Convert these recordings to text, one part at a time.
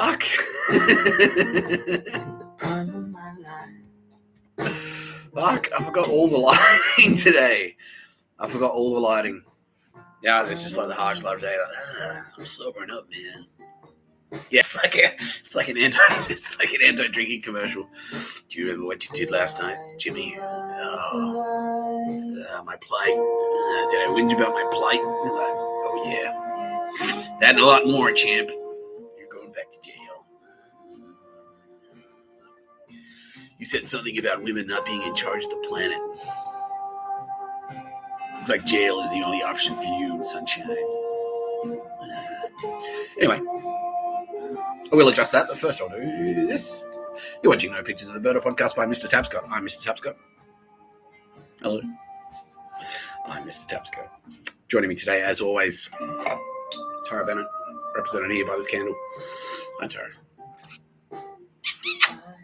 Fuck. Fuck, I forgot all the lighting today. Yeah, it's just like the harsh light of day. Like, I'm sobering up, man. Yeah, it's like an anti-drinking commercial. Do you remember what you did last night, Jimmy? My plight. Did I whinge about my plight? Like, oh yeah. That and a lot more, champ. You're going back to jail. You said something about women not being in charge of the planet. It's like jail is the only option for you, sunshine. Anyway, I will adjust that, but first I'll do this. You're watching No Pictures of the Bird, a podcast by Mr Tapscott. I'm Mr Tapscott. Hello. I'm Mr Tapscott. Joining me today, as always, Tara Bennett, represented here by this candle. Hi, Tara.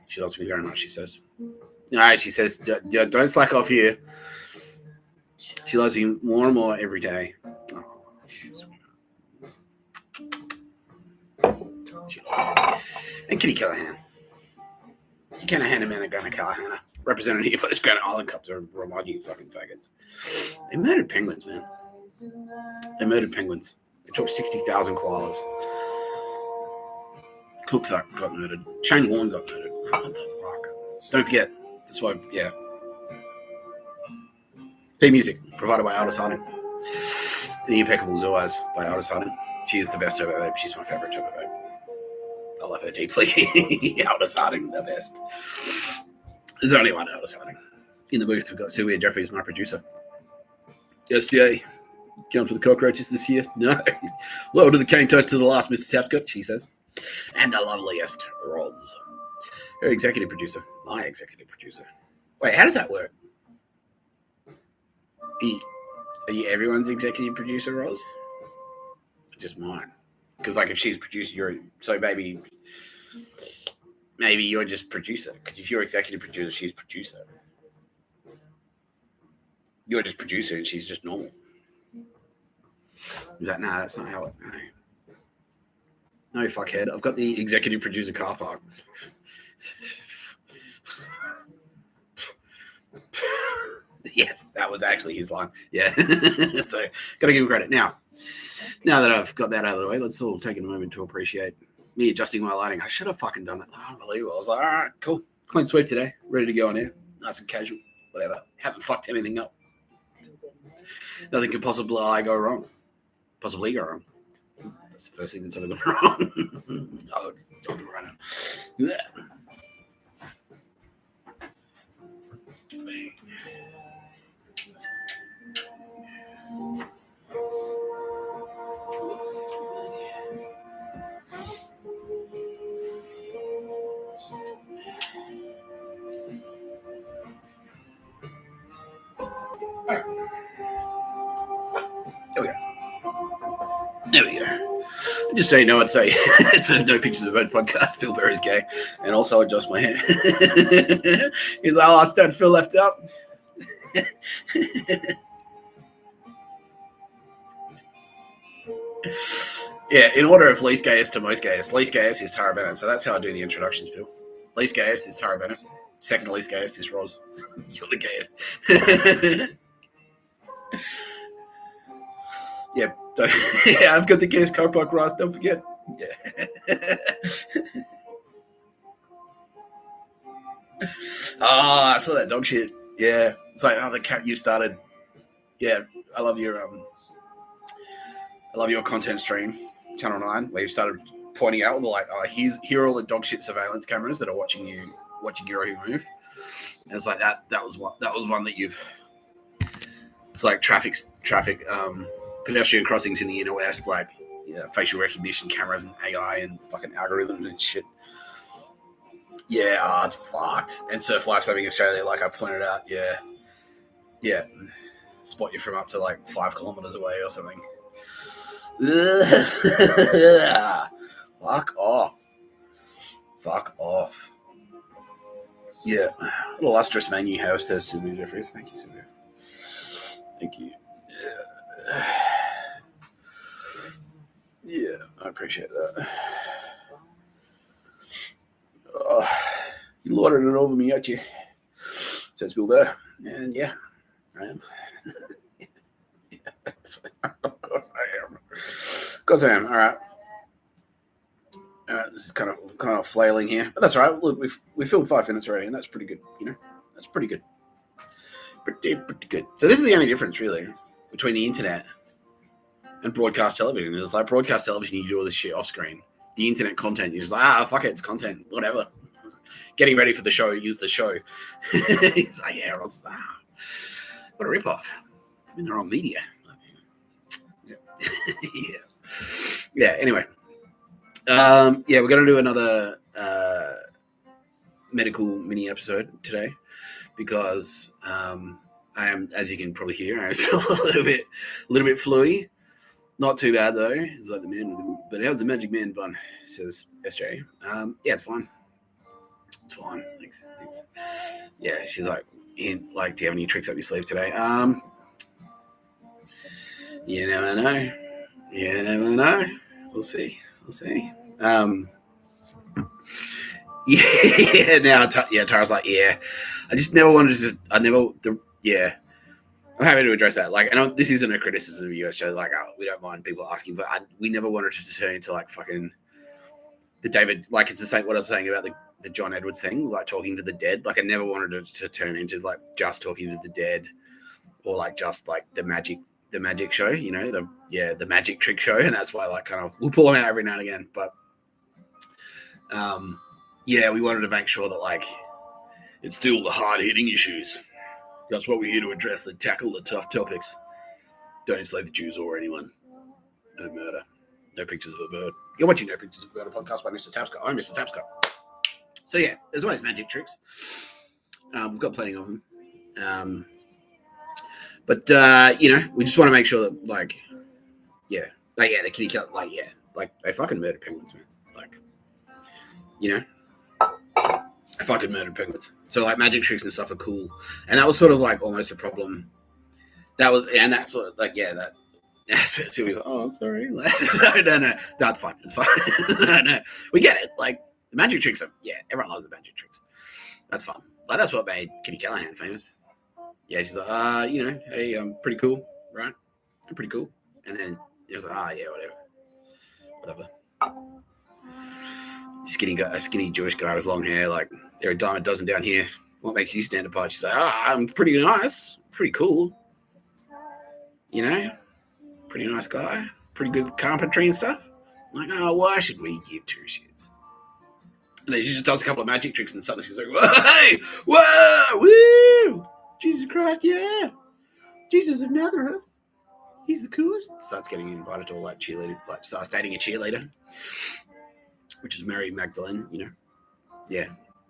She loves me very much, she says. No, she says, don't slack off here. She loves you more and more every day. Oh, and Kitty Callahan. Callahan and Managana Callahan, represented here by this Granite Island Cup to remind you fucking faggots. They murdered penguins, man. They took 60,000 koalas. Cooks got murdered. Shane Warne got murdered. What the fuck? Don't forget. That's why, yeah. Theme music provided by Aldous Harding. The Impeccable as always by Aldous Harding. She is the best turbo babe. She's my favourite turbo babe. I love her deeply. Aldous Harding, the best. There's only one Aldous Harding. In the booth, we've got Sylvia Jeffries, my producer. SJ, going for the cockroaches this year? No. Lower to the cane toast to the last, Mr Tapscott, she says. And the loveliest, Roz. Her executive producer. My executive producer. Wait, how does that work? Are you everyone's executive producer, Roz? Just mine. Because, like, if she's producer, maybe you're just producer. Because if you're executive producer, she's producer. You're just producer and she's just normal. Is that? Nah, that's not how it. No, fuckhead. I've got the executive producer car park. Yes, that was actually his line. Yeah. So, gotta give him credit. Now that I've got that out of the way, let's all take a moment to appreciate me adjusting my lighting. I should have fucking done that. Unbelievable. I was like, all right, cool. Clean sweep today. Ready to go on air. Nice and casual. Whatever. Haven't fucked anything up. Nothing could possibly go wrong. That's the first thing that's ever gone wrong. I'll do it right now. Yeah. There we go. Just so you know, it's a No Pictures of Bird podcast. Bill Burr is gay, and also adjust my hair. He's like, I don't feel left out. Yeah, in order of least gayest to most gayest. Least gayest is Tara Bennett, so that's how I do the introductions, Bill. Least gayest is Tara Bennett. Second least gayest is Roz. You're the gayest. Yeah, yeah, I've got the gayest car park, Ross. Don't forget. Yeah. I saw that dog shit. Yeah, it's like the cat you started. Yeah, I love your content stream, Channel 9, where you started pointing out here are all the dog shit surveillance cameras that are watching your every move. And it's like that was one that you've. It's like traffic. Pedestrian crossings in the inner west, like facial recognition cameras and AI and fucking algorithms and shit. Yeah, it's fucked. And Surf Life Saving Australia, like I pointed out, yeah, spot you from up to like 5 kilometers away or something. Fuck off. Yeah, what a lustrous man you have, says Sylvia Jeffries. Thank you, Sylvia. Thank you. Yeah, I appreciate that. lording it over me at you. Says Bill Burr. And yeah, I am. Of course I am. Of course I am. All right. This is kind of flailing here, but that's all right. Look, we filmed 5 minutes already, and that's pretty good. You know, that's pretty good. Pretty good. So this is the only difference, really, between the internet and broadcast television. It's like broadcast television, you do all this shit off screen. The internet content, you're just like, fuck it, it's content, whatever. Getting ready for the show, use the show. It's like, yeah, what a ripoff. I'm in the wrong media. Yeah. Anyway. We're going to do another medical mini episode today because I am, as you can probably hear, I'm still a little bit fluey. Not too bad though. It's like the man, but how's the magic man bun? Says SJ. Yeah, it's fine. It's fine. Thanks. Yeah, she's like, do you have any tricks up your sleeve today? You never know. We'll see. Tara's like, yeah. I just never wanted to. I'm happy to address that. Like, I know this isn't a criticism of US shows. Like, we don't mind people asking, but we never wanted to turn into like fucking the David. Like, it's the same. What I was saying about the John Edwards thing, like talking to the dead. Like, I never wanted it to turn into like just talking to the dead, or like just like the magic show. You know, the magic trick show, and that's why like kind of we'll pull them out every now and again. But we wanted to make sure that like it's still the hard hitting issues. That's what we're here to address and tackle the tough topics. Don't enslave the Jews or anyone. No murder. No pictures of a bird. You're watching No Pictures of a Bird, a podcast by Mr Tapscott. I'm Mr Tapscott. So yeah, there's always magic tricks. We've got plenty of them. But we just want to make sure that the kitty killer, they fucking murdered penguins, man. I fucking murdered penguins. So like magic tricks and stuff are cool, and that was sort of like almost a problem. That's sort of like that. So he's like, oh, I'm sorry. No, that's fine. It's fine. No, we get it. Like the magic tricks are everyone loves the magic tricks. That's fun. Like that's what made Kitty Callahan famous. Yeah, she's like, hey, I'm pretty cool, right? I'm pretty cool. And then he was like, whatever. A skinny Jewish guy with long hair, like there are a dime a dozen down here. What makes you stand apart? She's like, I'm pretty nice, pretty cool. Pretty nice guy, pretty good carpentry and stuff. I'm like, why should we give two shits? And then she just does a couple of magic tricks and suddenly she's like, whoa, woo! Jesus Christ, yeah. Jesus of Nazareth. He's the coolest. Starts getting invited to all like cheerleader, like starts dating a cheerleader, which is Mary Magdalene, Yeah.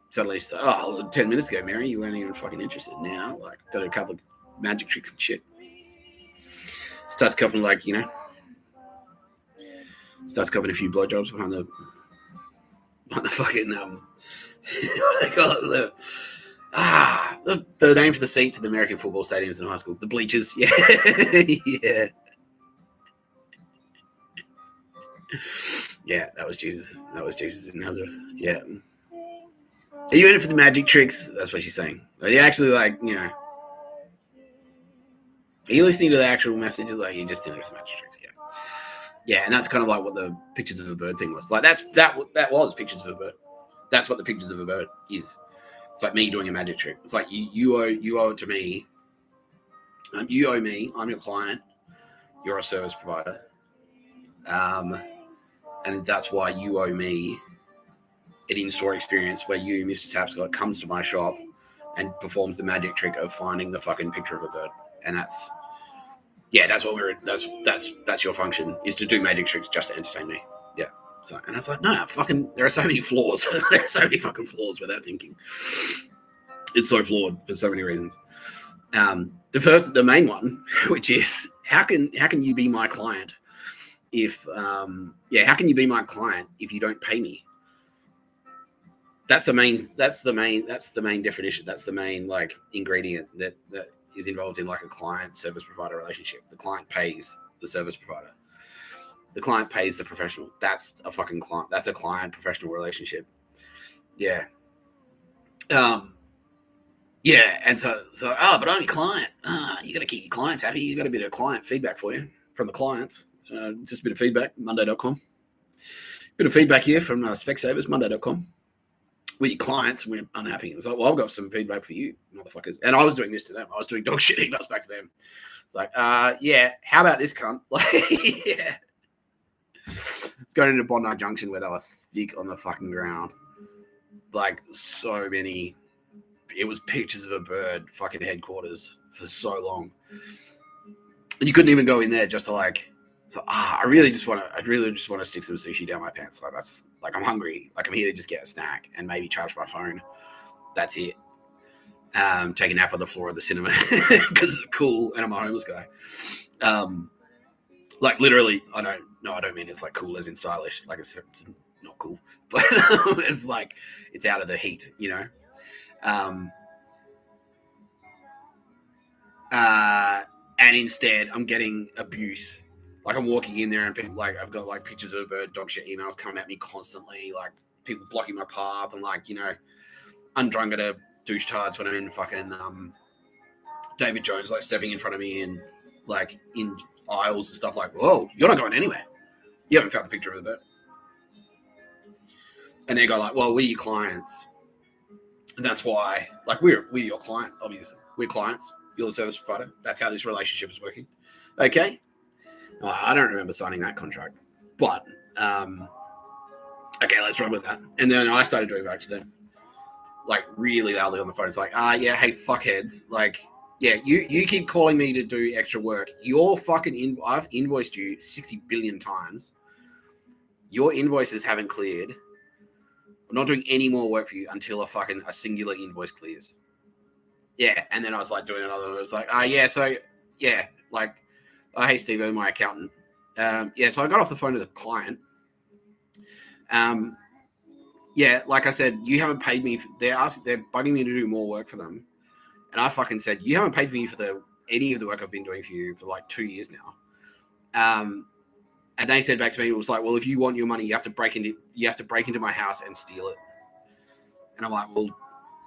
Suddenly she's like, 10 minutes ago, Mary, you weren't even fucking interested. Now, like, done a couple of magic tricks and shit. Starts copying starts copying a few blowjobs behind the fucking, what do they call it? The name for the seats at the American football stadiums in high school. The bleachers. Yeah. Yeah. Yeah, that was Jesus. That was Jesus in Nazareth. Yeah. Are you in it for the magic tricks? That's what she's saying. Are you actually are you listening to the actual messages? Like you just in it for the magic tricks? Yeah. Yeah, and that's kind of like what the pictures of a bird thing was. Like that was pictures of a bird. That's what the pictures of a bird is. It's like me doing a magic trick. It's like you owe it to me. You owe me. I'm your client. You're a service provider. And that's why you owe me an in-store experience where you, Mr. Tapscott, comes to my shop and performs the magic trick of finding the fucking picture of a bird. And that's that's your function, is to do magic tricks just to entertain me. Yeah. So, and I was like, no, fucking, there are so many flaws. There are so many fucking flaws with that thinking. It's so flawed for so many reasons. The main one, which is how can you be my client if how can you be my client if you don't pay me? That's the main definition. That's the main like ingredient that is involved in like a client service provider relationship. The client pays the service provider. The client pays the professional. That's a fucking client. That's a client professional relationship. Yeah. Yeah, and so, but I'm your client. You got to keep your clients happy. You got a bit of client feedback for you from the clients. Just a bit of feedback, Monday.com. Bit of feedback here from Specsavers, Monday.com. With your clients, we're unhappy. It was like, well, I've got some feedback for you, motherfuckers. And I was doing this to them. I was doing dog shit emails back to them. It's like, yeah, how about this cunt? Like, yeah. It's going into Bondi Junction where they were thick on the fucking ground. Like, so many. It was pictures of a bird fucking headquarters for so long. And you couldn't even go in there just to like, so, I really just want to stick some sushi down my pants. Like, that's like, I'm hungry. Like, I'm here to just get a snack and maybe charge my phone. That's it. Take a nap on the floor of the cinema because it's cool and I'm a homeless guy. Like, literally, I don't mean it's like cool as in stylish. Like, it's not cool, but it's like, it's out of the heat, you know? And instead I'm getting abuse. Like, I'm walking in there and people, like, I've got like pictures of a bird, dog shit emails coming at me constantly, like people blocking my path and like, you know, undrunged douche tards when I'm in fucking David Jones, like stepping in front of me and like in aisles and stuff, like, whoa, you're not going anywhere. You haven't found the picture of the bird. And they go like, well, we're your clients. And that's why, like, we're your client, obviously. We're clients. You're the service provider. That's how this relationship is working. Okay. Well, I don't remember signing that contract. But, okay, let's run with that. And then I started doing back to them, like, really loudly on the phone. It's like, yeah, hey, fuckheads. Like, yeah, you keep calling me to do extra work. Your fucking I've invoiced you 60 billion times. Your invoices haven't cleared. I'm not doing any more work for you until a singular invoice clears. Yeah, and then I was like doing another one. It was like, yeah, so, yeah, like, hey, Steve, I'm my accountant. Yeah, so I got off the phone to the client. Yeah, like I said, you haven't paid me. They're bugging me to do more work for them. And I fucking said, you haven't paid me for any of the work I've been doing for you for like 2 years now. And they said back to me, it was like, well, if you want your money, you have to break into my house and steal it. And I'm like, well,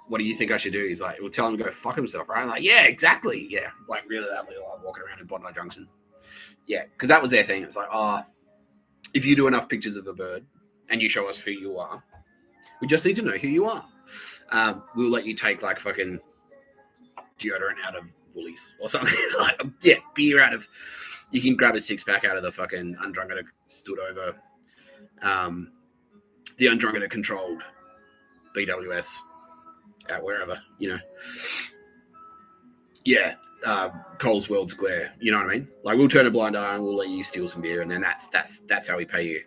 what do you think I should do? He's like, well, tell him to go fuck himself, right? I'm like, yeah, exactly. Yeah. Like, really loudly, like, walking around in Bondi Junction. Yeah. Because that was their thing. It's like, if you do enough pictures of a bird and you show us who you are, we just need to know who you are. We'll let you take like fucking deodorant out of Woolies or something. Like, yeah, beer out of, you can grab a 6-pack out of the fucking undrunged stood over, the undrunged controlled BWS at wherever, you know. Yeah, Coles World Square, you know what I mean? Like, we'll turn a blind eye and we'll let you steal some beer, and then that's how we pay you.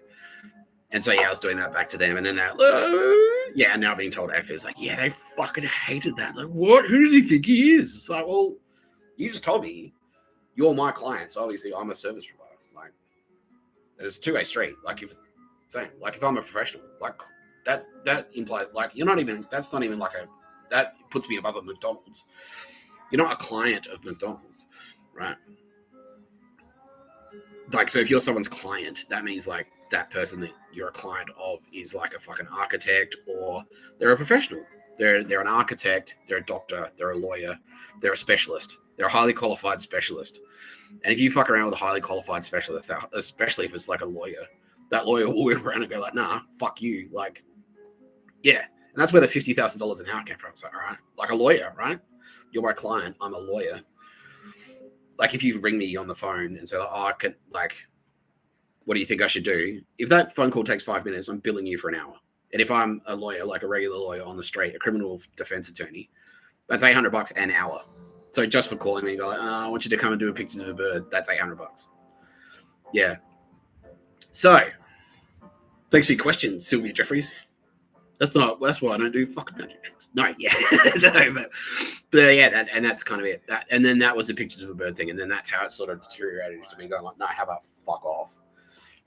And so, yeah, I was doing that back to them, and then that, yeah, and now being told F is like, yeah, they fucking hated that. Like, what? Who does he think he is? It's like, well, you just told me you're my client, so obviously I'm a service provider. Like, it's a two-way street. Like, if I'm a professional, like, that implies, like, that's not even like that puts me above a McDonald's. You're not a client of McDonald's, right? Like, so if you're someone's client, that means like that person that you're a client of is like a fucking architect, or they're a professional. They're an architect, they're a doctor, they're a lawyer, they're a specialist. They're a highly qualified specialist. And if you fuck around with a highly qualified specialist, especially if it's like a lawyer, that lawyer will whip around and go like, nah, fuck you. Like, yeah. And that's where the $50,000 an hour came from. So, all right, like a lawyer, right? You're my client. I'm a lawyer. Like, if you ring me on the phone and say, like, I can, like, what do you think I should do? If that phone call takes 5 minutes, I'm billing you for an hour. And if I'm a lawyer, like a regular lawyer on the street, a criminal defense attorney, that's $800 an hour. So just for calling me and go like, I want you to come and do pictures of a bird, that's $800. Yeah. So, thanks for your question, Sylvia Jeffries. That's why I don't do fucking magic tricks. No, yeah. No, but yeah, that's kind of it. And then that was the pictures of a bird thing. And then that's how it sort of deteriorated to me going like, no, how about fuck off?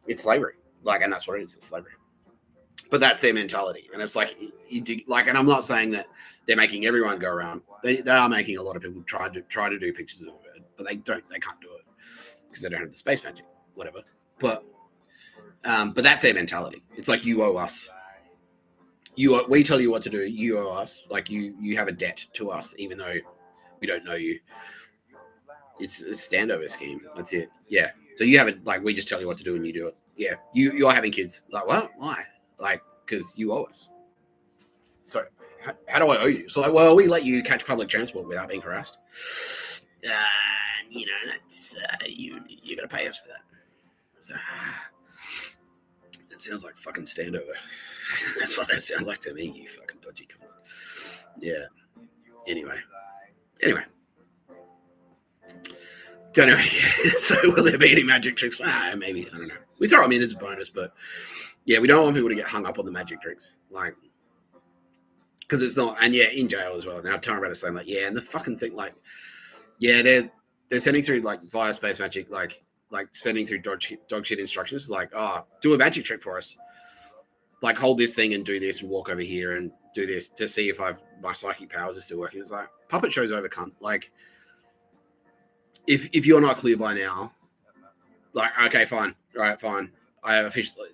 It's slavery. Like, and that's what it is. It's slavery. But that's their mentality. And it's like, and I'm not saying that they're making everyone go around. They are making a lot of people try to do pictures of a bird, but they can't do it because they don't have the space magic, whatever. But that's their mentality. It's like, you owe us we tell you what to do. You owe us. Like you have a debt to us, even though we don't know you. It's a standover scheme. That's it. Yeah. So you haven't, like, we just tell you what to do and you do it. Yeah. You're having kids. Like, what? Why? Like, because you owe us. So how do I owe you? So, like, well, we let you catch public transport without being harassed. You know, that's you're gonna pay us for that. So that sounds like fucking standover. That's what that sounds like to me, you fucking dodgy cunt. Yeah. Anyway. Don't know. So will there be any magic tricks? Maybe. I don't know. We throw them in as a bonus, but yeah, we don't want people to get hung up on the magic tricks. Like, because it's not, and yeah, in jail as well. Now, Tara about saying, like, yeah, and the fucking thing, like, yeah, they're sending through, like, via space magic, like spending through dog shit instructions, like, do a magic trick for us. Like, hold this thing and do this and walk over here and do this to see if my psychic powers are still working. It's like, puppet show's over, cunt. Like, if you're not clear by now, like, okay, fine. Right, fine. I have officially,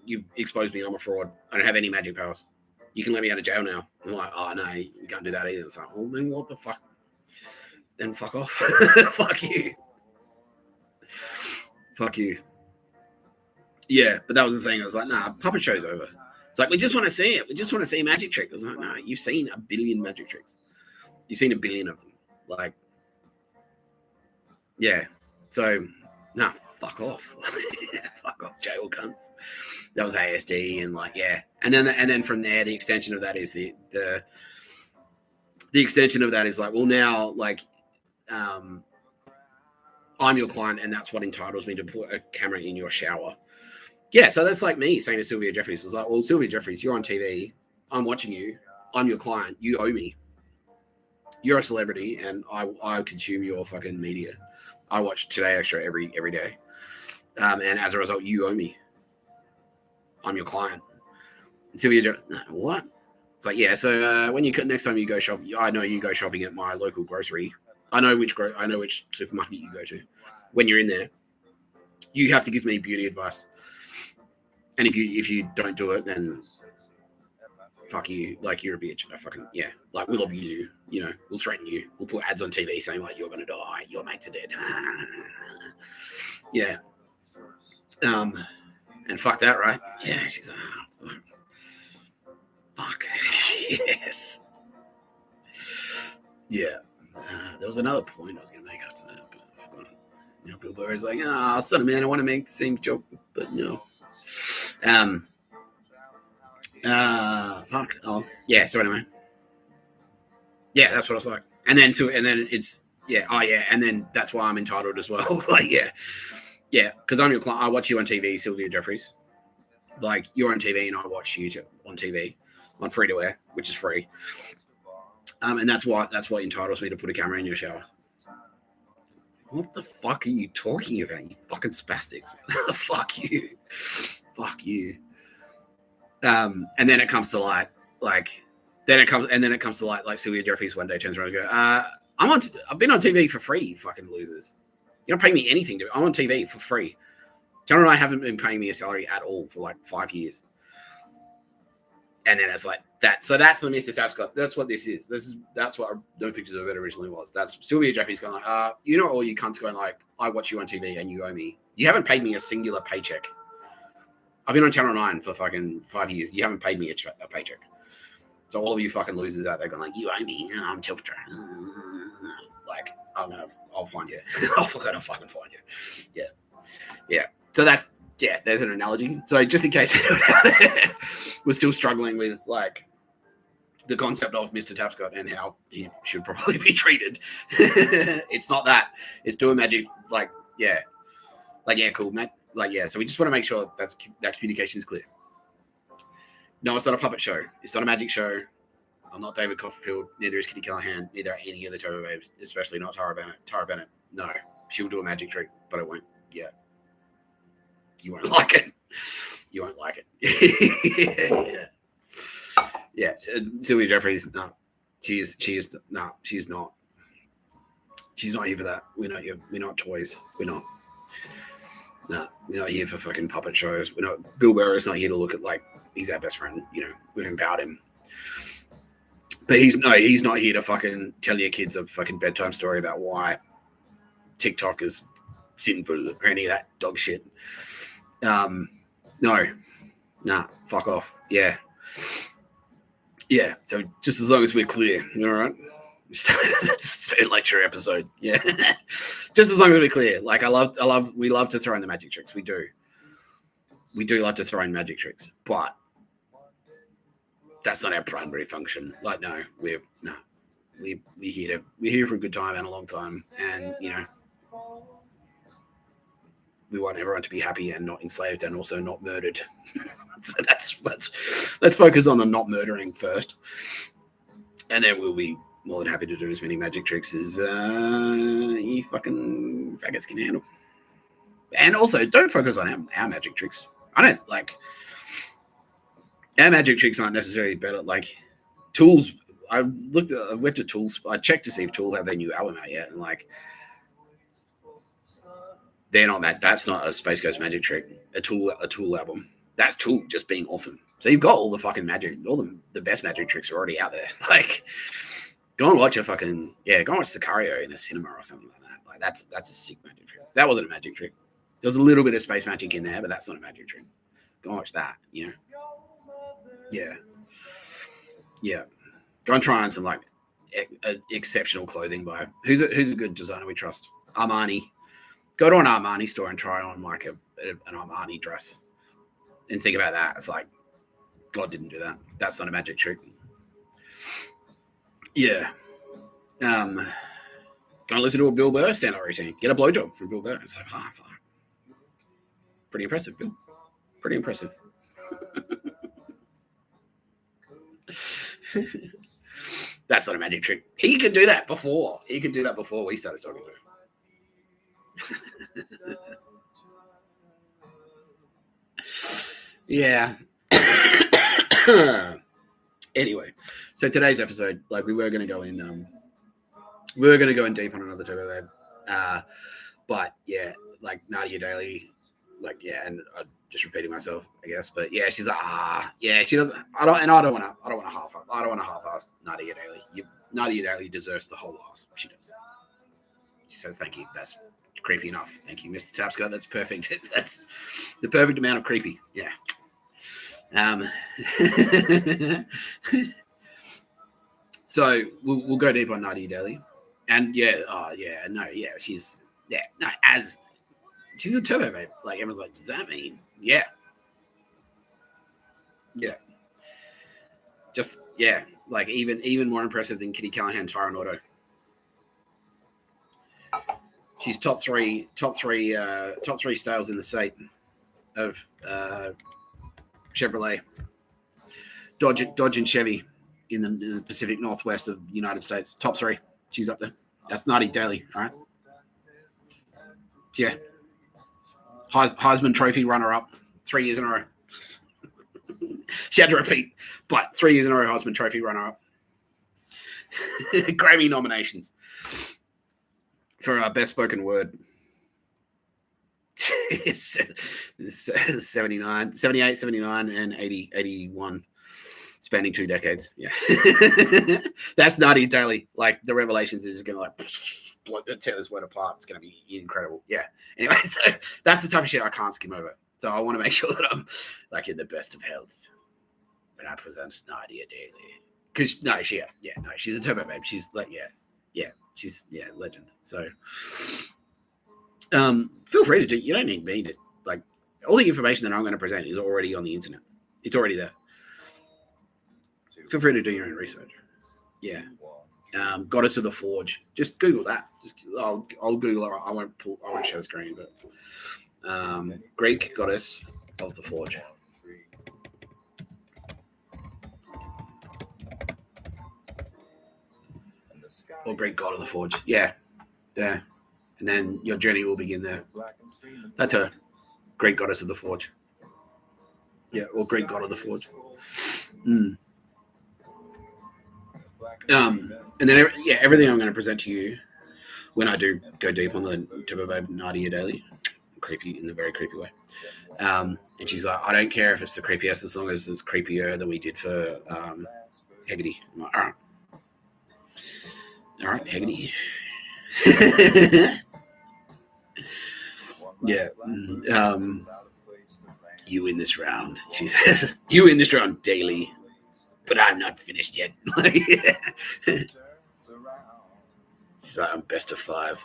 you exposed me, I'm a fraud. I don't have any magic powers. You can let me out of jail now. I'm like, oh, no, you can't do that either. It's like, well, then what the fuck? Then fuck off. Fuck you. Fuck you. Yeah, but that was the thing. I was like, nah, puppet show's over. It's like, we just want to see it. We just want to see a magic trick. I was like, no, you've seen a billion magic tricks. You've seen a billion of them. Like, yeah. So, nah, fuck off. Fuck off, jail cunts. That was ASD and, like, yeah. And then from there, the extension of that is the extension of that is like, well, now, like, I'm your client and that's what entitles me to put a camera in your shower. Yeah, so that's like me saying to Sylvia Jeffries, it's like, well, Sylvia Jeffries, you're on TV. I'm watching you. I'm your client. You owe me. You're a celebrity and I consume your fucking media. I watch Today Extra every day. And as a result, you owe me. I'm your client. And Sylvia Jeffries, no, what? It's like, yeah, so when next time you go shopping, I know you go shopping at my local grocery. I know which supermarket you go to. When you're in there, you have to give me beauty advice. And if you don't do it, then fuck you. Like, you're a bitch. Yeah. Like, we'll abuse you. You know, we'll threaten you. We'll put ads on TV saying, like, you're going to die. Your mates are dead. Yeah. And fuck that, right? Yeah. She's like, fuck. Yes. Yeah. There was another point I was going to make after that, but you know, Bill Burr is like, son of man, I want to make the same joke, but no. Fuck. Oh, yeah. So anyway, yeah, that's what I was like. And then it's yeah. Oh yeah. And then that's why I'm entitled as well. Like, yeah, because I'm your client. I watch you on TV, Sylvia Jeffries. Like, you're on TV and I watch you on TV on free to air, which is free. And that's what entitles me to put a camera in your shower. What the fuck are you talking about, you fucking spastics? Fuck you. Fuck you. And then it comes to light, like, like Sylvia Jeffries one day turns around and goes, I've been on TV for free, you fucking losers. You don't pay me anything I'm on TV for free. John and I haven't been paying me a salary at all for like 5 years. And then it's like that. So that's the Mr Tapscott. That's what this is. That's what No Pictures of It originally was. That's Sylvia Jeffries going like, you know, all you cunts going like, I watch you on TV and you owe me. You haven't paid me a singular paycheck. I've been on Channel 9 for fucking 5 years. You haven't paid me a paycheck. So all of you fucking losers out there going like, you owe me. I'm Tilftra. Like, I'll find you. I'll fucking find you. Yeah. So that's, yeah, there's an analogy. So just in case we're still struggling with, like, the concept of Mr. Tapscott and how he should probably be treated. It's not that. It's doing magic, like, yeah. Like, yeah, cool, Matt. Like, yeah, so we just want to make sure that communication is clear. No, it's not a puppet show. It's not a magic show. I'm not David Copperfield. Neither is Kitty Callahan. Neither are any of the Turbo Babes, especially not Tara Bennett. Tara Bennett, no. She'll do a magic trick, but it won't. Yeah. You won't like it. You won't like it. Yeah. Sylvia Jeffries, no. She's not. She's not here for that. We're not toys. We're not. No, we're not here for fucking puppet shows. We're not. Bill Burr is not here to look at like he's our best friend. You know, we've empowered him. But he's not here to fucking tell your kids a fucking bedtime story about why TikTok is sinful or any of that dog shit. No, nah, fuck off. Yeah. So just as long as we're clear, all right. That's a lecture episode. Yeah, just as long as we're clear. Like we love to throw in the magic tricks. We do love to throw in magic tricks, but that's not our primary function. Like, no, we're here for a good time and a long time, and you know, we want everyone to be happy and not enslaved and also not murdered. So let's focus on the not murdering first, and then we'll be more than happy to do as many magic tricks as you fucking faggots can handle. And also, don't focus on our magic tricks. I don't like. Our magic tricks aren't necessarily better. Like Tools, I went to Tools. I checked to see if Tool have their new album out yet, and like, they're not that. That's not a Space Ghost magic trick. A Tool album. That's Tool just being awesome. So you've got all the fucking magic, all the best magic tricks are already out there. Like, go and watch go and watch Sicario in a cinema or something like that. Like that's a sick magic trick. That wasn't a magic trick. There was a little bit of space magic in there, but that's not a magic trick. Go and watch that. You know. Yeah. Go and try on some like exceptional clothing by who's a good designer we trust. Armani. Go to an Armani store and try on like an Armani dress, and think about that. It's like God didn't do that. That's not a magic trick. Yeah. Go and listen to a Bill Burr stand-up routine. Get a blowjob from Bill Burr. It's like, pretty impressive, Bill. Pretty impressive. That's not a magic trick. He could do that before. We started talking to him. Yeah. Anyway, so today's episode, like we were going to go in deep on another Turbo Lab, but yeah, like Nadia Daly, like yeah, and I'm just repeating myself, I guess, but yeah, she's like she doesn't. I don't want to half-ass Nadia Daly. Nadia Daly deserves the whole ass. She does. She says, "Thank you. That's creepy enough. Thank you, Mr. Tapscott. That's perfect. That's the perfect amount of creepy." Yeah. So we'll go deep on Nadia Daly, and she's a turbo babe. Like everyone's like, does that mean? Yeah. Just like even more impressive than Kitty Callahan, Tyron Auto. She's top three sales in the state of Chevrolet, Dodge and Chevy in the Pacific Northwest of the United States. Top three. She's up there. That's Nadia Daly, all right? Yeah. Heisman Trophy runner-up 3 years in a row. She had to repeat, but 3 years in a row Heisman Trophy runner-up. Grammy nominations for Best Spoken Word. 78, 79, and 81, spanning 2 decades. Yeah. That's Nadia Daly. Like, the Revelations is going to, like, tear this word apart. It's going to be incredible. Yeah. Anyway, so that's the type of shit I can't skim over. So I want to make sure that I'm, like, in the best of health when I present Nadia Daly. Because, she's a turbo babe. She's, like, she's, legend. So, feel free to do. You don't need me to, like, all the information that I'm going to present is already on the internet. It's already there. Feel free to do your own research. Yeah. Goddess of the Forge. Just Google that. I'll Google it. I won't share the screen, but Greek Goddess of the Forge. Or Greek God of the Forge. Yeah. There. And then your journey will begin there. That's her. Great Goddess of the Forge. Yeah, or Great God of the Forge. And then, everything I'm going to present to you when I do go deep on the Turbo Babe Nadia Daly, creepy in a very creepy way. And she's like, I don't care if it's the creepiest as long as it's creepier than we did for Hegarty. I'm like, all right, Hegarty. Yeah. You win this round, she says. You win this round daily, but I'm not finished yet. She's like, I'm best of 5.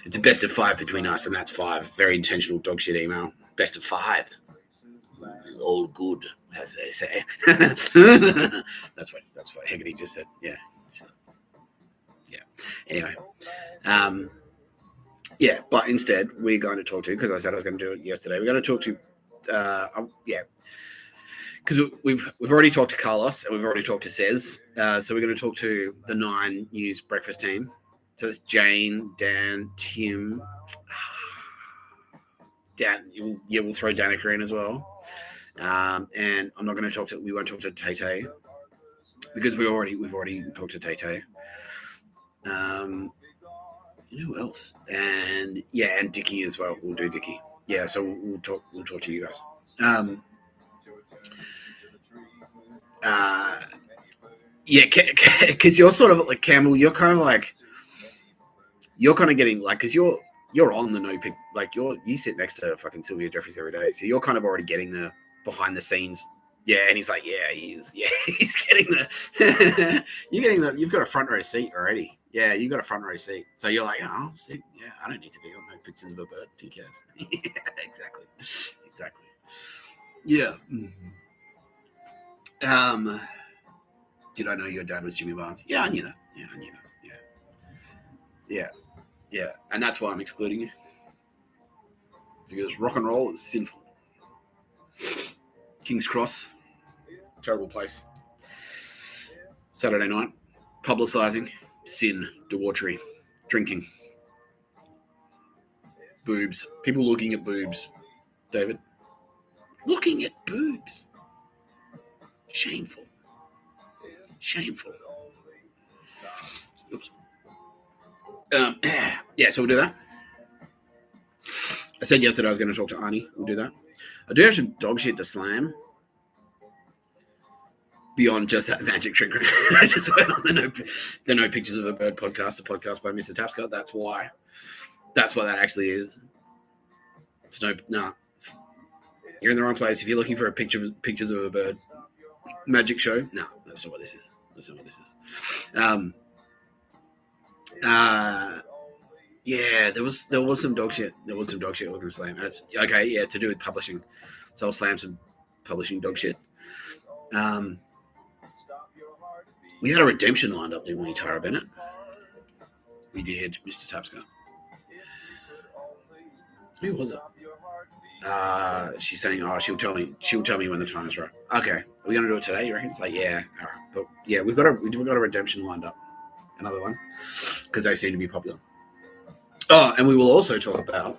It's a best of 5 between us, and that's 5. Very intentional dog shit email. Best of 5. All good, as they say. That's what Hegarty just said. Yeah. Yeah. Anyway. Yeah, but instead we're going to talk to, because I said I was going to do it yesterday, we're going to talk to because we've already talked to Carlos and we've already talked to Cez, so we're going to talk to the 9 News breakfast team. So it's Jane, Dan, Tim, Dan. Yeah, we'll throw Danica in as well. And I'm not going to talk to. We won't talk to Tay Tay because we've already talked to Tay Tay. Who else? And yeah, and Dickie as well. We'll do Dickie. Yeah, so we'll talk to you guys. Yeah, because you're sort of like Campbell. You're kind of getting like, because you're on the no pick, like you sit next to fucking Sylvia Jeffries every day, so you're kind of already getting the behind the scenes. Yeah, and he's like, he's getting the you've got a front row seat already. Yeah, you got a front row seat. So you're like, oh, see, yeah, I don't need to be on no pictures of a bird. Who cares? Yeah, exactly. Yeah. Did I know your dad was Jimmy Barnes? Yeah, I knew that. Yeah. And that's why I'm excluding you. Because rock and roll is sinful. King's Cross, terrible place. Saturday night, publicising sin, debauchery, drinking, boobs, people looking at boobs. David, looking at boobs, shameful. Oops. Yeah, so we'll do that. I said yesterday I was going to talk to Arnie. We'll do that. I do have some dog shit to slam. Beyond just that magic trick. I just went on the No Pictures of a Bird podcast, a podcast by Mr Tapscott. That's what that actually is. It's no. You're in the wrong place. If you're looking for a pictures of a bird magic show, no, that's not what this is. Yeah, there was some dog shit. We're going to slam. And it's okay. Yeah, to do with publishing. So I'll slam some publishing dog shit. We had a redemption lined up, didn't we, Tara Bennett? We did, Mr. Tapscott. Who was it? She's saying, she'll tell me when the time is right. Okay, are we going to do it today, you reckon? It's like, yeah, all right. But yeah, we've got a redemption lined up. Another one. Because they seem to be popular. Oh, and we will also talk about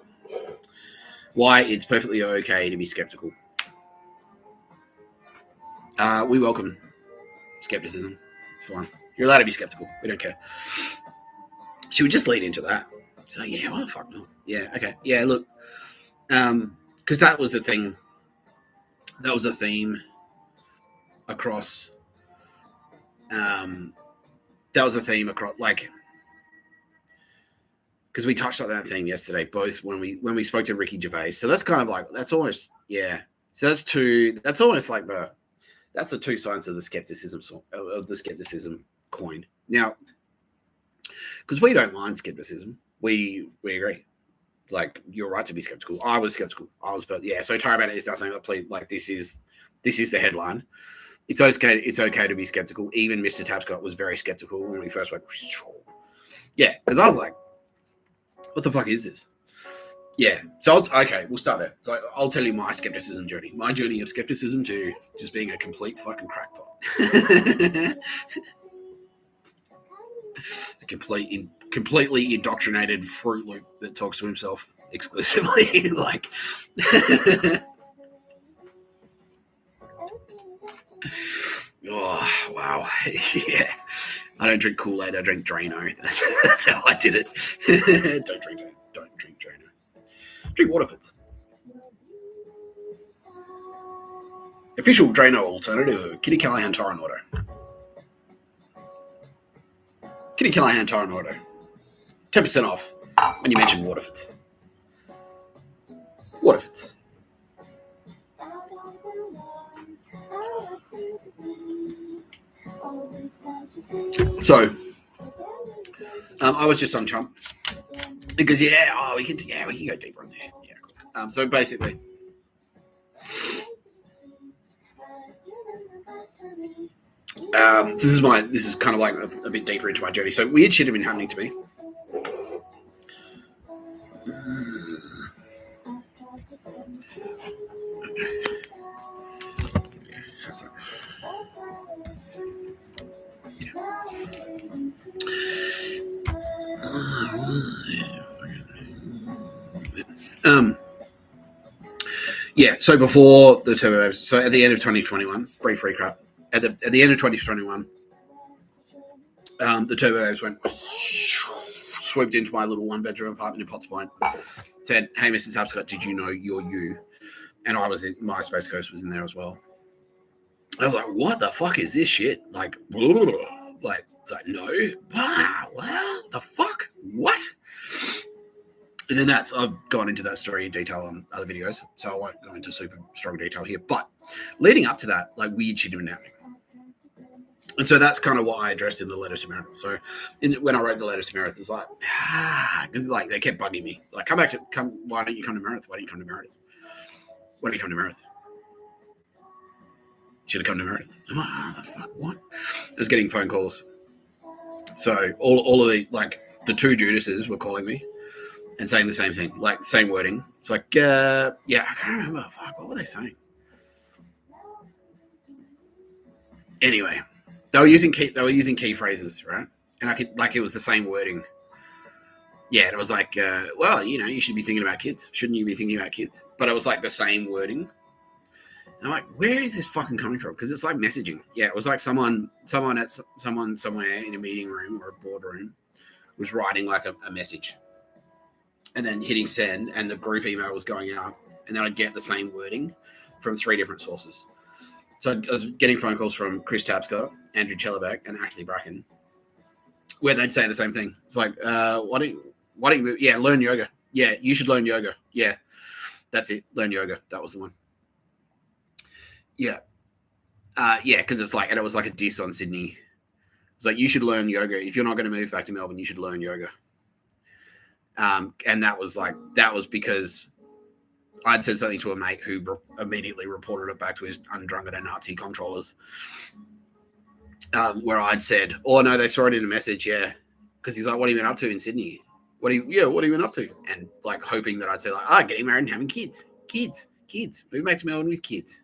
why it's perfectly okay to be skeptical. We welcome skepticism. Fine. You're allowed to be skeptical. We don't care. Should we just lead into that? So yeah, why the fuck not? Yeah, okay. Yeah, look. Because that was the thing. That was a theme across. Like, because we touched on that thing yesterday, both when we spoke to Ricky Gervais. So that's kind of like, that's almost, yeah. So that's almost like that's the two sides of the skepticism coin. Now, because we don't mind skepticism, we agree. Like, you're right to be skeptical. I was skeptical. But yeah. So Tara Bennett is now saying, like, this is the headline. It's okay. It's okay to be skeptical. Even Mr. Tapscott was very skeptical when we first went. Yeah, because I was like, what the fuck is this? Yeah. So we'll start there. So I'll tell you my skepticism journey. My journey of skepticism to just being a complete fucking crackpot. A completely indoctrinated Fruit Loop that talks to himself exclusively. Like, oh wow, yeah. I don't drink Kool-Aid. I drink Drano. That's how I did it. Don't drink Drano. Drink Waterfords. Official Drano alternative, Kitty Callahan Torrent Auto. Kitty Callahan Torrent Auto. 10% off when you mention Waterfords. Waterfords. So, I was just on Chump because we can go deeper on this. Yeah, cool. So basically, this is kind of like a bit deeper into my journey. So weird shit have been happening to me. So before the turbo, so at the end of 2021, free crap. At the end of 2021, the turbo waves went swooped into my little one-bedroom apartment in Potts Point. Said, "Hey, Mr Tapscott, did you know you're you?" And I was in my Space Coast was in there as well. I was like, "What the fuck is this shit?" Like, no, what the fuck, what? And then I've gone into that story in detail on other videos, so I won't go into super strong detail here. But leading up to that, like weird shit had been happening. And so that's kind of what I addressed in the letter to Meredith. So when I wrote the letter to Meredith, it was like, because like they kept bugging me. Like, why don't you come to Meredith? Why don't you come to Meredith? Why don't you come to Meredith? Should have come to Meredith. Fuck, what? I was getting phone calls. So all of the two Judases were calling me and saying the same thing, like the same wording. It's like, I can't remember. Fuck, what were they saying? Anyway, they were using key phrases, right? And I could, like, it was the same wording. Yeah, it was like, you should be thinking about kids. Shouldn't you be thinking about kids? But it was like the same wording. And I'm like, where is this fucking coming from? Because it's like messaging. Yeah, it was like someone somewhere in a meeting room or a boardroom was writing like a message and then hitting send, and the group email was going out, and then I'd get the same wording from 3 different sources. So I was getting phone calls from Chris Tapscott, Andrew Chellebeck, and Ashley Bracken, where they'd say the same thing. It's like, why don't you learn yoga. Yeah, you should learn yoga. Yeah, that's it. Learn yoga. That was the one. Yeah. Because it's like, and it was like a diss on Sydney. It's like, you should learn yoga. If you're not going to move back to Melbourne, you should learn yoga. And that was because I'd said something to a mate who immediately reported it back to his undrunken Nazi controllers. Where I'd said, "Oh no, they saw it in a message." Yeah, because he's like, "What have you been up to in Sydney? What have you been up to?" And like hoping that I'd say like, getting married and having kids, move back to Melbourne with kids.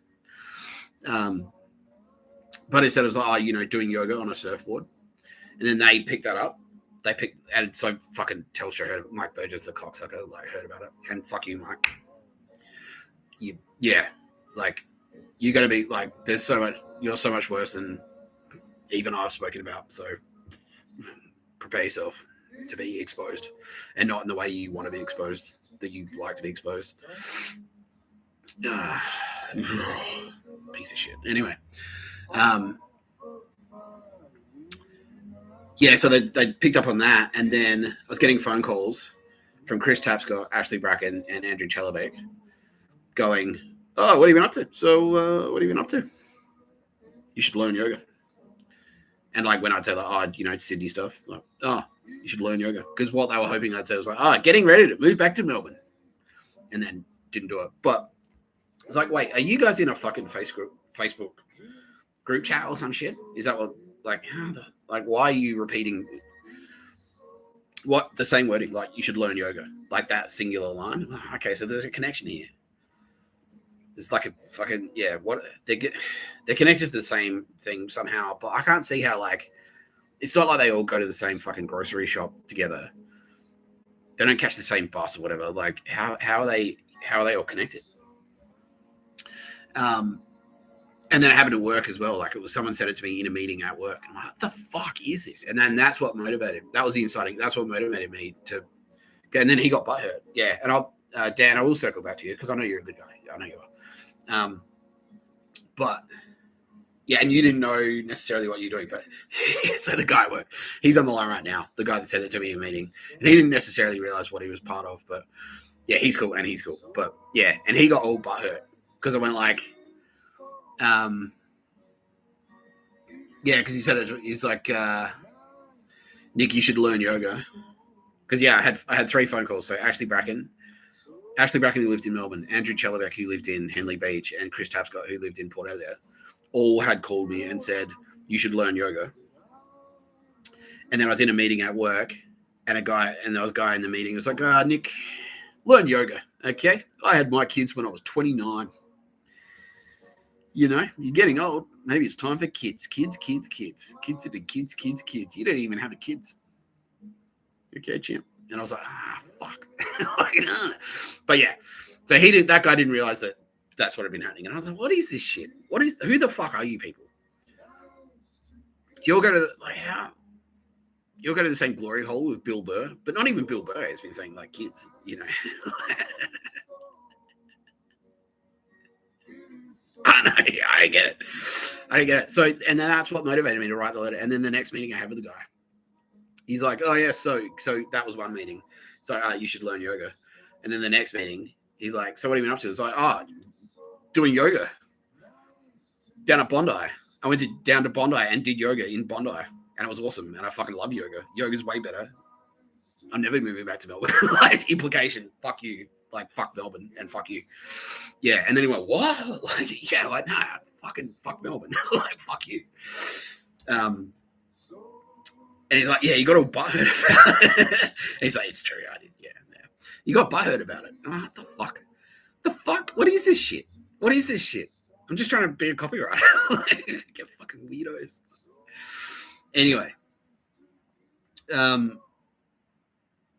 But instead it was like, doing yoga on a surfboard, and then they picked that up. And so fucking Telstra heard it. Mike Burgess, the cocksucker, like heard about it, and fuck you, Mike. You're gonna be like, you're so much worse than even I've spoken about. So prepare yourself to be exposed, and not in the way you want to be exposed, that you like to be exposed. Piece of shit. Anyway, so they picked up on that, and then I was getting phone calls from Chris Tapscott, Ashley Bracken, and Andrew Chellebeck going, "Oh, what have you been up to? So, what have you been up to? You should learn yoga." And like when I'd say like, Sydney stuff, like, you should learn yoga. Because what they were hoping I'd say was like, getting ready to move back to Melbourne. And then didn't do it. But it's like, wait, are you guys in a fucking Facebook group chat or some shit? Is that what, like, why are you repeating the same wording? Like, you should learn yoga. Like that singular line. Okay, so there's a connection here. It's like a fucking, they're connected to the same thing somehow, but I can't see how, like, it's not like they all go to the same fucking grocery shop together. They don't catch the same bus or whatever. Like, how are they all connected? And then it happened at work as well. Like, it was someone said it to me in a meeting at work. I'm like, what the fuck is this? And then that's what motivated. That was the inciting. That's what motivated me to. And then he got butthurt. Yeah, and Dan, I will circle back to you because I know you're a good guy. I know you are. But yeah, and you didn't know necessarily what you're doing, but so the guy at work, he's on the line right now. The guy that said it to me in a meeting, and he didn't necessarily realize what he was part of, but yeah, he's cool and he's cool. But yeah, and he got all butthurt because I went like, yeah, because he said it. He's like, Nick, you should learn yoga. Because yeah, I had 3 phone calls. So Ashley Bracken, who lived in Melbourne, Andrew Chellebeck, who lived in Henley Beach, and Chris Tapscott, who lived in Port Elliot, all had called me and said, you should learn yoga. And then I was in a meeting at work, and there was a guy in the meeting who was like, Nick, learn yoga, okay? I had my kids when I was 29. You know, you're getting old. Maybe it's time for kids. Kids are the kids. You don't even have the kids. Okay, champ. And I was like, fuck. But yeah, so that guy didn't realize that that's what had been happening. And I was like, what is this shit? Who the fuck are you people? You'll go to the same glory hole with Bill Burr, but not even Bill Burr has been saying like kids, you know. I know, I get it. So, and then that's what motivated me to write the letter. And then the next meeting I had with the guy, he's like, oh yeah, so that was one meeting. So you should learn yoga. And then the next meeting, he's like, so what have you been up to? It's like, doing yoga down at Bondi. I went down to Bondi and did yoga in Bondi, and it was awesome. And I fucking love yoga. Yoga's way better. I'm never moving back to Melbourne. Like, implication, fuck you. Like, fuck Melbourne and fuck you. Yeah. And then he went, what? Like, yeah, like, nah, fuck Melbourne. Like, fuck you. And he's like, yeah, you got all butthurt about it. And he's like, it's true, I did. Yeah. You got butthurt about it. I'm like, what the fuck? The fuck? What is this shit? I'm just trying to be a copywriter. Get fucking weirdos. Anyway.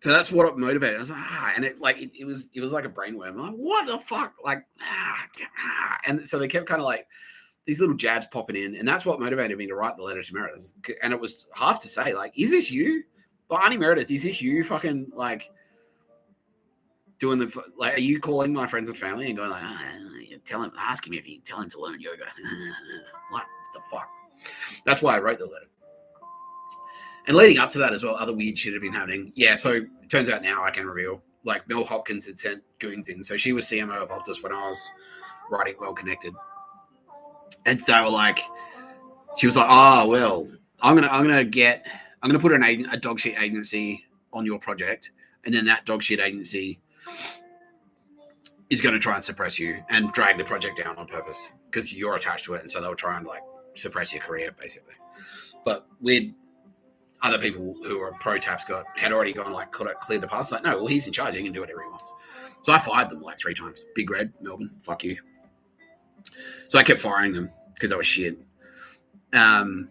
So that's what it motivated. I was like, and it was like a brainworm. I'm like, what the fuck? Like, and so they kept kind of like these little jabs popping in, and that's what motivated me to write the letter to Meredith. And it was half to say, like, is this you? Like, Auntie Meredith, is this you fucking like doing are you calling my friends and family and going like, ask him if you tell him to learn yoga? What the fuck? That's why I wrote the letter. And leading up to that as well, other weird shit had been happening. Yeah, so it turns out now I can reveal, like, Mel Hopkins had sent Goons in. So she was CMO of Optus when I was writing Well Connected. And they were like, she was like, well, I'm gonna put a dog shit agency on your project, and then that dog shit agency is going to try and suppress you and drag the project down on purpose because you're attached to it, and so they'll try and like suppress your career basically. But with other people who are pro Tapscott had already gone like cleared the path. Like, no, well, he's in charge. He can do whatever he wants. So I fired them like 3 times. Big Red, Melbourne, fuck you. So I kept firing them because I was shit. And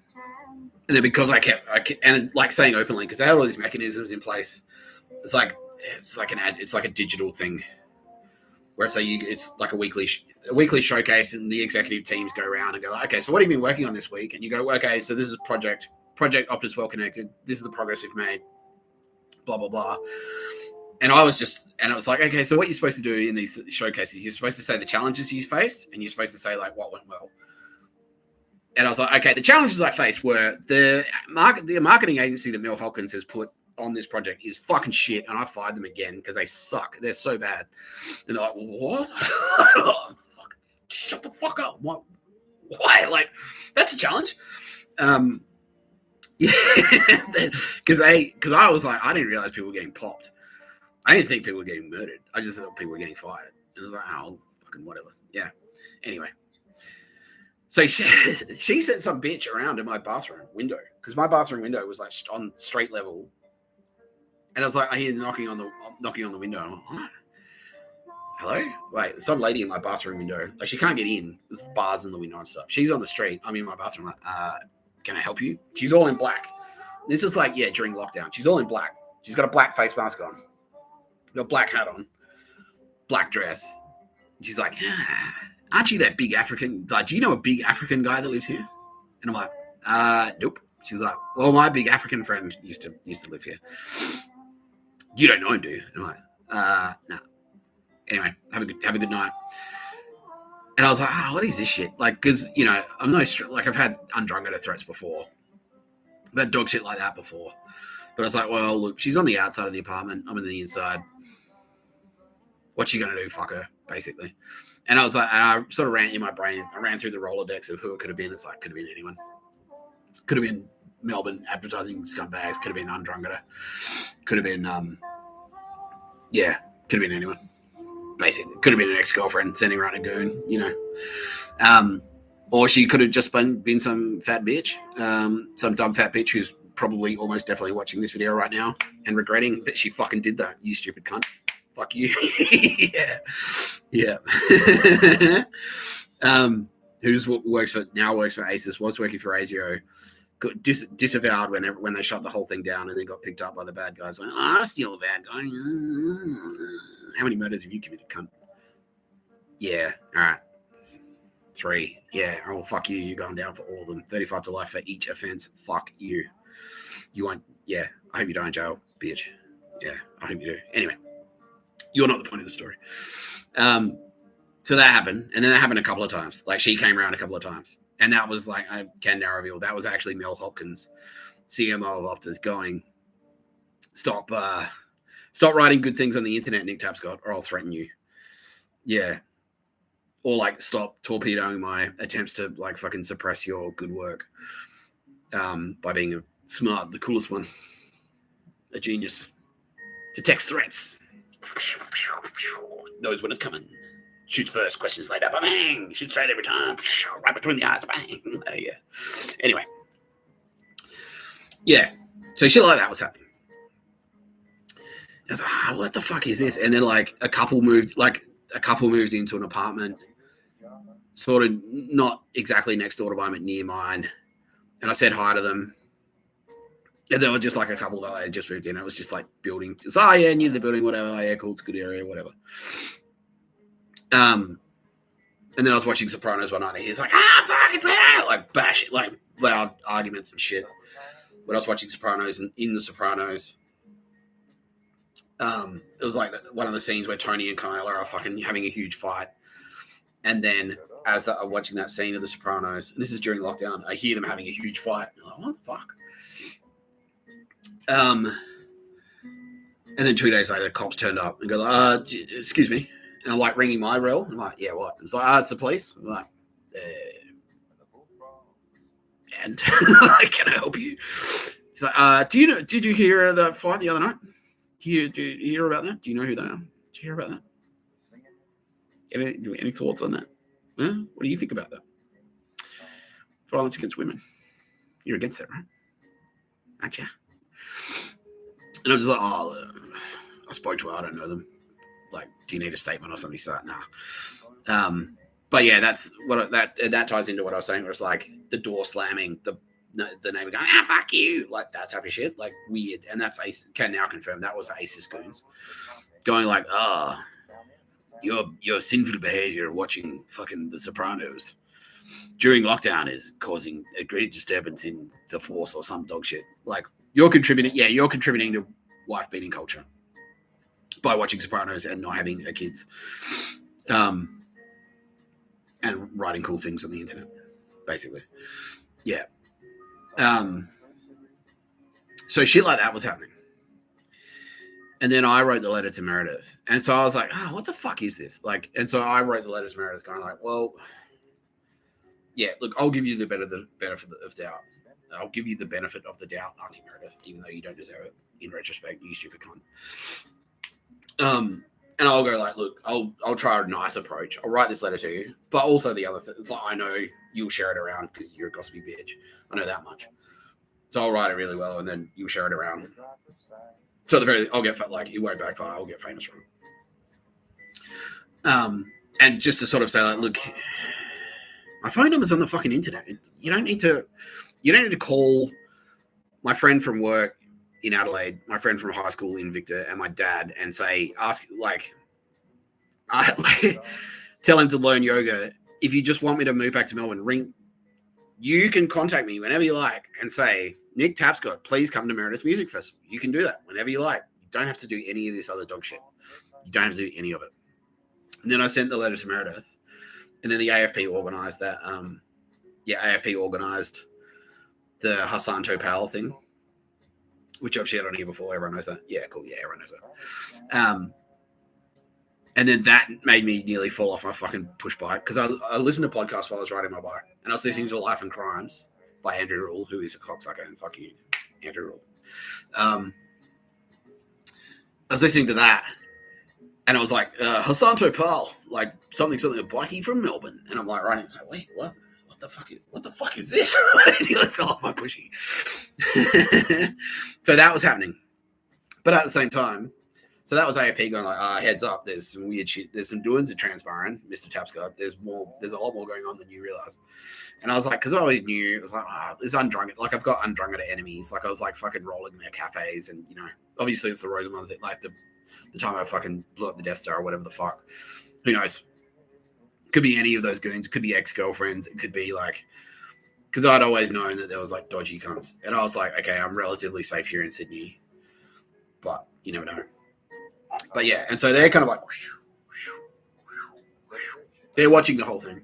then because I kept and like saying openly, because they had all these mechanisms in place. It's like a digital thing where it's like a weekly showcase, and the executive teams go around and go, okay, so what have you been working on this week? And you go, okay, so this is Project Optus Well Connected. This is the progress we've made. Blah blah blah. And it was like, okay, so what you're supposed to do in these showcases, you're supposed to say the challenges you faced, and you're supposed to say like what went well. And I was like, okay, the challenges I faced were the marketing agency that Mel Hopkins has put on this project is fucking shit, and I fired them again because they suck. They're so bad. And they're like, what? Fuck, shut the fuck up. What? Why? Like, that's a challenge. Yeah, because I was like, I didn't realize people were getting popped. I didn't think people were getting murdered. I just thought people were getting fired. And I was like, oh, fucking whatever. Yeah. Anyway. So she sent some bitch around in my bathroom window because my bathroom window was like on street level. And I was like, I hear knocking on the window. I'm like, what? Hello? Like, some lady in my bathroom window. Like, she can't get in. There's bars in the window and stuff. She's on the street. I'm in my bathroom. Like, can I help you? She's all in black. This is like, yeah, during lockdown. She's all in black. She's got a black face mask on. Got a black hat on. Black dress. And she's like, aren't you that big African? Like, do you know a big African guy that lives here? And I'm like, nope. She's like, well, my big African friend used to live here. You don't know him, do you? And I'm like, no. Anyway, have a good night. And I was like, what is this shit? Like, because, you know, I'm no, like, I've had undrunketer threats before. I've had dog shit like that before. But I was like, well, look, she's on the outside of the apartment. I'm on the inside. What's she going to do? Fuck her, basically. And I was like, and I sort of ran in my brain. I ran through the Rolodex of who it could have been. It's like, could have been anyone. Could have been Melbourne advertising scumbags. Could have been undrunketer. Could have been, could have been anyone. Basically, could have been an ex-girlfriend sending around a goon, you know. Or she could have just been some fat bitch, some dumb fat bitch who's probably almost definitely watching this video right now and regretting that she fucking did that. You stupid cunt. Fuck you. Yeah. Who's works for ASIS, was working for ASIO, got disavowed when they shut the whole thing down, and then got picked up by the bad guys. Like, I'm still a bad guy. How many murders have you committed, cunt? Yeah, all right. 3. Yeah, oh, fuck you. You're going down for all of them. 35 to life for each offense. Fuck you. You won't. Yeah, I hope you die in jail, bitch. Yeah, I hope you do. Anyway, you're not the point of the story. So that happened, and then that happened a couple of times. Like, she came around a couple of times, and that was like, I can now reveal that was actually Mel Hopkins, CMO of Optus, going, stop writing good things on the internet, Nick Tapscott, or I'll threaten you. Yeah. Or like, stop torpedoing my attempts to like fucking suppress your good work by being a smart, the coolest one, a genius. Detects threats. Knows when it's coming. Shoots first, questions later. Bang! Shoots straight every time. Right between the eyes. Bang! Yeah. Anyway. Yeah. So shit like that was happening. I was like, what the fuck is this? And then like a couple moved into an apartment, sort of not exactly next door to mine, but near mine. And I said hi to them. And they were just like a couple that I had just moved in. It was just like building. It's, new to the building, whatever. Oh, yeah, cool. It's a good area, whatever. And then I was watching Sopranos one night, and he's like, fucking bad! Like, bash it, like loud arguments and shit. When I was watching Sopranos, and in the Sopranos, it was like one of the scenes where Tony and Kyla are fucking having a huge fight. And then as I'm watching that scene of the Sopranos, and this is during lockdown, I hear them having a huge fight. I'm like, what the fuck? And then 2 days later, cops turned up and go, excuse me. And I'm like ringing my rel. I'm like, yeah, what? It's like, it's the police. I'm like, and can I help you? He's like, did you hear the fight the other night? Do you hear about that? Do you know who they are? Did you hear about that? Any thoughts on that? Huh? What do you think about that? Violence against women. You're against that, right? Aren't you? And I'm just like, I spoke to her. I don't know them. Like, do you need a statement or something? He's like, nah. But yeah, that's what that ties into what I was saying. Where it's like the door slamming, the neighbor going, fuck you, like that type of shit, like weird. And that's Ace can now confirm that was Ace's goons going like, your sinful behavior watching fucking The Sopranos during lockdown is causing a great disturbance in the force or some dog shit. Like, you're contributing to wife beating culture by watching Sopranos and not having kids, and writing cool things on the internet, basically. Yeah. So shit like that was happening. And then I wrote the letter to Meredith. And so I was like, what the fuck is this? Like, and so I wrote the letter to Meredith going like, well, yeah, look, I'll give you the benefit of doubt. I'll give you the benefit of the doubt, Auntie Meredith, even though you don't deserve it in retrospect, you stupid cunt. And I'll go like, look, I'll try a nice approach. I'll write this letter to you. But also the other thing, it's like, I know you'll share it around because you're a gossipy bitch. I know that much. So I'll write it really well, and then you'll share it around. So at the very, I'll get like, it won't backfire. I'll get famous from it. And just to sort of say like, look, my phone number's on the fucking internet. You don't need to call my friend from work in Adelaide, my friend from high school in Victor, and my dad, and tell him to learn yoga. If you just want me to move back to Melbourne, ring. You can contact me whenever you like and say, Nick Tapscott, please come to Meredith Music Festival. You can do that whenever you like. You don't have to do any of this other dog shit. You don't have to do any of it. And then I sent the letter to Meredith, and then the AFP organised that. AFP organised the Hassan Topal thing, which I've shared on here before. Everyone knows that. Yeah, cool. Yeah, everyone knows that. And then that made me nearly fall off my fucking push bike because I listened to podcasts while I was riding my bike, and I was listening to Life and Crimes by Andrew Rule, who is a cocksucker, and fuck you, Andrew Rule. I was listening to that, and I was like, Hassan Topal, like something a bikie from Melbourne, and I'm like writing, it's like, wait, what the fuck is this? I nearly fell off my pushy. So that was happening, but at the same time. So that was AFP going like, heads up, there's some weird shit. There's some doings of Transparent, Mr Tapscott. There's a lot more going on than you realise. And I was like, because I always knew, it was like, there's undrunk. Like, I've got undrunk enemies. Like, I was like fucking rolling in their cafes. And, obviously it's the Rosamund thing. Like, the time I fucking blew up the Death Star or whatever the fuck. Who knows? Could be any of those goons. It could be ex-girlfriends. It could be like, because I'd always known that there was like dodgy cunts. And I was like, okay, I'm relatively safe here in Sydney. But you never know. But yeah, and so they're kind of like, they're watching the whole thing,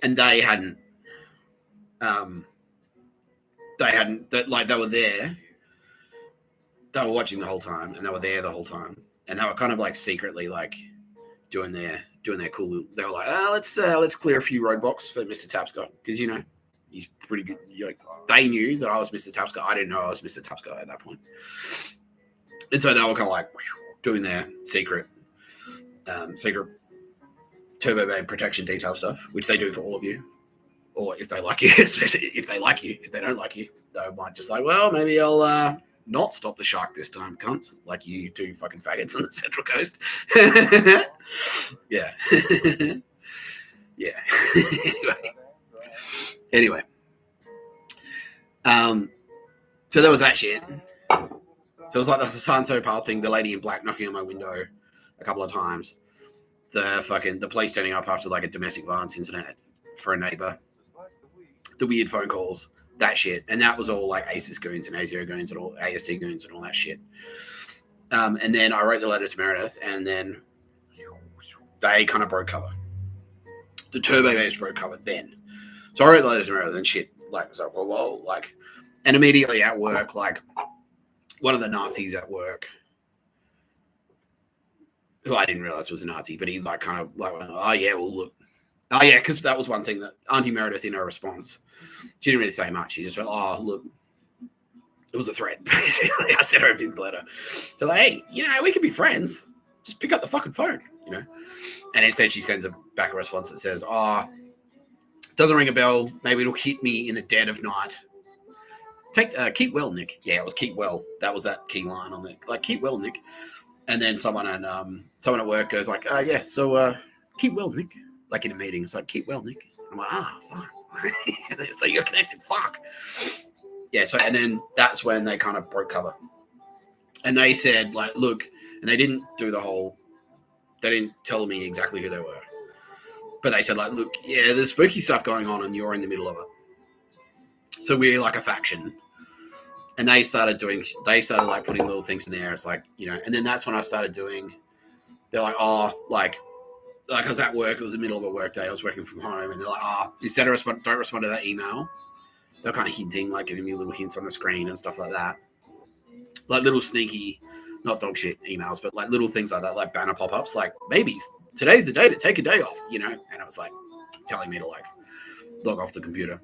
and they hadn't, they were there, they were watching the whole time, and they were there the whole time, and they were kind of like secretly like doing their cool. They were like, let's clear a few roadblocks for Mr Tapscott because he's pretty good. Like, they knew that I was Mr Tapscott. I didn't know I was Mr Tapscott at that point. And so they were kind of like doing their secret Turbo Bay protection detail stuff, which they do for all of you. Or if they like you, especially if they like you. If they don't like you, they might just like, well, maybe I'll not stop the shark this time, cunts, like you do fucking faggots on the Central Coast. Yeah. Yeah. Anyway. So there was that shit. So it was like the Hassan Topal thing, the lady in black knocking on my window a couple of times, the police turning up after like a domestic violence incident for a neighbor, the weird phone calls, that shit, and that was all like ASIS goons and ASIO goons and all ASD goons and all that shit. And then I wrote the letter to Meredith, and then they kind of broke cover. The Turbo Babes broke cover then. So I wrote the letter to Meredith and shit, like, it's like, whoa, like, and immediately at work, like, one of the Nazis at work, who I didn't realize was a Nazi, but he like kind of like, oh yeah, well look, oh yeah, because that was one thing that Auntie Meredith in her response, she didn't really say much. She just went, oh look, it was a threat. Basically, I sent her a big letter. So like, hey, we could be friends. Just pick up the fucking phone, And instead, she sends back a response that says, oh, doesn't ring a bell. Maybe it'll hit me in the dead of night. Keep well, Nick. Yeah, it was keep well. That was that key line on it. Like, keep well, Nick. And then someone at work goes like, yeah, so keep well, Nick. Like in a meeting, it's like, keep well, Nick. I'm like, fuck. So you're connected, fuck. Yeah, so, and then that's when they kind of broke cover. And they said, like, look, and they didn't tell me exactly who they were. But they said, like, look, yeah, there's spooky stuff going on and you're in the middle of it. So we're like a faction. And they started like putting little things in there. It's like, and then that's when I started doing, they're like, like I was at work, it was the middle of a work day, I was working from home, and they're like, instead of don't respond to that email, they're kind of hinting, like giving me little hints on the screen and stuff like that. Like little sneaky, not dog shit emails, but like little things like that, like banner pop-ups, like maybe today's the day to take a day off, and it was like telling me to like log off the computer.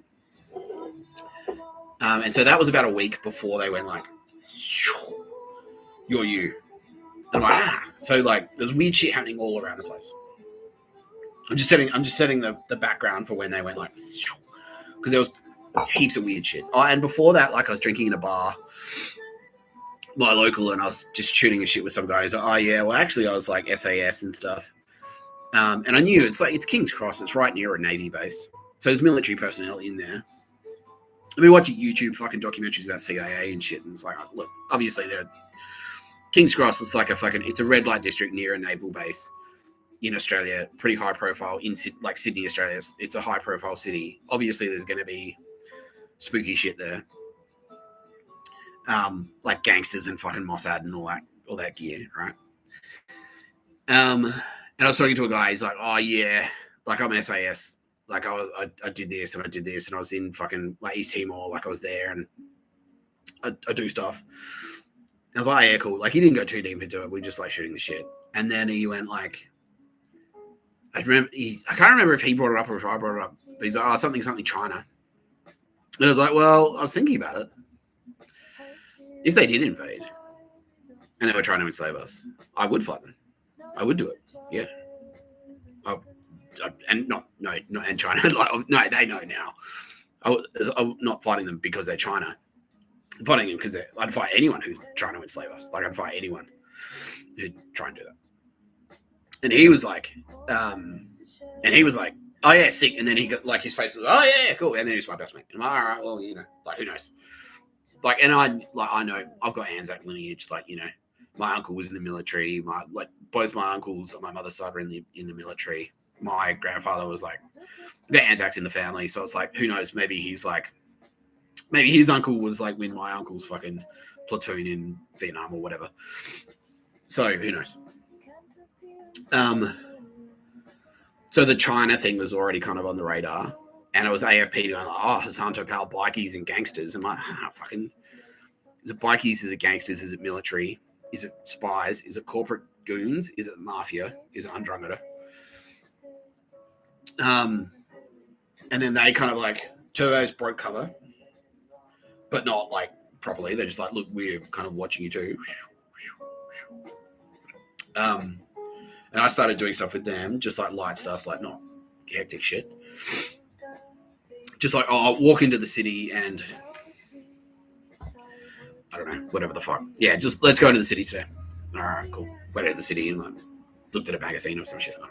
And so that was about a week before they went like, you're you. And I'm like, So like there's weird shit happening all around the place. I'm just setting the background for when they went like, because there was heaps of weird shit. Oh, and before that, like I was drinking in a bar, my local, and I was just shooting a shit with some guy. He's like, oh yeah, well actually I was like SAS and stuff. And I knew it's King's Cross. It's right near a Navy base. So there's military personnel in there. I've been watching YouTube fucking documentaries about CIA and shit, and it's like, look, obviously King's Cross is like it's a red light district near a naval base in Australia, pretty high profile in like Sydney, Australia. It's a high profile city. Obviously there's going to be spooky shit there. Like gangsters and fucking Mossad and all that gear, right? And I was talking to a guy. He's like, "Oh yeah, like I'm SAS. Like I did this and I did this, and I was in fucking like East Timor. Like I was there, and I do stuff." And I was like, "Oh, yeah, cool." Like he didn't go too deep into it. We just like shooting the shit. And then he went like, I can't remember if he brought it up or if I brought it up. But he's like, "Oh, something China." And I was like, "Well, I was thinking about it. If they did invade and they were trying to enslave us, I would fight them. I would do it. Yeah. And not in China. Like, no, they know now. I'm not fighting them because they're China. I'm fighting them because I'd fight anyone who's trying to enslave us. Like I'd fight anyone who'd try and do that." And he was like, "Oh yeah, sick." And then he got like his face was, "Oh yeah, cool." And then he's my best mate. And I'm like, "All right, well, you know, like who knows?" Like, and I know I've got Anzac lineage. Like, you know, my uncle was in the military. Both my uncles on my mother's side were in the military. My grandfather was like, the Anzacs in the family. So it's like, who knows? Maybe his uncle was like when my uncle's fucking platoon in Vietnam or whatever. So who knows? So the China thing was already kind of on the radar. And it was AFP going like, "Oh, Hassan Topal, bikies and gangsters." I'm like, fucking, is it bikies? Is it gangsters? Is it military? Is it spies? Is it corporate goons? Is it mafia? Is it Andromeda? And then they kind of like, Turbos broke cover, but not like properly. They're just like, "Look, we're kind of watching you too." And I started doing stuff with them, just like light stuff, like not hectic shit. Just like, I'll walk into the city and I don't know, whatever the fuck. Yeah, just let's go into the city today. All right, cool. Went into the city and like looked at a magazine or some shit. I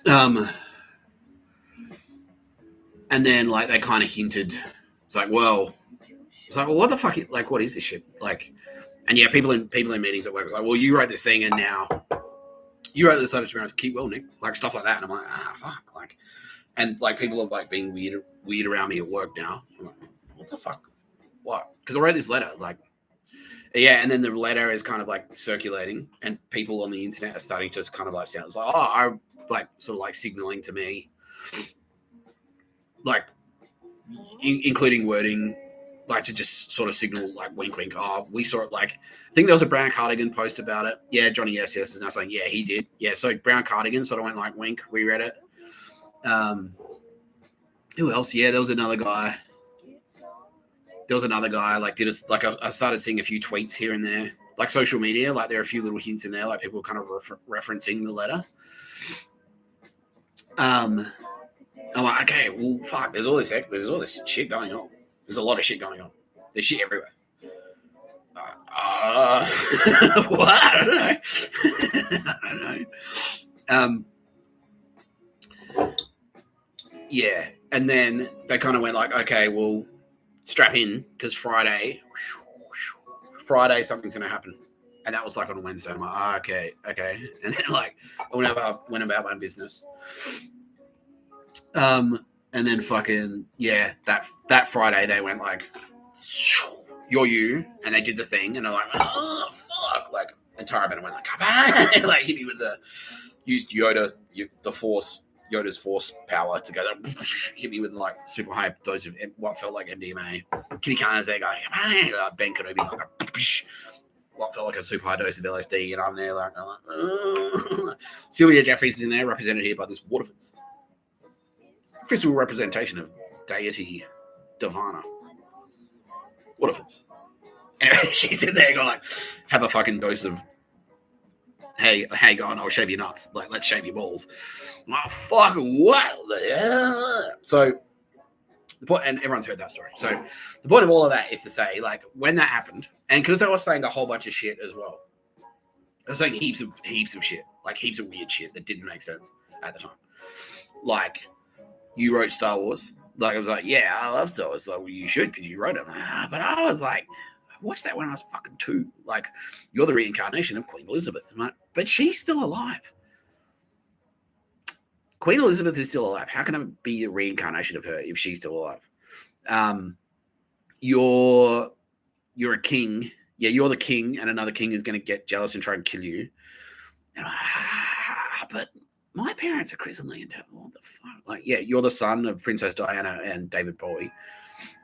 don't know. And then like they kind of hinted. It's like, well, what the fuck? Like, what is this shit? Like, and yeah, people in meetings at work was like, "Well, you wrote this thing and now you wrote this letter to me." Keep well, Nick. Like stuff like that. And I'm like, fuck. Like, and like people are like being weird around me at work now. I'm like, what the fuck? What? Because I wrote this letter. Like, yeah, and then the letter is kind of like circulating, and people on the internet are starting to kind of like sound like, "Oh, I'm like sort of like signaling to me, like including wording, like to just sort of signal like wink, wink. Oh, we saw it. Like, I think there was a Brown Cardigan post about it. Yeah, Johnny yes is now saying, yeah, he did. Yeah, so Brown Cardigan sort of went like wink. We read it. Who else? Yeah, there was another guy. Like did us like I started seeing a few tweets here and there, like social media. Like there are a few little hints in there, like people kind of referencing the letter. I'm like, okay, well, fuck. There's all this shit going on. There's a lot of shit going on. There's shit everywhere. What? I don't know. Yeah, and then they kind of went like, okay, well, strap in because Friday something's gonna happen, and that was like on a Wednesday. I'm like, okay, and then like I went about my business. And then fucking yeah, that Friday they went like, "You're you," and they did the thing, and I'm like, "Oh fuck!" Like, and Taraban went like, like hit me with used Yoda's force power to go, hit me with like super high dose of what felt like MDMA. Kitty Khan's there going, Ben Kenobi like what felt like a super high dose of LSD, and I'm there like, Sylvia Jeffries is in there, represented here by this Waterfords. Physical representation of deity Divana. Waterfords. Anyway, she's in there going like, have a fucking dose of, hey, go on, I'll shave your nuts. Like, let's shave your balls. Oh, fuck, what? So, the point, and everyone's heard that story. So, the point of all of that is to say, like, when that happened, and because they were saying a whole bunch of shit as well, they were saying heaps of shit, like heaps of weird shit that didn't make sense at the time. Like, you wrote Star Wars. Like, I was like, yeah, I love Star Wars. Like, well, you should because you wrote it. But I was like, I watched that when I was fucking 2. Like, you're the reincarnation of Queen Elizabeth. I'm like, but she's still alive. Queen Elizabeth is still alive. How can I be a reincarnation of her if she's still alive? You're a king. Yeah, you're the king, and another king is going to get jealous and try and kill you. And but my parents are Chris and Leah. What the fuck? Like, yeah, you're the son of Princess Diana and David Bowie,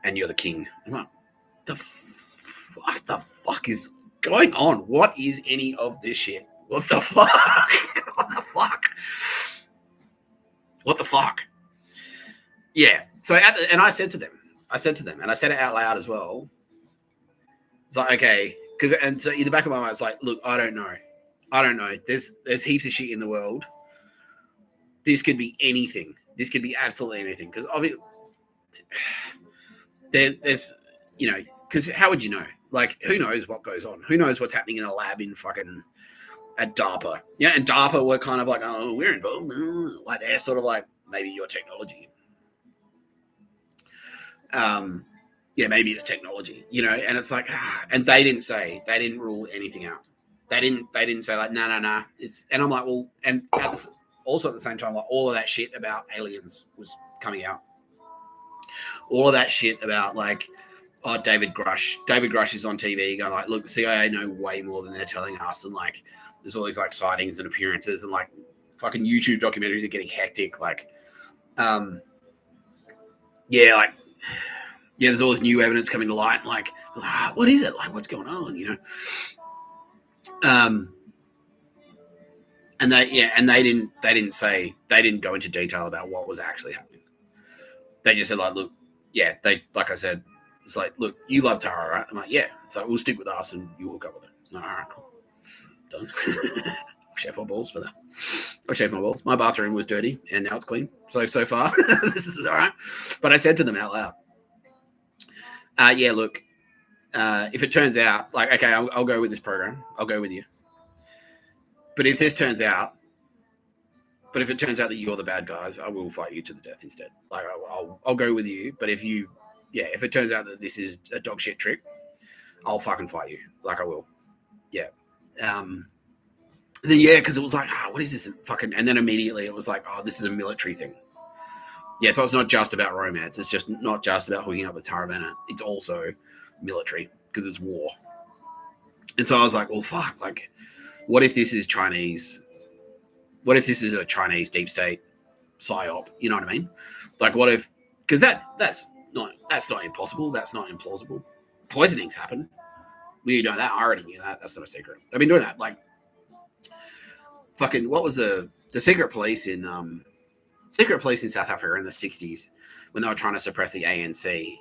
and you're the king. I'm like, what the fuck is going on? What is any of this shit? What the fuck? What the fuck? What the fuck? Yeah. So, and I said to them, and I said it out loud as well. It's like, okay, and so in the back of my mind, it's like, look, I don't know. There's heaps of shit in the world. This could be anything. This could be absolutely anything. Because obviously, there's, you know, because how would you know? Like, who knows what goes on? Who knows what's happening in a lab in fucking at DARPA? Yeah, and DARPA were kind of like, oh, we're involved. Like, they're sort of like, maybe your technology. Yeah, maybe it's technology, you know, and it's like, and they didn't rule anything out. They didn't say like, no. And I'm like, well, and also at the same time, like all of that shit about aliens was coming out. All of that shit about like, oh, David Grush is on TV going like, look, the CIA know way more than they're telling us. And like, there's all these like sightings and appearances and like fucking YouTube documentaries are getting hectic. Like, yeah, there's all this new evidence coming to light. And like, what is it? Like, what's going on? You know? And they didn't go into detail about what was actually happening. They just said like, look, yeah, like I said, it's like, look, you love Tara, right? I'm like, yeah. So we'll stick with us and you will go with it. All right, cool. Done. Shave my balls for that. I shaved my balls. My bathroom was dirty and now it's clean. So far, this is all right. But I said to them out loud, yeah, look, if it turns out, like, okay, I'll go with this program. I'll go with you. But if it turns out that you're the bad guys, I will fight you to the death instead. Like, I'll go with you. But if it turns out that this is a dog shit trick, I'll fucking fight you. Like, I will. Yeah. Then, yeah, because it was like, what is this fucking... And then immediately it was like, this is a military thing. Yeah, so it's not just about romance. It's just not just about hooking up with Tara Bennett. It's also military because it's war. And so I was like, well, fuck. Like, what if this is Chinese? What if this is a Chinese deep state psyop? You know what I mean? Like, what if... Because that's not impossible. That's not implausible. Poisonings happen. We know that. I already knew that. That's not a secret. I've been doing that. Like, fucking, what was the secret police in South Africa in the 60s when they were trying to suppress the ANC?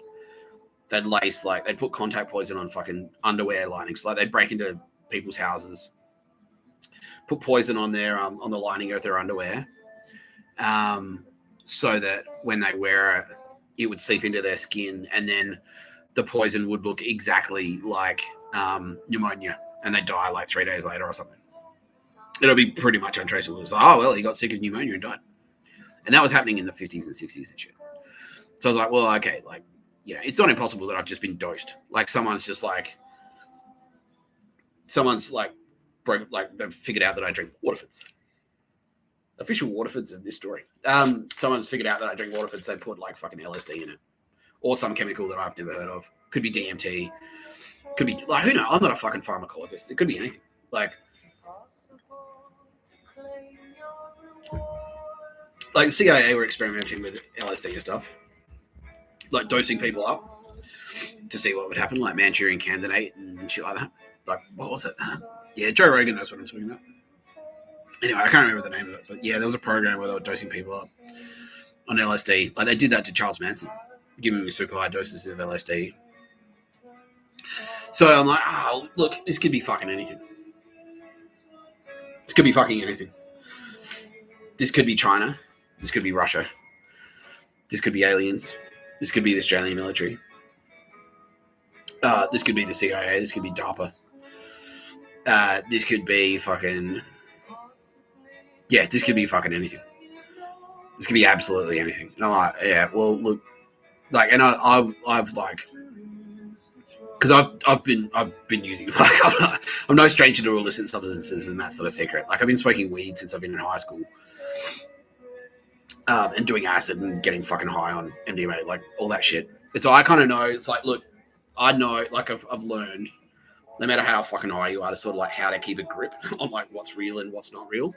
They'd put contact poison on fucking underwear linings. Like, they'd break into people's houses, put poison on their on the lining of their underwear, so that when they wear it, it would seep into their skin, and then the poison would look exactly like pneumonia, and they'd die like 3 days later or something. It'll be pretty much untraceable. It was like, oh, well, he got sick of pneumonia and died. And that was happening in the 50s and 60s and shit. So I was like, well, okay, like, you know, it's not impossible that I've just been dosed. Like, someone's they've figured out that I drink Waterfords. Official Waterfords of this story. Someone's figured out that I drink Waterfords. They put like fucking LSD in it, or some chemical that I've never heard of. Could be DMT. Could be like, who knows? I'm not a fucking pharmacologist. It could be anything. Like the CIA were experimenting with LSD and stuff, like dosing people up to see what would happen, like Manchurian Candidate and shit like that. Like, what was it? Yeah, Joe Rogan knows what I'm talking about. Anyway, I can't remember the name of it, but yeah, there was a program where they were dosing people up on LSD. Like, they did that to Charles Manson, giving him super high doses of LSD. So I'm like, look, this could be fucking anything. This could be fucking anything. This could be China. This could be Russia. This could be aliens. This could be the Australian military. This could be the CIA. This could be DARPA. This could be fucking... Yeah, this could be fucking anything. This could be absolutely anything. And I'm like, yeah, well, look, like, and I've like, because I've been using, like, I'm no stranger to illicit substances and that sort of secret. Like, I've been smoking weed since I've been in high school, and doing acid and getting fucking high on MDMA, like all that shit. And so I kind of know. It's like, look, I know, like, I've learned no matter how fucking high you are, to sort of like how to keep a grip on like what's real and what's not real.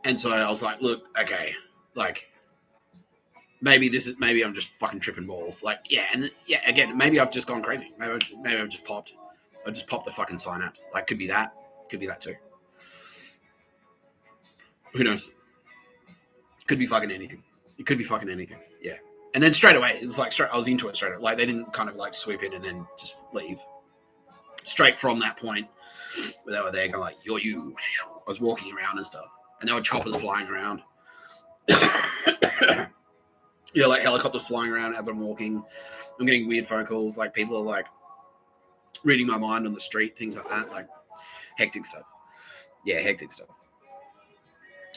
And so I was like, look, okay, like maybe I'm just fucking tripping balls. Like, yeah, and yeah, again, maybe I've just gone crazy. Maybe I've just popped. I just popped the fucking synapse. Like, could be that too. Who knows? Could be fucking anything. It could be fucking anything. Yeah. And then straight away, it was like I was into it straight away. Like they didn't kind of like sweep in and then just leave. Straight from that point where they were there going like, you're you. I was walking around and stuff. And there were choppers flying around. Yeah, like helicopters flying around as I'm walking. I'm getting weird phone calls. Like people are like reading my mind on the street, things like that. Like hectic stuff. Yeah, hectic stuff.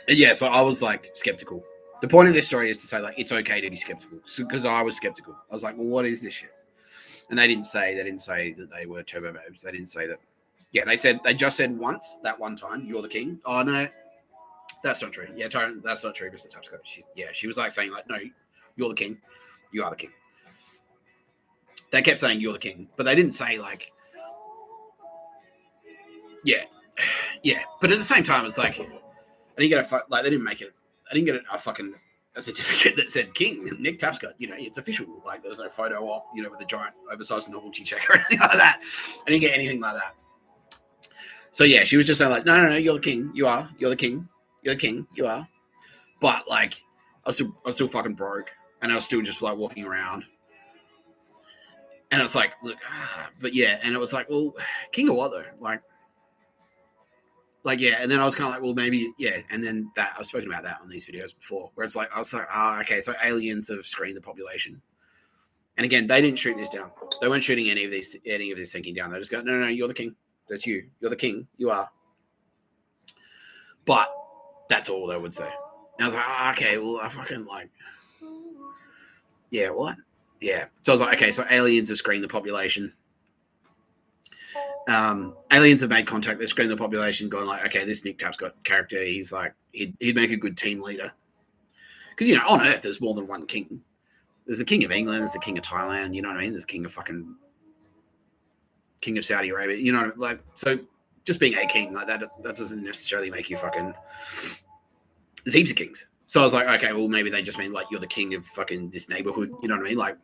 And yeah, so I was like skeptical. The point of this story is to say like it's okay to be skeptical because I was skeptical. I was like, well, what is this shit? And they didn't say that they were turbo babes. They didn't say that. Yeah, they just said once that one time, you're the king. Oh no, that's not true. Yeah, that's not true, Mr Tapscott. She was like saying like, no, you're the king. You are the king. They kept saying you're the king, but they didn't say like, yeah. But at the same time, it's like I didn't get they didn't make it. I didn't get a certificate that said King Nick Tapscott. You know, it's official. Like there was no photo op, you know, with a giant oversized novelty check or anything like that. I didn't get anything like that. So yeah, she was just saying like, no, you're the king. You are. You're the king. You're the king. You are. But like, I was still fucking broke, and I was still just like walking around. And it's like, look, but yeah, and it was like, well, king of what though? Like, yeah, and then I was kind of like, well, maybe, yeah, and then that I've spoken about that on these videos before, where it's like, I was like, okay, so aliens have screened the population, and again, they didn't shoot this down. They weren't shooting any of this thinking down. They just go, no, you're the king. That's you. You're the king. You are. But that's all they would say. And I was like, okay, well, I fucking like, yeah, what? Yeah. So I was like, okay, so aliens have screened the population. Aliens have made contact. They're screening the population, going like, okay, this Nick Tapscott character, he's like, he'd make a good team leader. Because, you know, on Earth, there's more than one king. There's the king of England, there's the king of Thailand, you know what I mean? There's the king of Saudi Arabia, you know, like, so just being a king, like that doesn't necessarily make you fucking, there's heaps of kings. So I was like, okay, well, maybe they just mean like, you're the king of fucking this neighborhood, you know what I mean? Like,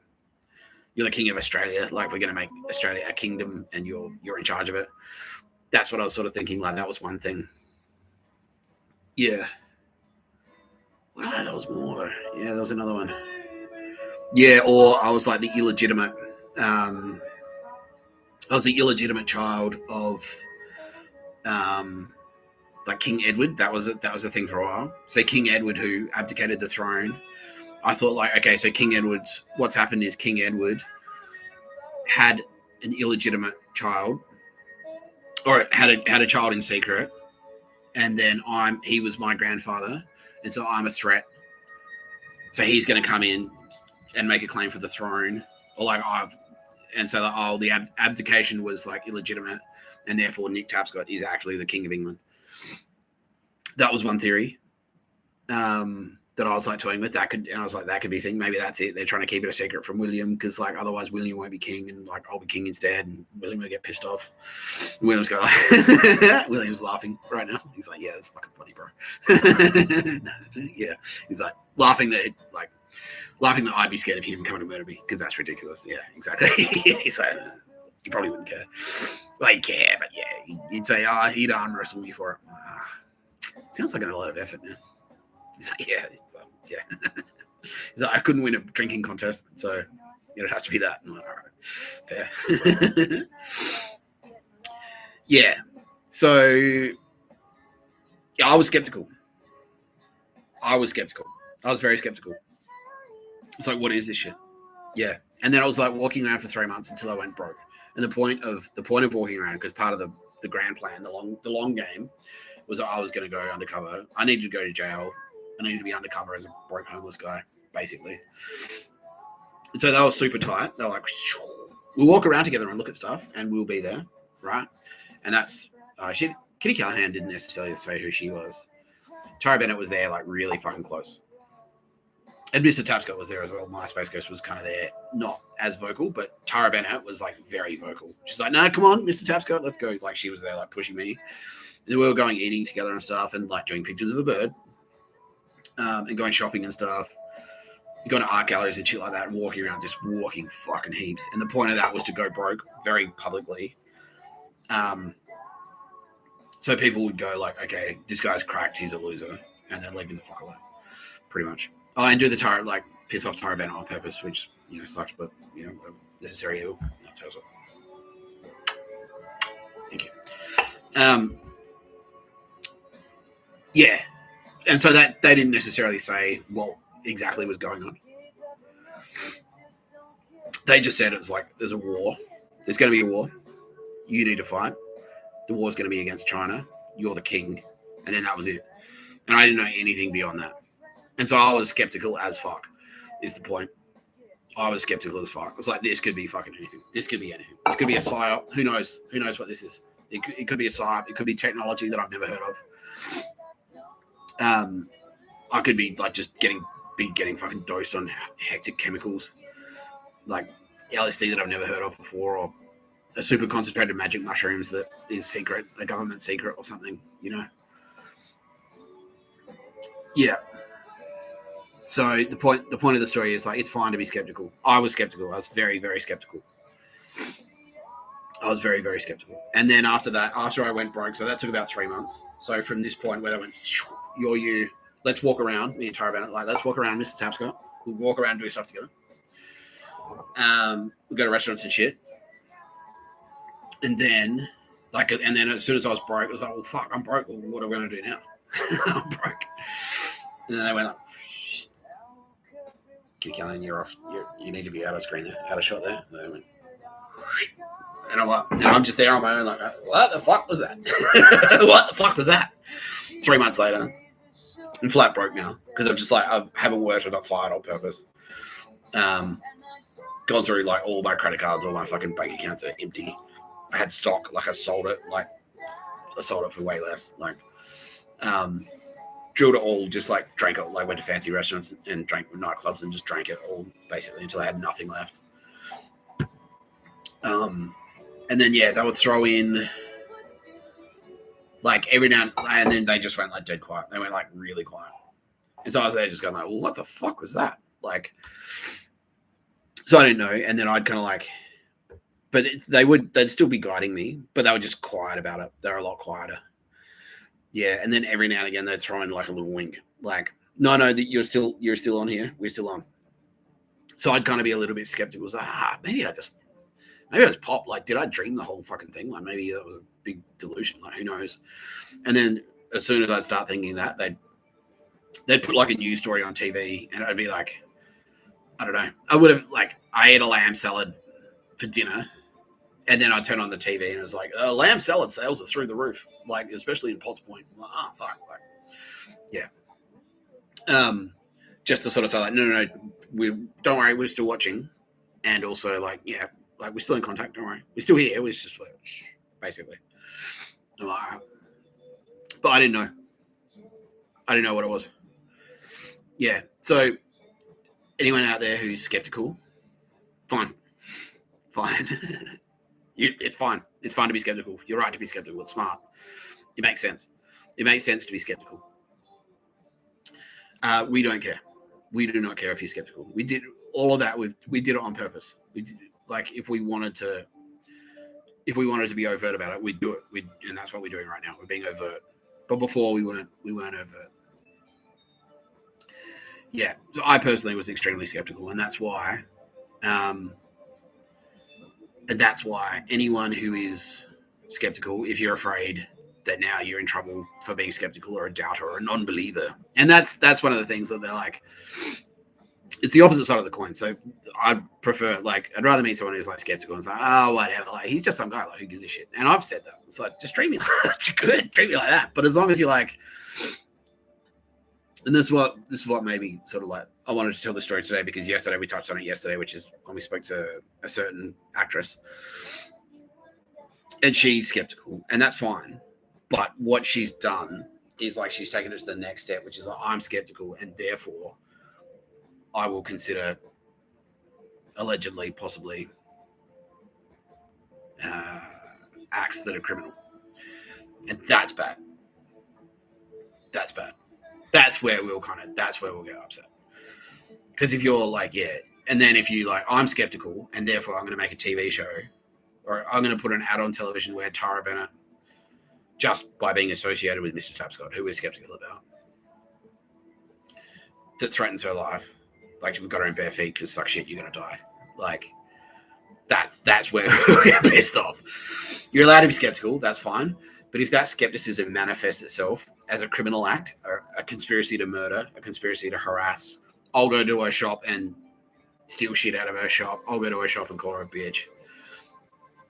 you're the king of Australia. Like, we're going to make Australia a kingdom and you're in charge of it. That's what I was sort of thinking. Like, that was one thing. Yeah. Well, there was more. Yeah, there was another one. Yeah, or I was like the illegitimate. I was the illegitimate child of, like King Edward. That was a thing for a while. So King Edward, who abdicated the throne. I thought like, okay, so King Edward. What's happened is King Edward had an illegitimate child, or had a child in secret, and then he was my grandfather, and so I'm a threat. So he's going to come in and make a claim for the throne, or like and so like, the abdication was like illegitimate, and therefore Nick Tapscott is actually the king of England. That was one theory. That I was like toying with, and I was like, that could be a thing. Maybe that's it. They're trying to keep it a secret from William, because like otherwise William won't be king, and like I'll be king instead, and William will get pissed off. William's going like, William's laughing right now. He's like, yeah, that's fucking funny, bro. Yeah, he's like laughing that I'd be scared of him coming to murder me, because that's ridiculous. Yeah, exactly. He's like, he probably wouldn't care. Like, he'd care, but yeah, he'd say, he'd arm wrestle me for it. Sounds like a lot of effort, man. He's like, yeah. He's like, I couldn't win a drinking contest, so it'd have to be that. I'm like, all right, fair. Yeah. So yeah, I was skeptical. I was very skeptical. It's like, what is this shit? Yeah. And then I was like walking around for 3 months until I went broke. And the point of walking around, because part of the grand plan, the long game, was that I was going to go undercover. I needed to go to jail. I needed to be undercover as a broke homeless guy, basically. And so they were super tight. They were like, we'll walk around together and look at stuff, and we'll be there, right? And that's Kitty Callahan didn't necessarily say who she was. Tara Bennett was there, like really fucking close. And Mr Tapscott was there as well. My Space Ghost was kind of there, not as vocal, but Tara Bennett was like very vocal. She's like, "No, come on, Mr Tapscott, let's go." Like she was there, like pushing me. And we were going eating together and stuff, and like doing pictures of a bird, and going shopping and stuff. Going to art galleries and shit like that, and walking around, just walking fucking heaps. And the point of that was to go broke very publicly. So people would go like, "Okay, this guy's cracked, he's a loser," and then leave him the fuck alone, pretty much. Oh, and do the Tara, like, piss off Tara Bennett on purpose, which, sucks, but, necessary evil. That tells it. Thank you. Yeah. And so that they didn't necessarily say what exactly was going on. They just said it was like, there's a war. There's going to be a war. You need to fight. The war's going to be against China. You're the king. And then that was it. And I didn't know anything beyond that. And so I was skeptical as fuck, is the point. I was skeptical as fuck. I was like, this could be fucking anything. This could be anything. This could be a psyop. Who knows? Who knows what this is? It could be a psyop. It could be technology that I've never heard of. I could be like just getting fucking dosed on hectic chemicals, like LSD that I've never heard of before, or a super concentrated magic mushrooms that is secret, a government secret or something, Yeah. So the point of the story is like, it's fine to be skeptical. I was skeptical. I was very, very skeptical. I was very, very skeptical. And then after I went broke, so that took about 3 months. So from this point where they went, "You're you, let's walk around," me and Tara Bennett, like, let's walk around, Mr. Tapscott. We'll walk around and do stuff together. We'll go to restaurants and shit. And then, as soon as I was broke, I was like, "Well, fuck, I'm broke. Well, what are we going to do now?" I'm broke. And then they went like, "Killian, you're off. You need to be out of screen there, out of shot there." And they went, and I'm just there on my own, like, what the fuck was that? What the fuck was that? 3 months later, I'm flat broke now because I'm just like, I haven't worked. I got fired on purpose. Gone through like all my credit cards, all my fucking bank accounts are empty. I had stock, like I sold it for way less. Like, drilled it all, just like drank it, like went to fancy restaurants and drank nightclubs and just drank it all basically until I had nothing left. And then they would throw in like every now and then they just went like dead quiet. They went like really quiet. And so I was there just going like, well, what the fuck was that? Like, so I didn't know. And then I'd kind of like, but they'd still be guiding me, but they were just quiet about it. They're a lot quieter. Yeah. And then every now and again they'd throw in like a little wink, like, no, you're still on here. We're still on. So I'd kind of be a little bit skeptical. It was like, maybe I was popped. Like, did I dream the whole fucking thing? Like, maybe that was a big delusion. Like, who knows? And then as soon as I'd start thinking that, they'd put like a news story on TV, and I'd be like, I don't know. I ate a lamb salad for dinner, and then I'd turn on the TV, and it was like, lamb salad sales are through the roof. Like, especially in Potts Point. I'm like, fuck. Like, yeah. Just to sort of say like, no, don't worry, we're still watching, and also like, yeah. Like, we're still in contact, don't worry. We're still here. We're just like, shh, basically. Like, but I didn't know. I didn't know what it was. Yeah. So, anyone out there who's skeptical, fine. It's fine. It's fine to be skeptical. You're right to be skeptical. It's smart. It makes sense. It makes sense to be skeptical. We don't care. We do not care if you're skeptical. We did all of that. We did it on purpose. We did. Like, if we wanted to be overt about it, we'd do it. And that's what we're doing right now. We're being overt. But before we weren't overt. Yeah. So I personally was extremely skeptical, and that's why anyone who is skeptical, if you're afraid that now you're in trouble for being skeptical or a doubter or a non-believer, and that's one of the things that they're like, it's the opposite side of the coin. So I'd rather meet someone who's like skeptical and it's like, oh, whatever. Like, he's just some guy, like, who gives a shit? And I've said that. It's like, just treat me like that. Good. Treat me like that. But as long as you're like, and this is what maybe sort of like, I wanted to tell the story today because yesterday we touched on it yesterday, which is when we spoke to a certain actress, and she's skeptical, and that's fine. But what she's done is like, she's taken it to the next step, which is like, I'm skeptical, and therefore I will consider allegedly, possibly acts that are criminal. And that's bad. That's bad. That's where we'll get upset. Because if you're like, yeah, and then if you like, I'm skeptical, and therefore I'm going to make a TV show, or I'm going to put an ad on television where Tara Bennett, just by being associated with Mr Tapscott, who we're skeptical about, that threatens her life, like we've got her in bare feet because suck shit, you're going to die. Like, that's where we get pissed off. You're allowed to be skeptical, that's fine. But if that skepticism manifests itself as a criminal act, or a conspiracy to murder, a conspiracy to harass, I'll go to her shop and steal shit out of her shop. I'll go to her shop and call her a bitch.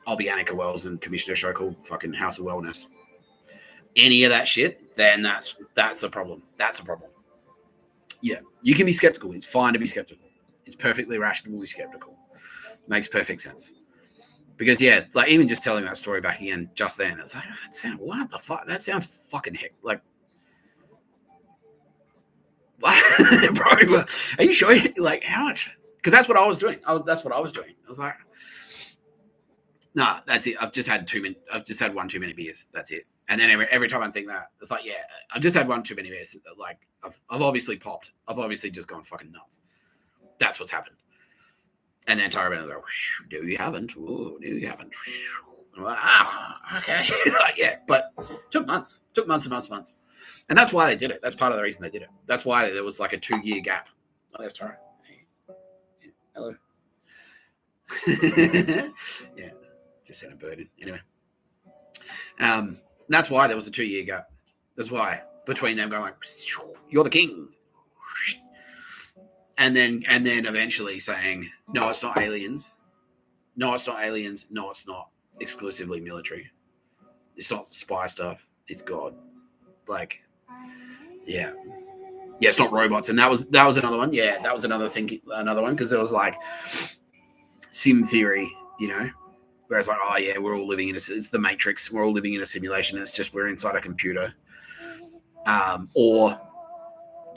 I'll be Annika Wells and commission a show called fucking House of Wellness. Any of that shit, then that's the problem. That's the problem. Yeah, you can be skeptical. It's fine to be skeptical. It's perfectly rational to be skeptical. Makes perfect sense. Because, yeah, like even just telling that story back again just then, it's like, what the fuck? That sounds fucking heck. Like, what? Bro, are you sure? Like, how much? Because that's what I was doing. That's what I was doing. I was like, nah, that's it. I've just had one too many beers. That's it. And then every time I think that, it's like, yeah, I've just had one too many beers. Like, I've obviously popped. I've obviously just gone fucking nuts. That's what's happened. And then Tara Bennett was like, no, you haven't. Ooh, no, you haven't. I'm like, okay. Yeah, but took months. Took months and months and months. And that's why they did it. That's part of the reason they did it. That's why there was like a 2-year gap. Oh, there's Tara. Hey. Hello. Yeah, just sent a bird in. Anyway. That's why there was a 2-year gap. That's why between them going like, you're the king. And then eventually saying, no, it's not aliens. No, it's not aliens. No, it's not exclusively military. It's not spy stuff. It's God. Like, yeah. Yeah, it's not robots. And that was another one. Yeah, that was another one, because it was like sim theory, you know, where it's like, oh yeah, we're all living in it's the Matrix. We're all living in a simulation. It's just we're inside a computer. Or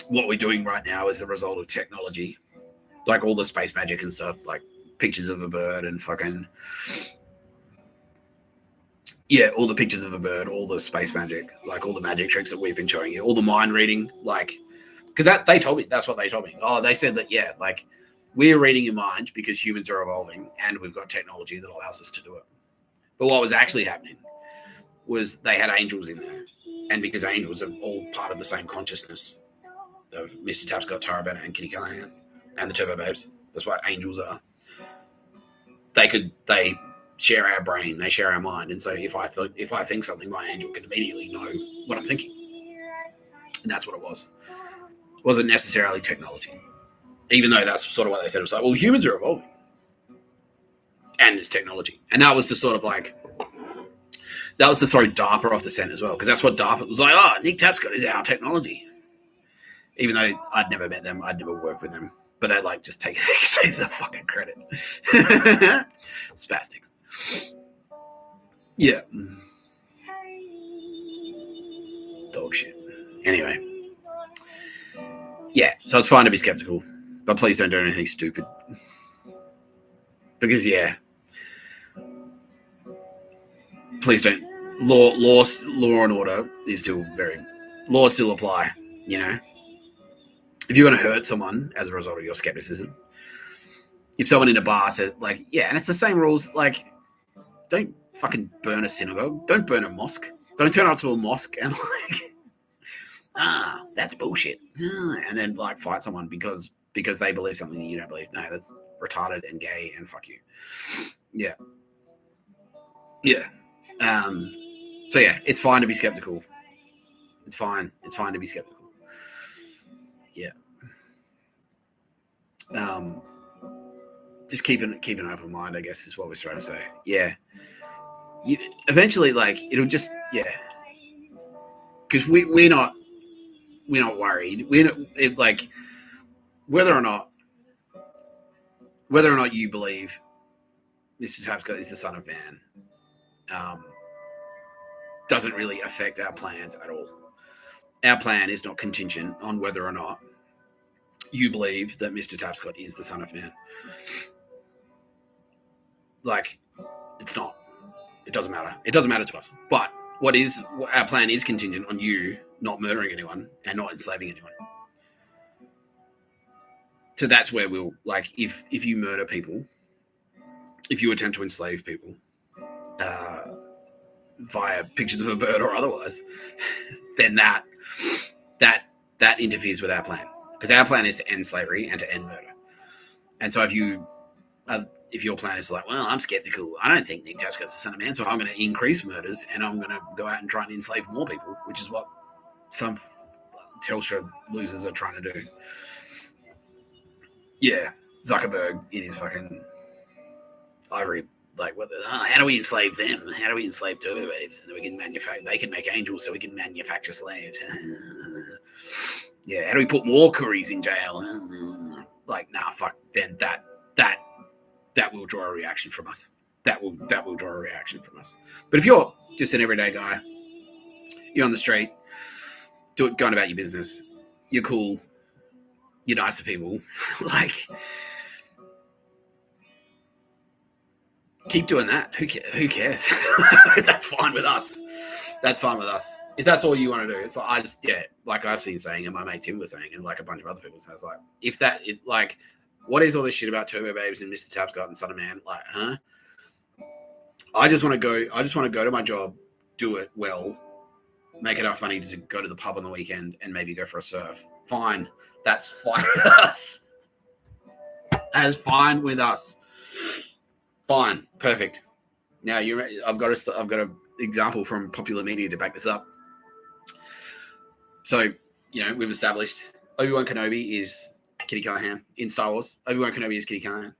what we're doing right now is a result of technology, like all the space magic and stuff, like pictures of a bird and fucking, yeah, all the pictures of a bird, all the space magic, like all the magic tricks that we've been showing you, all the mind reading, like, because they told me, that's what they told me. Oh, they said that, yeah, like we're reading your mind because humans are evolving and we've got technology that allows us to do it. But what was actually happening was they had angels in there, and because angels are all part of the same consciousness of Mr Tapscott, Tara Bennett, and Kitty Callahan, and the Turbo Babes. That's what angels are. They share our brain, they share our mind, and so if I think something, my angel can immediately know what I'm thinking, and that's what it was. It wasn't necessarily technology, even though that's sort of what they said. It was like, well, humans are evolving, and it's technology, and that was to sort of like. That was to throw DARPA off the scent as well, because that's what DARPA was like. Oh, Nick Tapscott is our technology. Even though I'd never met them, I'd never worked with them, but they'd like just take the fucking credit. Spastics. Yeah. Dog shit. Anyway. Yeah, so it's fine to be skeptical, but please don't do anything stupid. Because, yeah. Please don't. Law and order is still laws still apply, you know? If you're going to hurt someone as a result of your skepticism, if someone in a bar says, like, yeah, and it's the same rules, like, don't fucking burn a synagogue. Don't burn a mosque. Don't turn up to a mosque and, like, that's bullshit. And then, like, fight someone because they believe something that you don't believe. No, that's retarded and gay and fuck you. Yeah. Yeah. So, yeah, it's fine to be skeptical. It's fine. It's fine to be skeptical. Yeah. Just keep an open mind, I guess, is what we're trying to say. Yeah. Eventually, like, it'll just, yeah. Because we're not worried. It's like, whether or not you believe Mr. Tapscott is the Son of Man, doesn't really affect our plans at all. Our plan is not contingent on whether or not you believe that Mr. Tapscott is the Son of Man. Like, it's not. It doesn't matter. It doesn't matter to us. But our plan is contingent on you not murdering anyone and not enslaving anyone. So that's where we'll, like, if you murder people, if you attempt to enslave people via pictures of a bird or otherwise, then that interferes with our plan. Because our plan is to end slavery and to end murder. And so if your plan is like, well, I'm skeptical, I don't think Nick Tapscott's the Son of Man, so I'm going to increase murders and I'm going to go out and try and enslave more people, which is what some Telstra losers are trying to do. Yeah, Zuckerberg in his fucking ivory, like, how do we enslave them? How do we enslave turbo babes? And then we can they can make angels so we can manufacture slaves. Yeah, how do we put war curries in jail? Like, nah, fuck, then that will draw a reaction from us. That will draw a reaction from us. But if you're just an everyday guy, you're on the street, going about your business, you're cool, you're nice to people, like, keep doing that. Who cares? That's fine with us. That's fine with us. If that's all you want to do, it's like, like I've seen saying, and my mate Tim was saying, and like a bunch of other people, so I was like, if that is like, what is all this shit about Turbo Babes and Mr. Tapscott and Son of Man? Like, huh? I just want to go to my job, do it well, make enough money to go to the pub on the weekend and maybe go for a surf. Fine. That's fine with us. That is fine with us. Fine. Perfect. Now I've got an example from popular media to back this up. So, we've established Obi-Wan Kenobi is Kitty Callahan in Star Wars. Obi-Wan Kenobi is Kitty Callahan.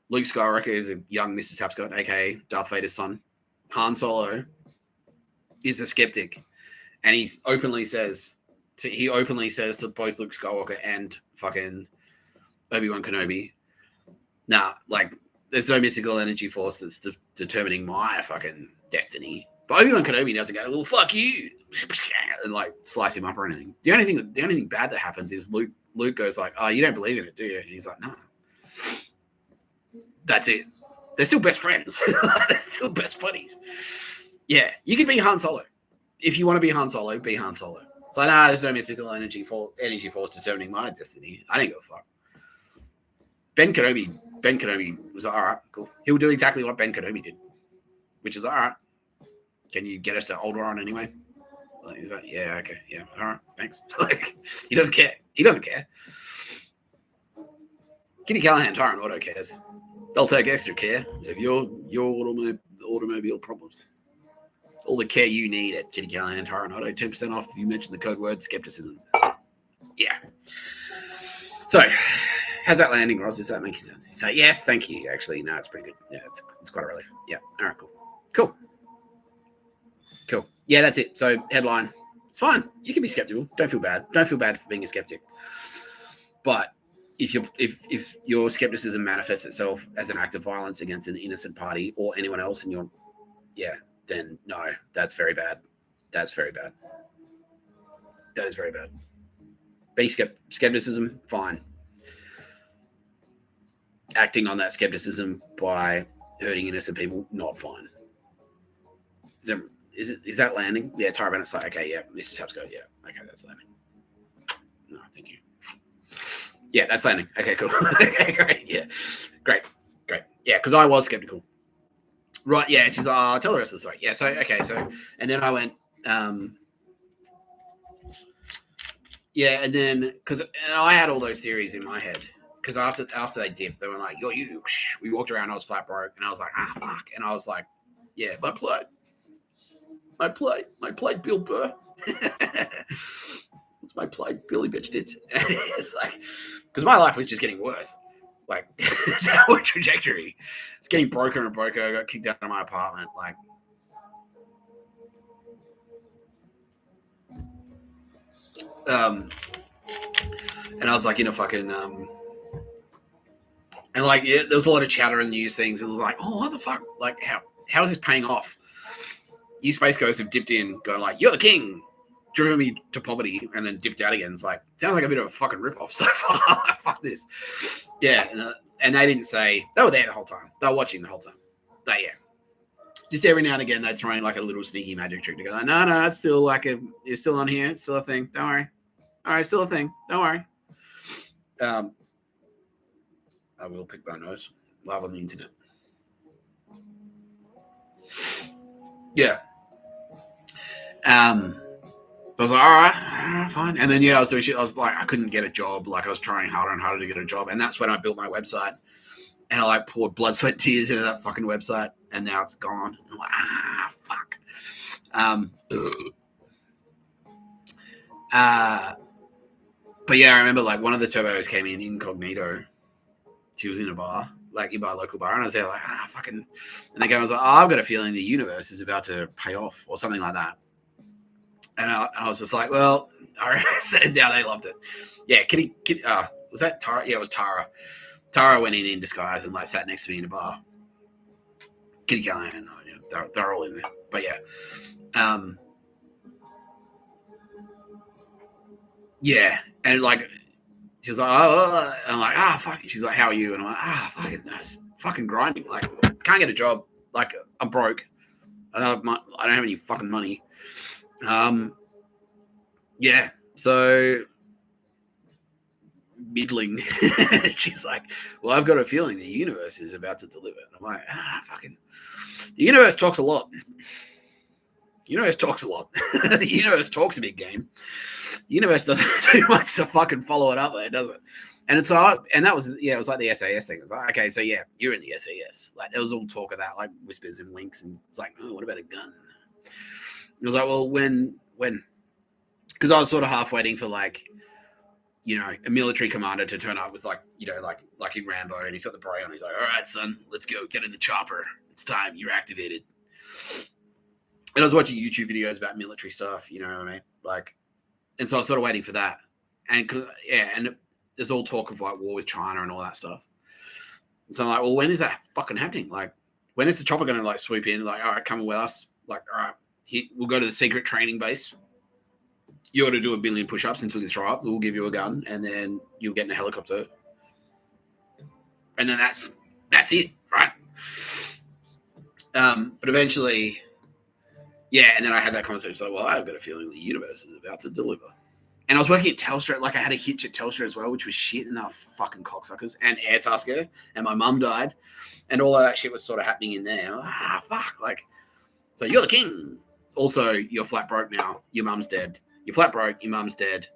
Luke Skywalker is a young Mr. Tapscott, aka Darth Vader's son. Han Solo is a skeptic, and he openly says to both Luke Skywalker and fucking Obi-Wan Kenobi, nah, like, there's no mystical energy force that's determining my fucking destiny. But Obi-Wan Kenobi doesn't go, well, fuck you, and like slice him up or anything. The only thing bad that happens is Luke goes like, oh, you don't believe in it, do you? And he's like, no. That's it. They're still best friends. They're still best buddies. Yeah, you can be Han Solo. If you want to be Han Solo, be Han Solo. It's like, nah, there's no mystical energy force determining my destiny. I didn't give a fuck. Ben Kenobi was like, all right, cool. He'll do exactly what Ben Kenobi did, which is all right. Can you get us to Alderaan anyway? Like, he's like, yeah, okay, yeah, all right, thanks. Like, he doesn't care. He doesn't care. Kitty Callahan, Tyron Auto cares. They'll take extra care of your automobile problems. All the care you need at Kitty Callahan, Tyron Auto, 10% off if you mention the code word skepticism. Yeah. So, how's that landing, Ross? Does that make sense? He's like, yes, thank you. Actually, no, it's pretty good. Yeah, it's quite a relief. Yeah, all right, cool. Yeah, that's it. So, headline, it's fine. You can be skeptical. Don't feel bad. Don't feel bad for being a skeptic. But if your skepticism manifests itself as an act of violence against an innocent party or anyone else, and then no, that's very bad. That's very bad. That is very bad. Skepticism, fine. Acting on that skepticism by hurting innocent people, not fine. Is that landing? Yeah, Tara Bennett's like, okay, yeah, Mr. Tapscott, yeah, okay, that's landing. No, thank you. Yeah, that's landing. Okay, cool. Okay, great. Yeah, great. Yeah, because I was skeptical. Right, yeah, and she's like, oh, I'll tell the rest of the story. Yeah, so, okay, and then I went, yeah, and then, because I had all those theories in my head, because after they dipped, they were like, we walked around, I was flat broke, and I was like, fuck, and I was like, yeah, my plight, Bill Burr. It's my plight, Billy bitch did. It's like, because my life was just getting worse. Like, downward trajectory. It's getting broker and broker. I got kicked out of my apartment. Like, and I was like, fucking, and like, yeah, there was a lot of chatter in the news things. It was like, oh, what the fuck? Like, how is this paying off? You Space Ghosts have dipped in, going like, you're the king. driven me to poverty and then dipped out again. It's like, sounds like a bit of a fucking rip-off so far. Fuck this. Yeah, and they didn't say, they were there the whole time. They were watching the whole time. But yeah. Just every now and again, they'd throw in like a little sneaky magic trick to go, no, it's still like it's still on here. It's still a thing. Don't worry. All right, still a thing. Don't worry. I will pick my nose. Live on the internet. Yeah. I was like, all right, fine. And then, I was doing shit. I was like, I couldn't get a job. Like, I was trying harder and harder to get a job. And that's when I built my website. And I like poured blood, sweat, tears into that fucking website. And now it's gone. I'm like, fuck. But yeah, I remember like one of the turbos came in incognito. She was in a bar, like in my local bar. And I was there like, fucking. And the guy was like, I've got a feeling the universe is about to pay off or something like that. And I was just like, well, I said, now they loved it. Yeah, Kitty, was that Tara? Yeah, it was Tara. Tara went in disguise and like sat next to me in a bar. Kitty Callahan, and they're all in there. But yeah, yeah, and like she was like, oh, I'm like, fuck. She's like, how are you? And I'm like, fucking grinding. Like, can't get a job. Like, I'm broke. I don't have any fucking money. Yeah, so middling. She's like, well, I've got a feeling the universe is about to deliver. And I'm like, fucking, the universe talks a lot. The universe talks a lot. The universe talks a big game. The universe doesn't do much to fucking follow it up there, does it? And it's all, and that was, it was like the SAS thing. It was like, okay, so yeah, you're in the SAS. Like, there was all talk of that, like whispers and winks, and it's like, oh, what about a gun? It was like, well, when, because I was sort of half waiting for like, a military commander to turn up with like in Rambo, and he's got the beret on. He's like, all right, son, let's go, get in the chopper. It's time, you're activated. And I was watching YouTube videos about military stuff, you know what I mean? Like, and so I was sort of waiting for that. And and there's all talk of like war with China and all that stuff. And so I'm like, well, when is that fucking happening? Like, when is the chopper going to like swoop in? Like, all right, come with us. Like, all right, we'll go to the secret training base. You ought to do 1 billion push-ups until you throw up. We'll give you a gun, and then you'll get in a helicopter. And then that's it, right? But eventually, yeah, and then I had that conversation. So, well, I've got a feeling the universe is about to deliver. And I was working at Telstra. Like, I had a hitch at Telstra as well, which was shit, and they were fucking cocksuckers. And Airtasker, and my mum died. And all of that shit was sort of happening in there. Like, fuck. Like, so you're the king. Also, you're flat broke now. Your mum's dead. You're flat broke. Your mum's dead.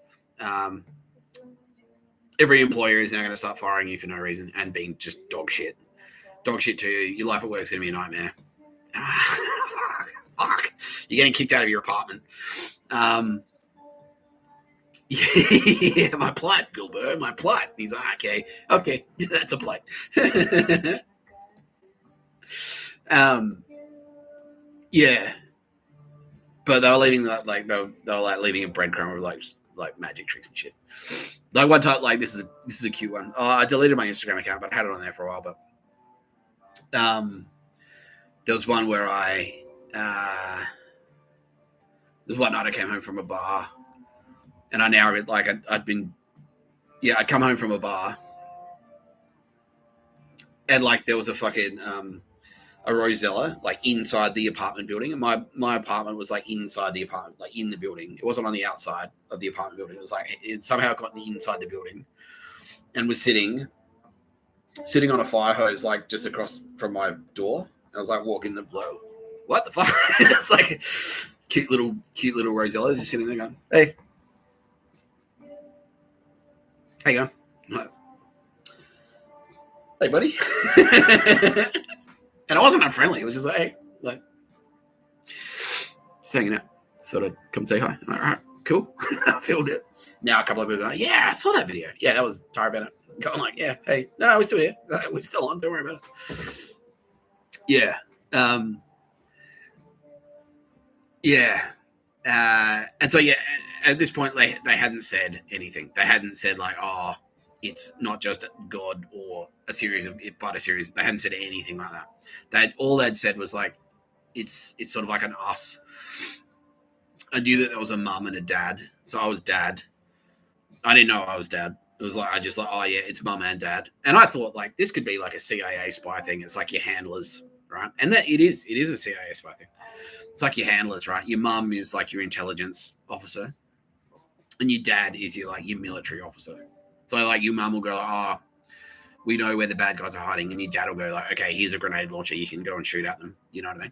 Every employer is now going to start firing you for no reason and being just dog shit. Dog shit to you. Your life at work's going to be a nightmare. Fuck. You're getting kicked out of your apartment. Yeah, my plight, Bill Burr, my plight. He's like, okay, that's a plight. Yeah, but they were leaving that, like they were like leaving a breadcrumb with like magic tricks and shit. Like one time, like this is a cute one. Oh, I deleted my Instagram account, but I had it on there for a while. But there was one where there was one night I came home from a bar, and I now like I'd come home from a bar, and like there was a fucking a Rosella like inside the apartment building, and my apartment was like inside the apartment, like in the building. It wasn't on the outside of the apartment building. It was like it somehow got inside the building, and was sitting on a fire hose like just across from my door. And I was like walking the blow. What the fuck? It's like cute little Rosella just sitting there going, hey. How you going? Like, hey, buddy. And I wasn't unfriendly. It was just like, hey, like, just hanging out. Sort of come say hi. I'm like, all right, cool. I filmed it. Now a couple of people are going, yeah, I saw that video. Yeah, that was Tara Bennett. Going like, yeah, hey, no, we're still here. We're still on. Don't worry about it. Yeah. Yeah. And so, yeah, at this point, they hadn't said anything. They hadn't said like, oh, it's not just God or a series of, but a series. They hadn't said anything like that. All they'd said was like, it's sort of like an us. I knew that there was a mum and a dad. So I was dad. I didn't know I was dad. It was like, I just like, oh yeah, it's mum and dad. And I thought like, this could be like a CIA spy thing. It's like your handlers, right? And that it is a CIA spy thing. It's like your handlers, right? Your mum is like your intelligence officer. And your dad is your military officer. So like your mum will go, oh, we know where the bad guys are hiding. And your dad will go like, okay, here's a grenade launcher. You can go and shoot at them. You know what I mean?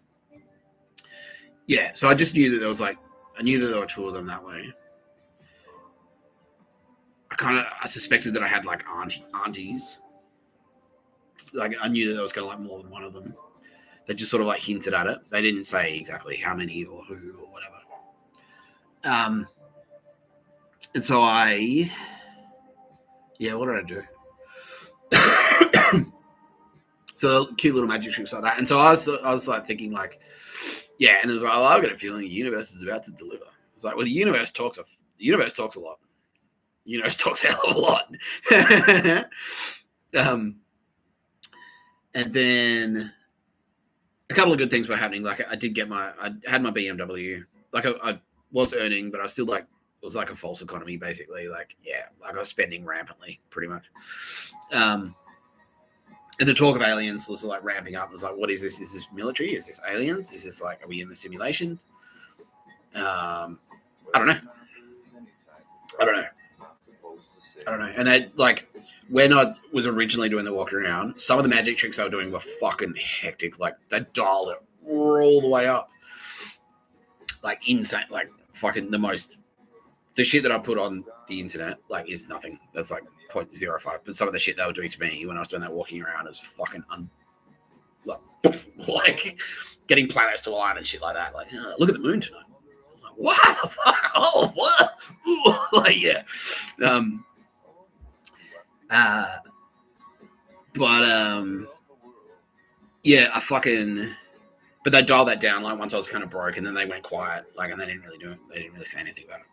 Yeah. So I just knew that there was like, I knew that there were two of them that way. I suspected that I had like aunties. Like I knew that there was kind of like more than one of them. They just sort of like hinted at it. They didn't say exactly how many or who or whatever. And so what did I do? So cute little magic tricks like that. And so I was like thinking like, yeah. And it was like, oh, I've got a feeling the universe is about to deliver. It's like, well, the universe talks a lot. The universe talks a hell of a lot. And then a couple of good things were happening. Like I had my BMW. Like I was earning, but I was still like, it was like a false economy basically. Like, yeah, like I was spending rampantly pretty much. And the talk of aliens was like ramping up. It was like, what is this? Is this military? Is this aliens? Is this like, are we in the simulation? I don't know. And they like, when I was originally doing the walk around, some of the magic tricks I was doing were fucking hectic. Like they dialed it all the way up. Like insane, like fucking the shit that I put on the internet, like is nothing. That's like 0.05. But some of the shit they were doing to me when I was doing that walking around is fucking like getting planets to align and shit like that. Like, look at the moon tonight. Like, what the fuck? Oh, what? Ooh, like, yeah. Yeah, but they dialed that down like once I was kind of broke, and then they went quiet, like, and they didn't really do it. They didn't really say anything about it.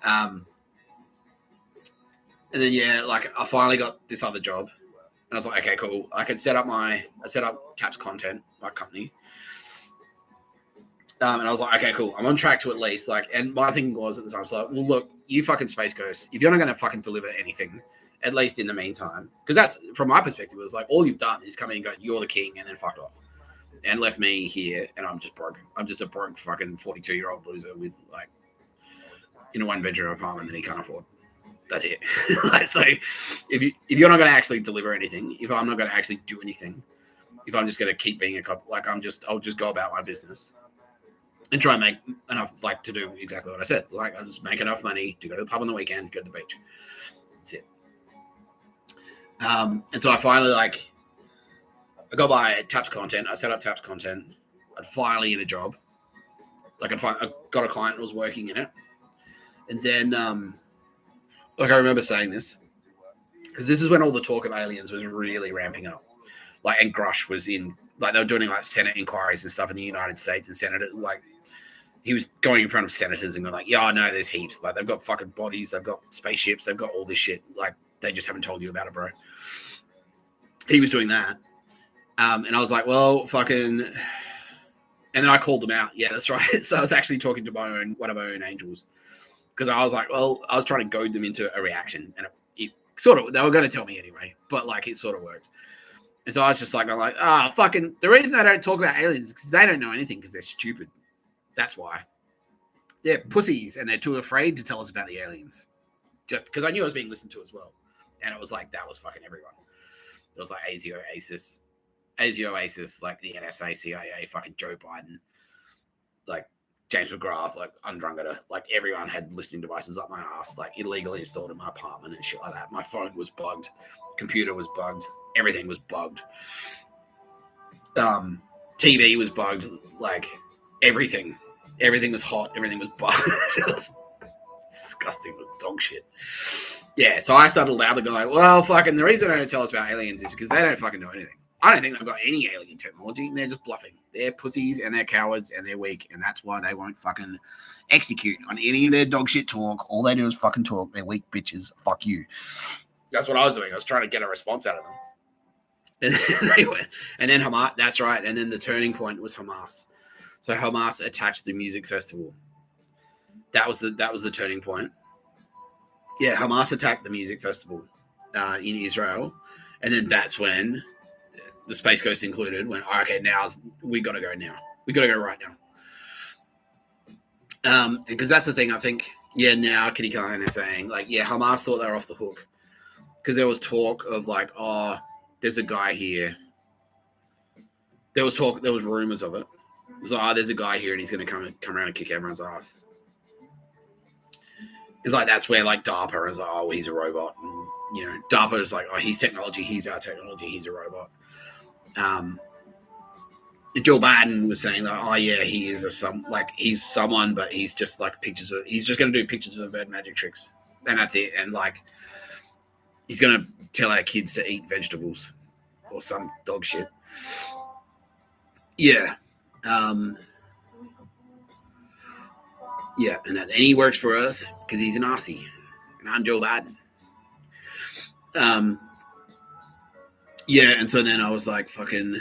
And then yeah, like I finally got this other job, and I was like, okay, cool. I set up Taps Content, my company. And I was like, okay, cool. I'm on track to at least like, and my thing was at the time, I was like, well, look, you fucking Space Ghost, if you're not going to fucking deliver anything, at least in the meantime, because that's from my perspective, it was like all you've done is come in and go, you're the king, and then fucked off, and left me here, and I'm just broke. I'm just a broke fucking 42-year-old loser with like in a one-bedroom apartment that he can't afford. That's it. Like, so if you're not going to actually deliver anything, if I'm not going to actually do anything, if I'm just going to keep being a cop, like I'll just go about my business and try and make enough, like, to do exactly what I said. Like, I'll just make enough money to go to the pub on the weekend, go to the beach. That's it. And so I finally, like, I got my Taps Content. I set up Taps Content. I'd finally in a job. Like, I got a client who was working in it. And then, like, I remember saying this, because this is when all the talk of aliens was really ramping up. Like, and Grush was in, like, they were doing, like, Senate inquiries and stuff in the United States, and Senator, like, he was going in front of senators and going like, yeah, I know there's heaps. Like, they've got fucking bodies, they've got spaceships, they've got all this shit. Like, they just haven't told you about it, bro. He was doing that. And I was like, well, fucking... And then I called them out. Yeah, that's right. So I was actually talking to one of my own angels. Because I was like, well, I was trying to goad them into a reaction. And it sort of, they were going to tell me anyway. But, like, it sort of worked. And so I was just like, fucking... The reason I don't talk about aliens is because they don't know anything because they're stupid. That's why. They're pussies and they're too afraid to tell us about the aliens. Just because I knew I was being listened to as well. And it was like, that was fucking everyone. It was like ASIO, ASIS, like the NSA, CIA, fucking Joe Biden, like James McGrath, like Undrungada, like everyone had listening devices up my ass, like illegally installed in my apartment and shit like that. My phone was bugged. Computer was bugged. Everything was bugged. TV was bugged. Like, everything was hot. Everything was bugged. It was disgusting with dog shit. Yeah, so I started loudly going, well, fucking the reason they don't tell us about aliens is because they don't fucking know anything. I don't think they've got any alien technology. They're just bluffing. They're pussies and they're cowards and they're weak, and that's why they won't fucking execute on any of their dog shit talk. All they do is fucking talk. They're weak bitches. Fuck you. That's what I was doing. I was trying to get a response out of them. And they went, and then Hamas, that's right. And then the turning point was Hamas. So Hamas attacked the music festival. That was the turning point. Yeah, Hamas attacked the music festival in Israel, and then that's when the Space Ghost included went, okay, now we got to go now. We got to go right now. Because that's the thing, I think, now Kitty Callahan is saying, like, Hamas thought they were off the hook. Because there was talk of, like, oh, there's a guy here. There was rumors of it. It was like, oh, there's a guy here and he's going to come around and kick everyone's ass. It's like, that's where, like, DARPA is like, oh, well, he's a robot. And, DARPA is like, oh, he's technology, he's our technology, he's a robot. Joe Biden was saying, like, oh, yeah, he is he's someone, but he's just, like, he's just going to do pictures of bird magic tricks. And that's it. And, like, he's going to tell our kids to eat vegetables or some dog shit. Yeah. And he works for us because he's an Aussie. And I'm Joe Biden. And so then I was like, fucking...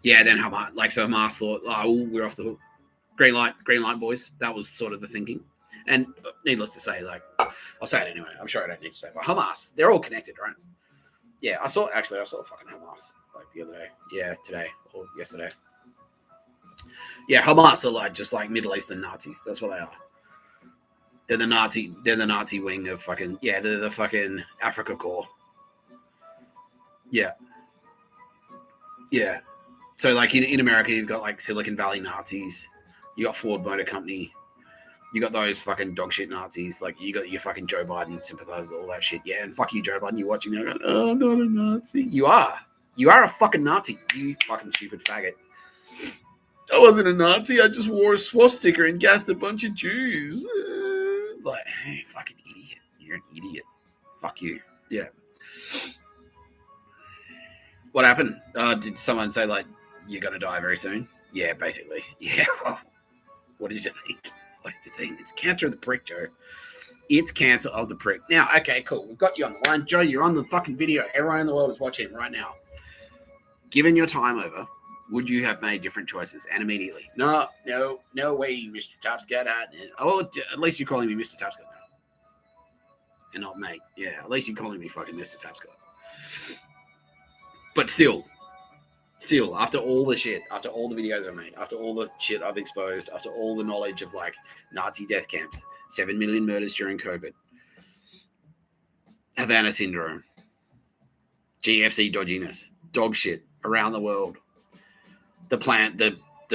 Yeah, then Hamas thought, oh, we're off the hook. Green light, boys. That was sort of the thinking. And needless to say, like, I'll say it anyway. I'm sure I don't need to say it. But Hamas, they're all connected, right? Yeah, I saw fucking Hamas, like, the other day. Yeah, today or yesterday. Yeah, Hamas are, like, just like Middle Eastern Nazis. That's what they are. They're the Nazi wing of fucking, they're the fucking Africa Corps. Yeah. Yeah. So, like, in America, you've got, like, Silicon Valley Nazis. You got Ford Motor Company. You got those fucking dog shit Nazis. Like, you got your fucking Joe Biden sympathizers, all that shit. Yeah, and fuck you, Joe Biden. You're watching me. Like, oh, I'm not a Nazi. You are. You are a fucking Nazi. You fucking stupid faggot. I wasn't a Nazi. I just wore a swastika and gassed a bunch of Jews. Like, hey, fucking idiot. You're an idiot. Fuck you. Yeah. What happened? Did someone say, like, you're going to die very soon? Yeah, basically. Yeah, well, what did you think? It's cancer of the prick, Joe. It's cancer of the prick. Now, okay, cool. We've got you on the line. Joe, you're on the fucking video. Everyone in the world is watching right now. Given your time over, would you have made different choices? And immediately. No way, Mr. Tapscott. At least you're calling me Mr. Tapscott now. And not mate. Yeah, at least you're calling me fucking Mr. Tapscott. But still, after all the shit, after all the videos I've made, after all the shit I've exposed, after all the knowledge of, like, Nazi death camps, 7 million murders during COVID, Havana syndrome, GFC dodginess, dog shit around the world, the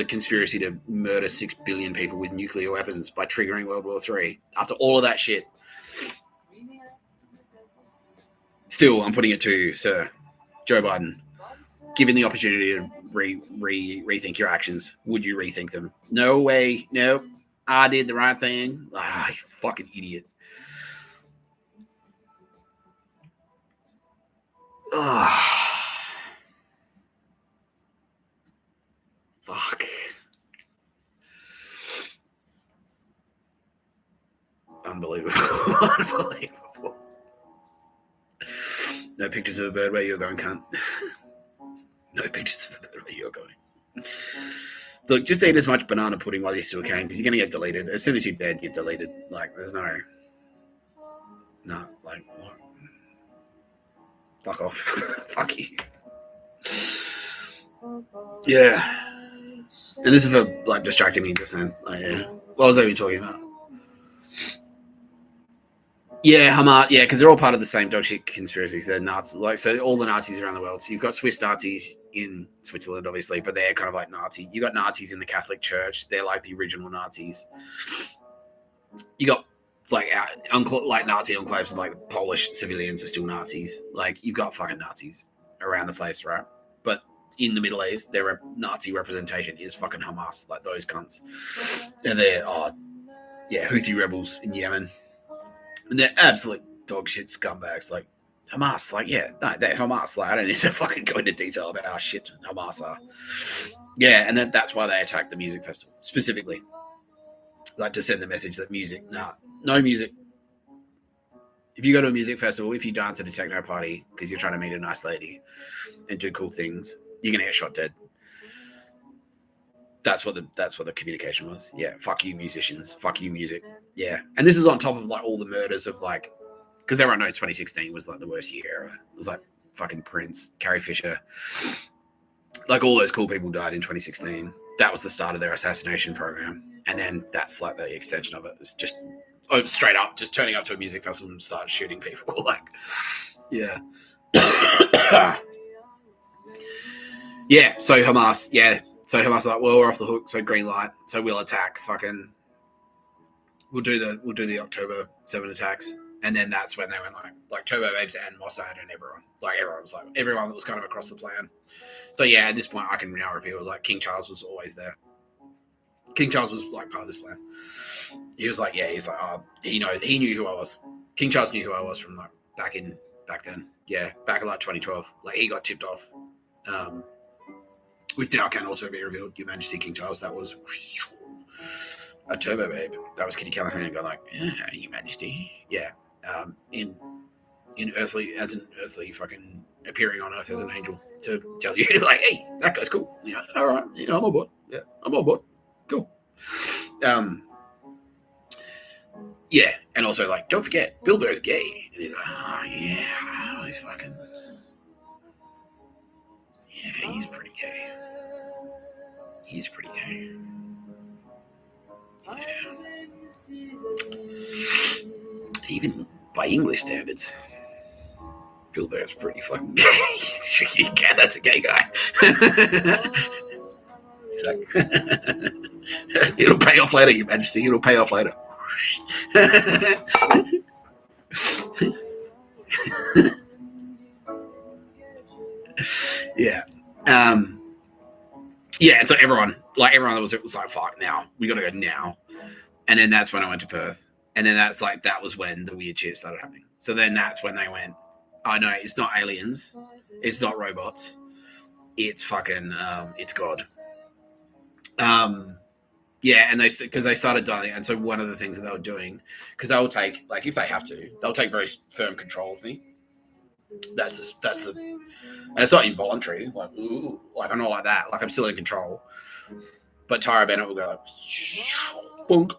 conspiracy to murder 6 billion people with nuclear weapons by triggering World War III, after all of that shit, still, I'm putting it to you, sir, Joe Biden. Given the opportunity to rethink your actions, would you rethink them? No way. Nope. I did the right thing. You fucking idiot. Fuck. Unbelievable. Unbelievable. No pictures of a bird where you're going, cunt. No pictures of a bird where you're going. Look, just eat as much banana pudding while you still can, because you're going to get deleted. As soon as you're dead, you're deleted. Like, there's no, like, what? Fuck off. Fuck you. Yeah. And this is for, like, distracting me just then. Like, yeah. What was I even talking about? Yeah, Hamas. Yeah, because they're all part of the same dog shit conspiracies. They're Nazis. Like, so all the Nazis around the world. So you've got Swiss Nazis in Switzerland, obviously, but they're kind of like Nazi. You got Nazis in the Catholic Church. They're like the original Nazis. You got like Nazi enclaves, like Polish civilians are still Nazis. Like, you've got fucking Nazis around the place, right? But in the Middle East, their Nazi representation is fucking Hamas, like those cunts. And they're Houthi rebels in Yemen. And they're absolute dog shit scumbags, like Hamas. Like, they're Hamas. Like, I don't need to fucking go into detail about how shit Hamas are. Yeah, and that's why they attacked the music festival specifically, like, to send the message that no music. If you go to a music festival, if you dance at a techno party because you're trying to meet a nice lady and do cool things, you're gonna get shot dead. That's what the communication was. Yeah, fuck you musicians, fuck you music. Yeah, and this is on top of like all the murders of like, because everyone knows 2016 was like the worst year ever. It was like fucking Prince, Carrie Fisher, like all those cool people died in 2016. That was the start of their assassination program, and then that's like the extension of it. It's just straight up, just turning up to a music festival and start shooting people. Like, yeah, yeah. So Hamas, yeah. So Hamas like, well, we're off the hook. So green light. So we'll attack. Fucking, we'll do the October 7 attacks, and then that's when they went like Turbo Babes and Mossad and everyone. Like everyone was like everyone that was kind of across the plan. So yeah, at this point, I can now reveal like King Charles was always there. King Charles was like part of this plan. He was like, yeah, he's like, oh, he knew who I was. King Charles knew who I was from like back then. Yeah, back in like 2012. Like he got tipped off. Which now can also be revealed. Your Majesty, King Charles, that was a Turbo Babe. That was Kitty Callahan going like, yeah, Your Majesty. Yeah. In earthly, as an earthly fucking appearing on Earth as an angel to tell you like, hey, that guy's cool. Yeah, all right. Yeah, I'm on board. Yeah, I'm on board. Cool. Yeah, and also like, don't forget, Bill Burr's gay. And he's like, oh yeah, he's fucking, yeah, he's pretty gay. He's pretty gay. Yeah. Even by English standards, Bill Burr's pretty fucking gay. Yeah, that's a gay guy. He's like, it'll pay off later, Your Majesty. It'll pay off later. Yeah. Yeah, and so everyone that was like, fuck, now we gotta go now. And then that's when I went to Perth. And then that was when the weird shit started happening. So then that's when they went, oh no, it's not aliens, it's not robots, it's fucking it's God. Yeah, and they started dialing, and so one of the things that they were doing, because they'll take, like, if they have to, they'll take very firm control of me. That's the, and it's not involuntary, like, ooh, like I'm not like that, like I'm still in control. But Tyra Bennett will go like, bonk,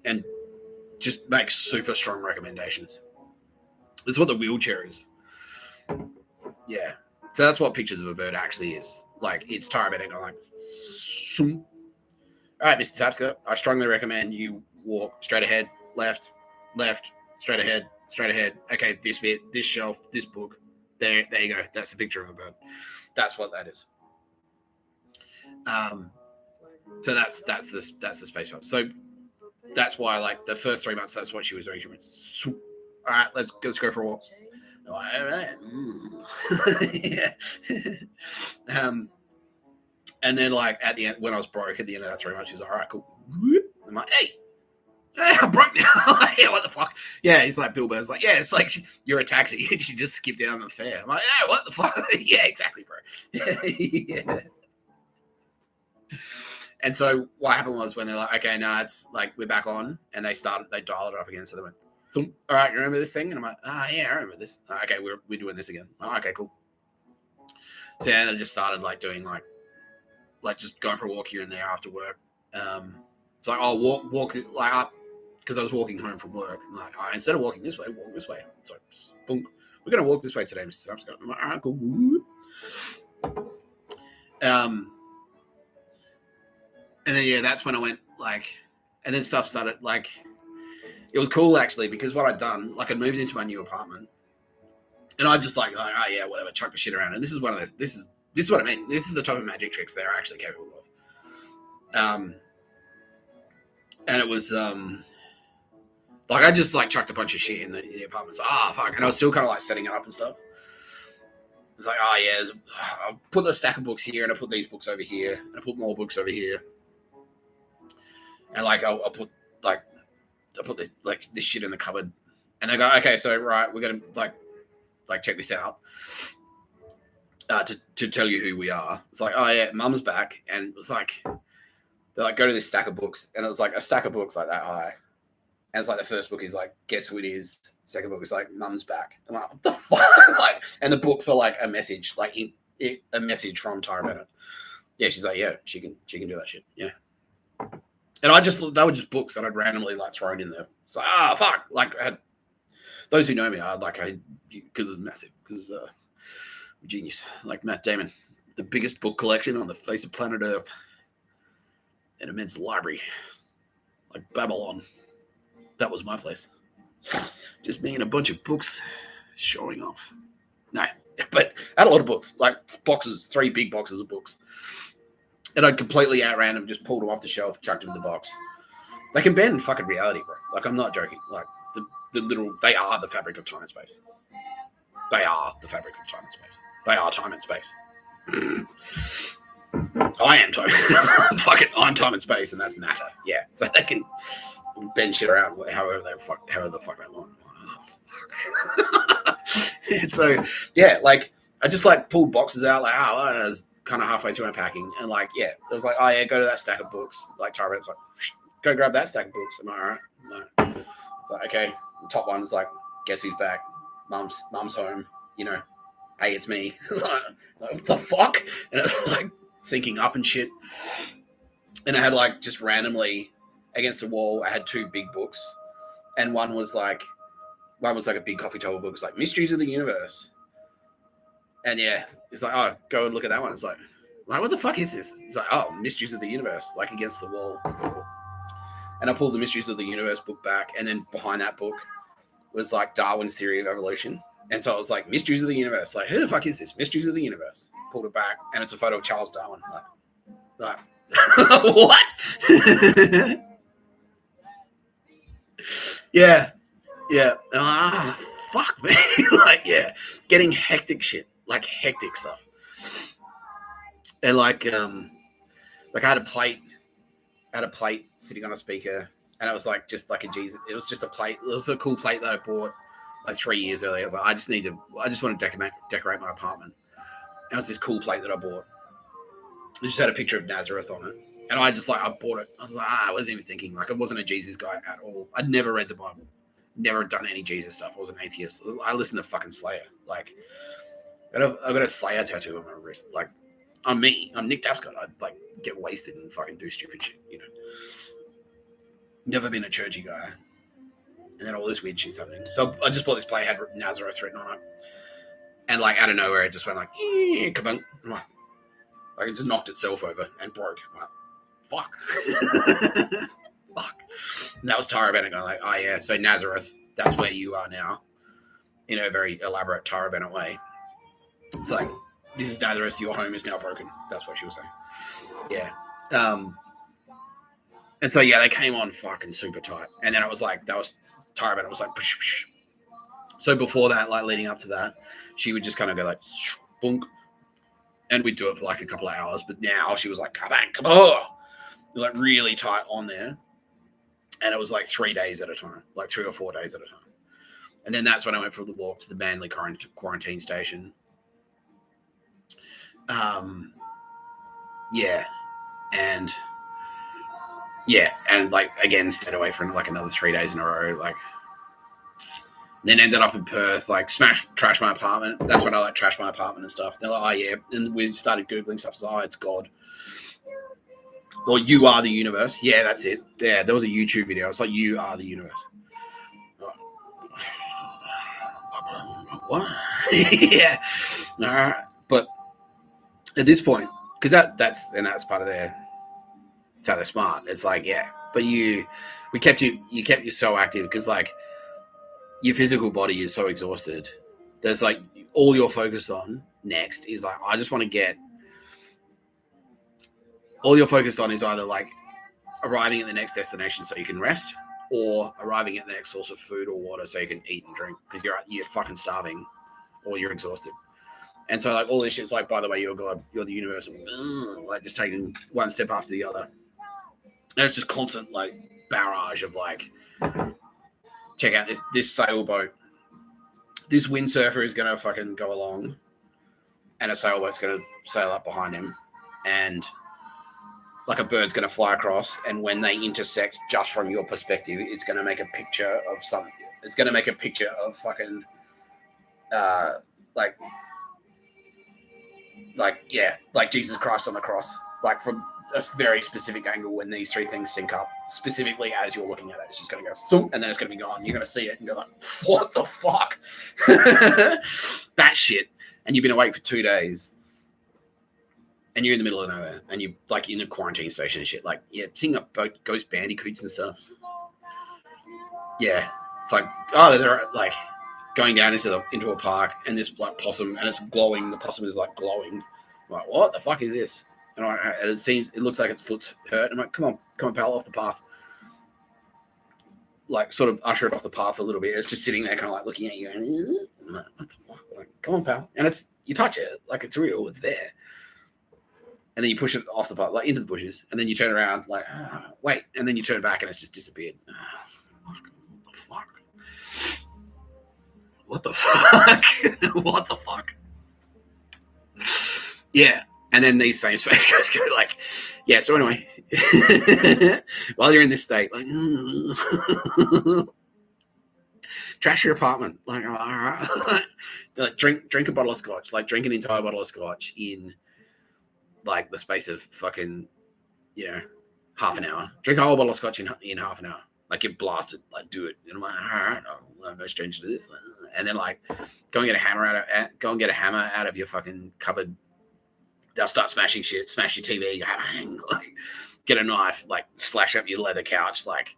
and just make super strong recommendations. That's what the wheelchair is. Yeah, so that's what Pictures of a Bird actually is. Like, it's Tyra Bennett going like, shoom. All right, Mr. Tapscott, I strongly recommend you walk straight ahead, left, straight ahead. Okay, this bit, this shelf, this book. There you go. That's the picture of a bird. That's what that is. So that's the space part. So that's why, like, the first 3 months, that's what she was doing. She went, swoop. All right, let's go for a walk. All right. Yeah. And then, like, at the end, when I was broke at the end of that 3 months, she was like, all right, cool. I'm like, hey, I'm broke now. Like, yeah, what the fuck? Yeah, he's like, Bill Burr's like, yeah, it's like you're a taxi. You just skip down the fare. I'm like, yeah, what the fuck? Yeah, exactly, bro. Yeah. And so what happened was when they're like, okay, now it's like, we're back on, and they dialed it up again. So they went, thump. All right, you remember this thing? And I'm like, yeah, I remember this. Okay, we're doing this again. Oh, okay, cool. So yeah, they just started like doing like just going for a walk here and there after work. It's like, oh, walk like up, because I was walking home from work. I'm like, oh, instead of walking this way, walk this way. It's like, boom, we're going to walk this way today, Mr. Tapscott. I'm like, all right, cool. And then, yeah, that's when I went, like, and then stuff started, like, it was cool, actually, because what I'd done, like, I'd moved into my new apartment, and I just, like, oh, yeah, whatever, chuck the shit around. And this is one of those, this is what I mean. This is the type of magic tricks they're actually capable of. And it was, like, I just, like, chucked a bunch of shit in the apartment. So, fuck. And I was still kind of, like, setting it up and stuff. It's like, oh, yeah, I'll put the stack of books here, and I put these books over here, and I put more books over here. And, like, I'll put this shit in the cupboard. And they go, okay, so, right, we're going to, like, check this out to tell you who we are. It's like, oh, yeah, Mum's back. And it was like, they like, go to this stack of books. And it was like a stack of books like that high. And it's like the first book is like, guess who it is? Second book is like, Mum's back. I'm like, what the fuck? Like, and the books are like a message, like a message from Tyra Bennett. Yeah, she's like, yeah, she can do that shit. Yeah. And they were just books that I'd randomly like thrown in there. It's like, fuck. Like, I had, those who know me, because it's massive, because genius, like Matt Damon, the biggest book collection on the face of planet Earth, an immense library, like Babylon. That was my place. Just me and a bunch of books showing off. No, but I had a lot of books, like boxes, 3 big boxes of books. And I'd completely at random just pulled them off the shelf, chucked them in the box. They can bend fucking reality, bro. Like, I'm not joking. Like, they are the fabric of time and space. They are the fabric of time and space. They are time and space. I am time. I'm time and space, and that's matter. Yeah. So they can bend shit around however the fuck they want. And so, yeah, like, I just, like, pulled boxes out, like, I was kind of halfway through unpacking, and, like, yeah, it was like, oh, yeah, go to that stack of books. Like, Tara was like, go grab that stack of books. Am I all right? No. It's like, okay. The top one is like, guess who's back? Mum's home. You know, hey, it's me. Like, what the fuck? And it was like syncing up and shit. And I had like just randomly against the wall, I had 2 big books, and one was like a big coffee table book. It's like Mysteries of the Universe. And yeah, it's like, oh, go and look at that one. It's like what the fuck is this? It's like, oh, Mysteries of the Universe, like against the wall. And I pulled the Mysteries of the Universe book back, and then behind that book was like Darwin's Theory of Evolution. And so it was like Mysteries of the Universe. Like, who the fuck is this? Mysteries of the Universe. Pulled it back, and it's a photo of Charles Darwin. Like what? Yeah. Fuck, man. Like, yeah, getting hectic shit, like hectic stuff. And like I had a plate sitting on a speaker, and it was like just like a Jesus. It was just a plate. It was a cool plate that I bought like 3 years earlier. I was like, I just want to decorate my apartment. And it was this cool plate that I bought. It just had a picture of Nazareth on it, and I bought it. I was like, I wasn't even thinking. Like, I wasn't a Jesus guy at all. I'd never read the Bible, never done any Jesus stuff. I was an atheist. I listened to fucking Slayer. Like, I've got a Slayer tattoo on my wrist. Like, I'm me. I'm Nick Tapscott. I'd like get wasted and fucking do stupid shit, you know. Never been a churchy guy. And then all this weird shit's happening. So I just bought this plate, had Nazareth written on it. And like out of nowhere, it just went like, kabunk. Like, it just knocked itself over and broke. Like, fuck. Fuck. And that was Tara Bennett going like, oh yeah, so Nazareth, that's where you are now. In a very elaborate Tara Bennett way. It's like, this is Nazareth, your home is now broken. That's what she was saying. Yeah. And so, yeah, they came on fucking super tight. And then it was like, that was Tara Bennett was like, psh, psh. So before that, like leading up to that, she would just kind of go like, bunk. And we'd do it for like a couple of hours. But now she was like, come on. Like really tight on there. And it was like 3 days at a time, like 3 or 4 days at a time. And then that's when I went for the walk to the Manly quarantine station. And like again stayed away for like another 3 days in a row, like then ended up in Perth, like trashed my apartment. That's when I like trashed my apartment and stuff. They're like, oh yeah, and we started googling stuff. So, oh, it's God, or you are the universe. Yeah, that's it. Yeah, there was a YouTube video. It's like, you are the universe. What? Yeah, all right. But at this point, because that's part of their, it's how they're smart. It's like, yeah, but you kept you so active because like your physical body is so exhausted. There's like all you're focused on next is like, I just want to get. All you're focused on is either like arriving at the next destination so you can rest, or arriving at the next source of food or water so you can eat and drink because you're fucking starving or you're exhausted. And so like all this shit's like, by the way, you're God, you're the universe, and like just taking one step after the other. And it's just constant like barrage of like, check out this sailboat. This windsurfer is gonna fucking go along, and a sailboat's gonna sail up behind him, and like a bird's gonna fly across, and when they intersect, just from your perspective, it's gonna make a picture of something. It's gonna make a picture of fucking like like Jesus Christ on the cross, like from a very specific angle when these three things sync up, specifically as you're looking at it. It's just going to go zoom, and then it's going to be gone. You're going to see it and go like, what the fuck? That shit. And you've been awake for 2 days. And you're in the middle of nowhere, and you're like in a quarantine station and shit. Like, yeah, seeing up Ghost Bandicoots and stuff. Yeah, it's like, oh, they're like going down into a park, and this like possum, and it's glowing. The possum is like glowing. I'm like, what the fuck is this? And it looks like its foot's hurt. I'm like, come on, pal, off the path. Like, sort of usher it off the path a little bit. It's just sitting there, kind of like looking at you. And I'm like, what the fuck? Like, come on, pal. And you touch it, like it's real, it's there. And then you push it off the path, like into the bushes, and then you turn around, like, wait, and then you turn back, and it's just disappeared. What the fuck? What the fuck? Yeah. And then these same space guys go like, yeah, so anyway, while you're in this state, like, trash your apartment. Like, all right. Like, drink a bottle of scotch, like drink an entire bottle of scotch in like the space of fucking, half an hour. Drink a whole bottle of scotch in half an hour. Like, get blasted, like, do it. And I'm like, all right, I'm no stranger to this. And then, like, go and get a hammer out of your fucking cupboard. They'll start smashing shit, smash your TV, like, get a knife, like, slash up your leather couch, like,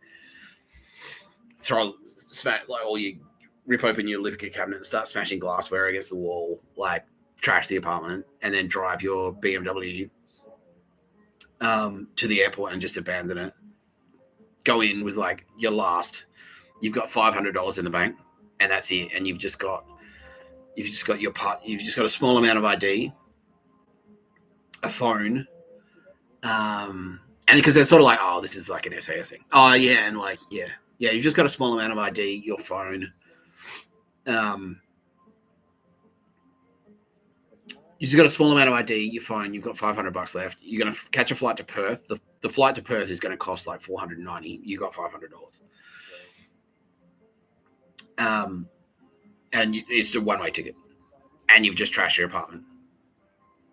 rip open your liquor cabinet and start smashing glassware against the wall, like, trash the apartment, and then drive your BMW to the airport and just abandon it. Go in with like your last. You've got $500 in the bank, and that's it. And you've just got your part. You've just got a small amount of ID, a phone, and because they're sort of like, oh, this is like an SAS thing. Oh yeah, and like yeah. You've just got a small amount of ID, your phone. You've just got a small amount of ID, your phone. You've got $500 left. You're going to catch a flight to Perth. The flight to Perth is going to cost like $490. You got $500. And it's a one-way ticket. And you've just trashed your apartment.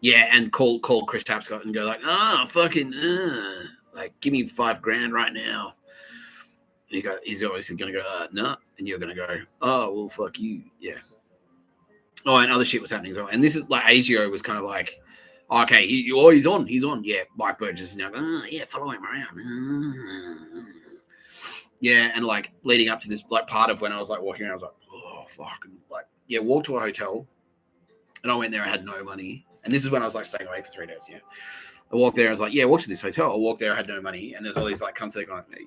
Yeah, and call Chris Tapscott and go like, like, give me $5,000 right now. And he's obviously going to go, no. And you're going to go, oh, well, fuck you. Yeah. Oh, and other shit was happening as well. And this is like AGO was kind of like, okay, he's on. Yeah, Mike Burgess is now going, yeah, follow him around. Yeah, and like leading up to this, like part of when I was like walking around, I was like, oh, fuck. And like, yeah, walked to a hotel. And I went there, I had no money. And this is when I was like staying away for 3 days, yeah. I walked there, I was like, yeah, walk to this hotel. I walked there, I had no money. And there's all these like cunts that are going, hey,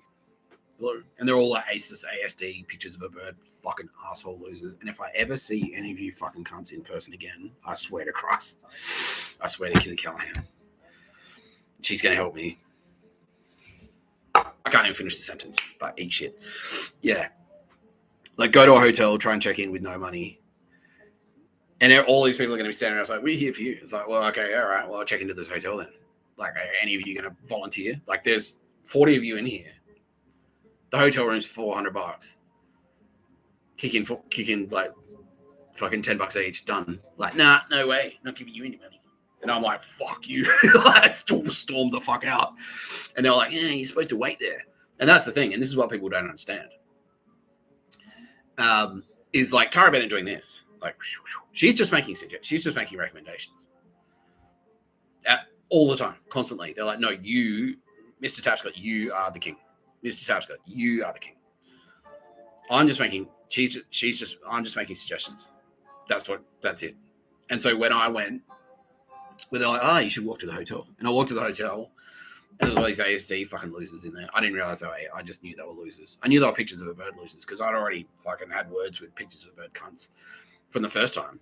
hello. And they're all like ASD pictures of a bird, fucking asshole losers. And if I ever see any of you fucking cunts in person again, I swear to Christ, I swear to Kitty Callahan, she's going to help me. I can't even finish the sentence, but eat shit. Yeah. Like, go to a hotel, try and check in with no money. And all these people are going to be standing around. It's like, we're here for you. It's like, well, okay, all right. Well, I'll check into this hotel then. Like, are any of you going to volunteer? Like, there's 40 of you in here. The hotel room's $400. Kick in like fucking $10 each. Done. Like, nah, no way. Not giving you any money. And I'm like, fuck you. I stormed the fuck out. And they're like, yeah, you're supposed to wait there. And that's the thing. And this is what people don't understand. Is like Tara Bennett doing this. Like, she's just making recommendations. All the time, constantly. They're like, no, you, Mr. Tapscott, you are the king. Mr. Tapscott, you are the king. I'm just making suggestions. That's it. And so when I went, where they're like, you should walk to the hotel. And I walked to the hotel, and there was all these ASD fucking losers in there. I didn't realize I just knew they were losers. I knew they were pictures of a bird losers because I'd already fucking had words with pictures of a bird cunts from the first time.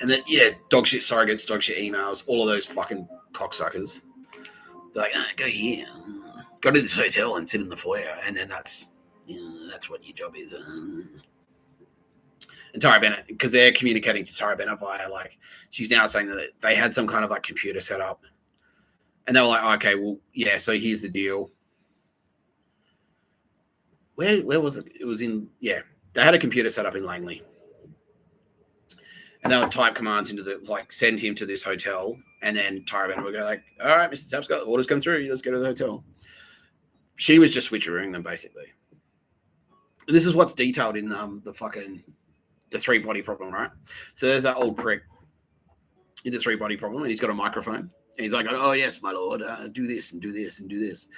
And then, yeah, dog shit surrogates, dog shit emails, all of those fucking cocksuckers. They're like, go here. Go to this hotel and sit in the foyer. And then that's what your job is. And Tara Bennett, because they're communicating to Tara Bennett via, like, she's now saying that they had some kind of, like, computer set up. And they were like, okay, well, yeah, so here's the deal. Where was it? It was in, yeah, they had a computer set up in Langley. And they would type commands into the, like, send him to this hotel. And then Tyra Bennett would go like, all right, Mr. Tapscott, the orders come through. Let's go to the hotel. She was just switcherooing them, basically. This is what's detailed in the three-body problem, right? So there's that old prick in the three-body problem, and he's got a microphone. And he's like, oh, yes, my lord, do this and do this and do this.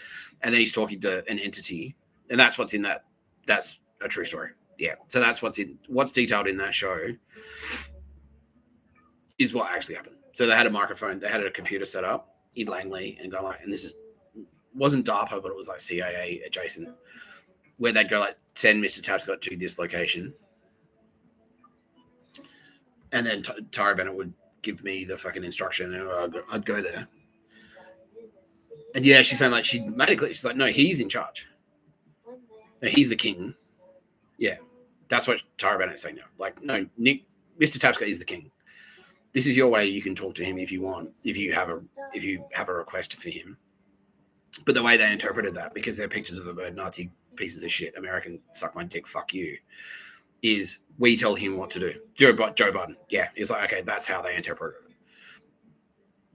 And then he's talking to an entity. And that's what's in that. That's a true story. Yeah. So that's what's detailed in that show is what actually happened. So they had a microphone, they had a computer set up in Langley and go like, and this wasn't DARPA, but it was like CIA adjacent, where they'd go like, send Mr. Tapscott to this location. And then Tyra Bennett would give me the fucking instruction and I'd go there. And yeah, she's saying like, she made it clear. She's like, no, he's in charge. No, he's the king. Yeah. That's what Tyra Bennett's saying now. Like, no, Nick, Mr. Tapscott is the king. This is your way. You can talk to him if you want, if you have a request for him. But the way they interpreted that, because they're pictures of the bird Nazi pieces of shit, American suck my dick, fuck you, is we tell him what to do. Joe Biden. Yeah. It's like, okay, that's how they interpret it.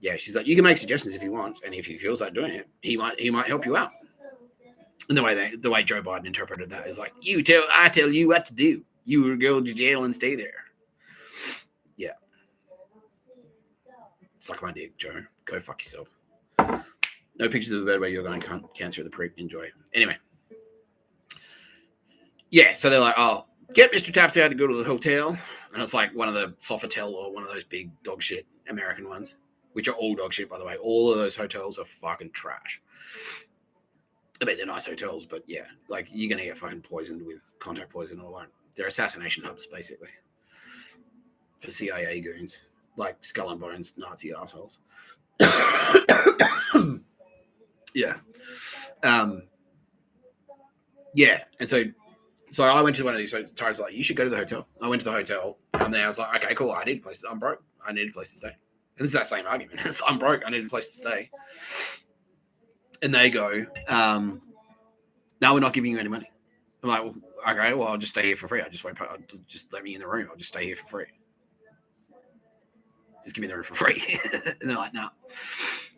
Yeah. She's like, you can make suggestions if you want. And if he feels like doing it, he might help you out. And the way Joe Biden interpreted that is like, I tell you what to do. You will go to jail and stay there. Yeah. Suck my dick, Joe. Go fuck yourself. No pictures of the bird where you're going cancer the prick. Enjoy. Anyway. Yeah, so they're like, oh, get Mr. Tapscott to go to the hotel. And it's like one of the Sofitel or one of those big dog shit American ones, which are all dog shit, by the way. All of those hotels are fucking trash. I mean, they're nice hotels, but yeah, like you're going to get fucking poisoned with contact poison or like they're assassination hubs, basically, for CIA goons, like skull and bones, Nazi assholes. Yeah. Yeah. And so I went to one of these. So Tyra's like, you should go to the hotel. I went to the hotel. And then I was like, okay, cool. I need a place. I'm broke. I need a place to stay. And this is that same argument. I'm broke. I need a place to stay. And they go, no, we're not giving you any money. I'm like, well, okay, well, I'll just stay here for free. Just let me in the room. I'll just stay here for free. Just give me the room for free. And they're like, no,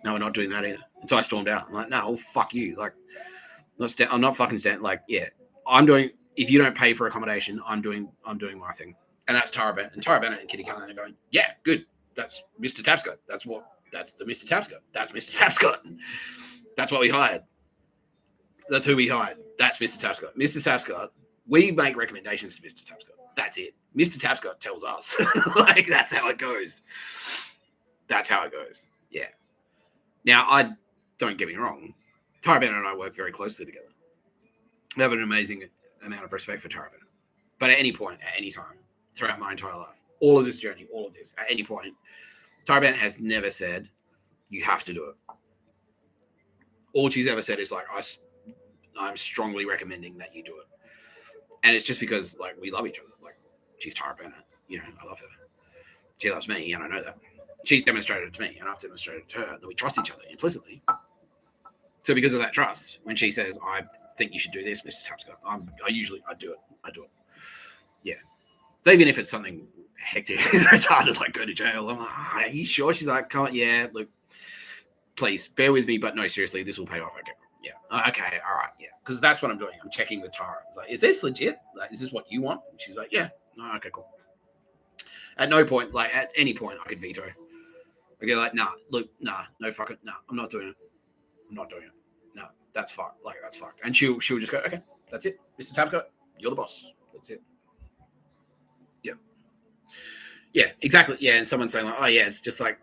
we're not doing that either. And so I stormed out. I'm like, no, well, fuck you. Like, I'm not fucking standing. Like, yeah, if you don't pay for accommodation, I'm doing my thing. And that's Tyra Bennett. And Tyra Bennett and Kitty Cullen are going, yeah, good. That's Mr. Tapscott. That's the Mr. Tapscott. That's Mr. Tapscott. That's what we hired. That's who we hired. That's Mr. Tapscott. Mr. Tapscott, we make recommendations to Mr. Tapscott. That's it. Mr. Tapscott tells us. Like, that's how it goes. That's how it goes. Yeah. Now, don't get me wrong. Tyra Bennett and I work very closely together. I have an amazing amount of respect for Tyra Bennett. But at any point, at any time, throughout my entire life, all of this journey, all of this, at any point, Tyra Bennett has never said, you have to do it. All she's ever said is like, I'm strongly recommending that you do it. And it's just because like we love each other. Like she's Tyra Bennett, I love her. She loves me, and I know that. She's demonstrated it to me, and I've demonstrated to her that we trust each other implicitly. So because of that trust, when she says, I think you should do this, Mr. Tapscott, I do it. I do it. Yeah. So even if it's something hectic and retarded, like go to jail, I'm like, are you sure? She's like, come on, yeah, look, please bear with me, but no, seriously, this will pay off. Okay. Yeah. Okay. All right. Yeah. Because that's what I'm doing. I'm checking with Tyra. I was like, is this legit? Like, is this what you want? And she's like, yeah. Oh, okay, cool. At no point, like at any point, I could veto. I go like, no, fuck it. No, I'm not doing it. I'm not doing it. No, that's fucked. Like, that's fucked. And she'll just go, okay, that's it. Mr. Tapscott, you're the boss. That's it. Yeah. Yeah, exactly. Yeah. And someone's saying like, oh yeah, it's just like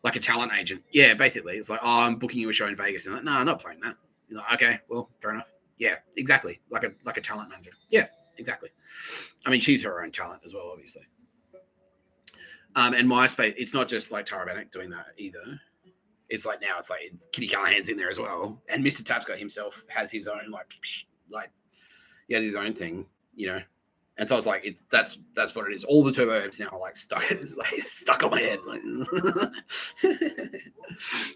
a talent agent. Yeah, basically. It's like, oh, I'm booking you a show in Vegas. And like, no, I'm not playing that. You're like, okay, well, fair enough. Yeah, exactly. Like a talent manager. Yeah, exactly. I mean, she's her own talent as well, obviously. And MySpace, it's not just like Tyra Bennett doing that either. It's like now it's Kitty Callahan's in there as well. And Mr. Tapscott himself has his own he has his own thing, And so it's like that's what it is. All the turbo herbs now are like stuck on my head. Like,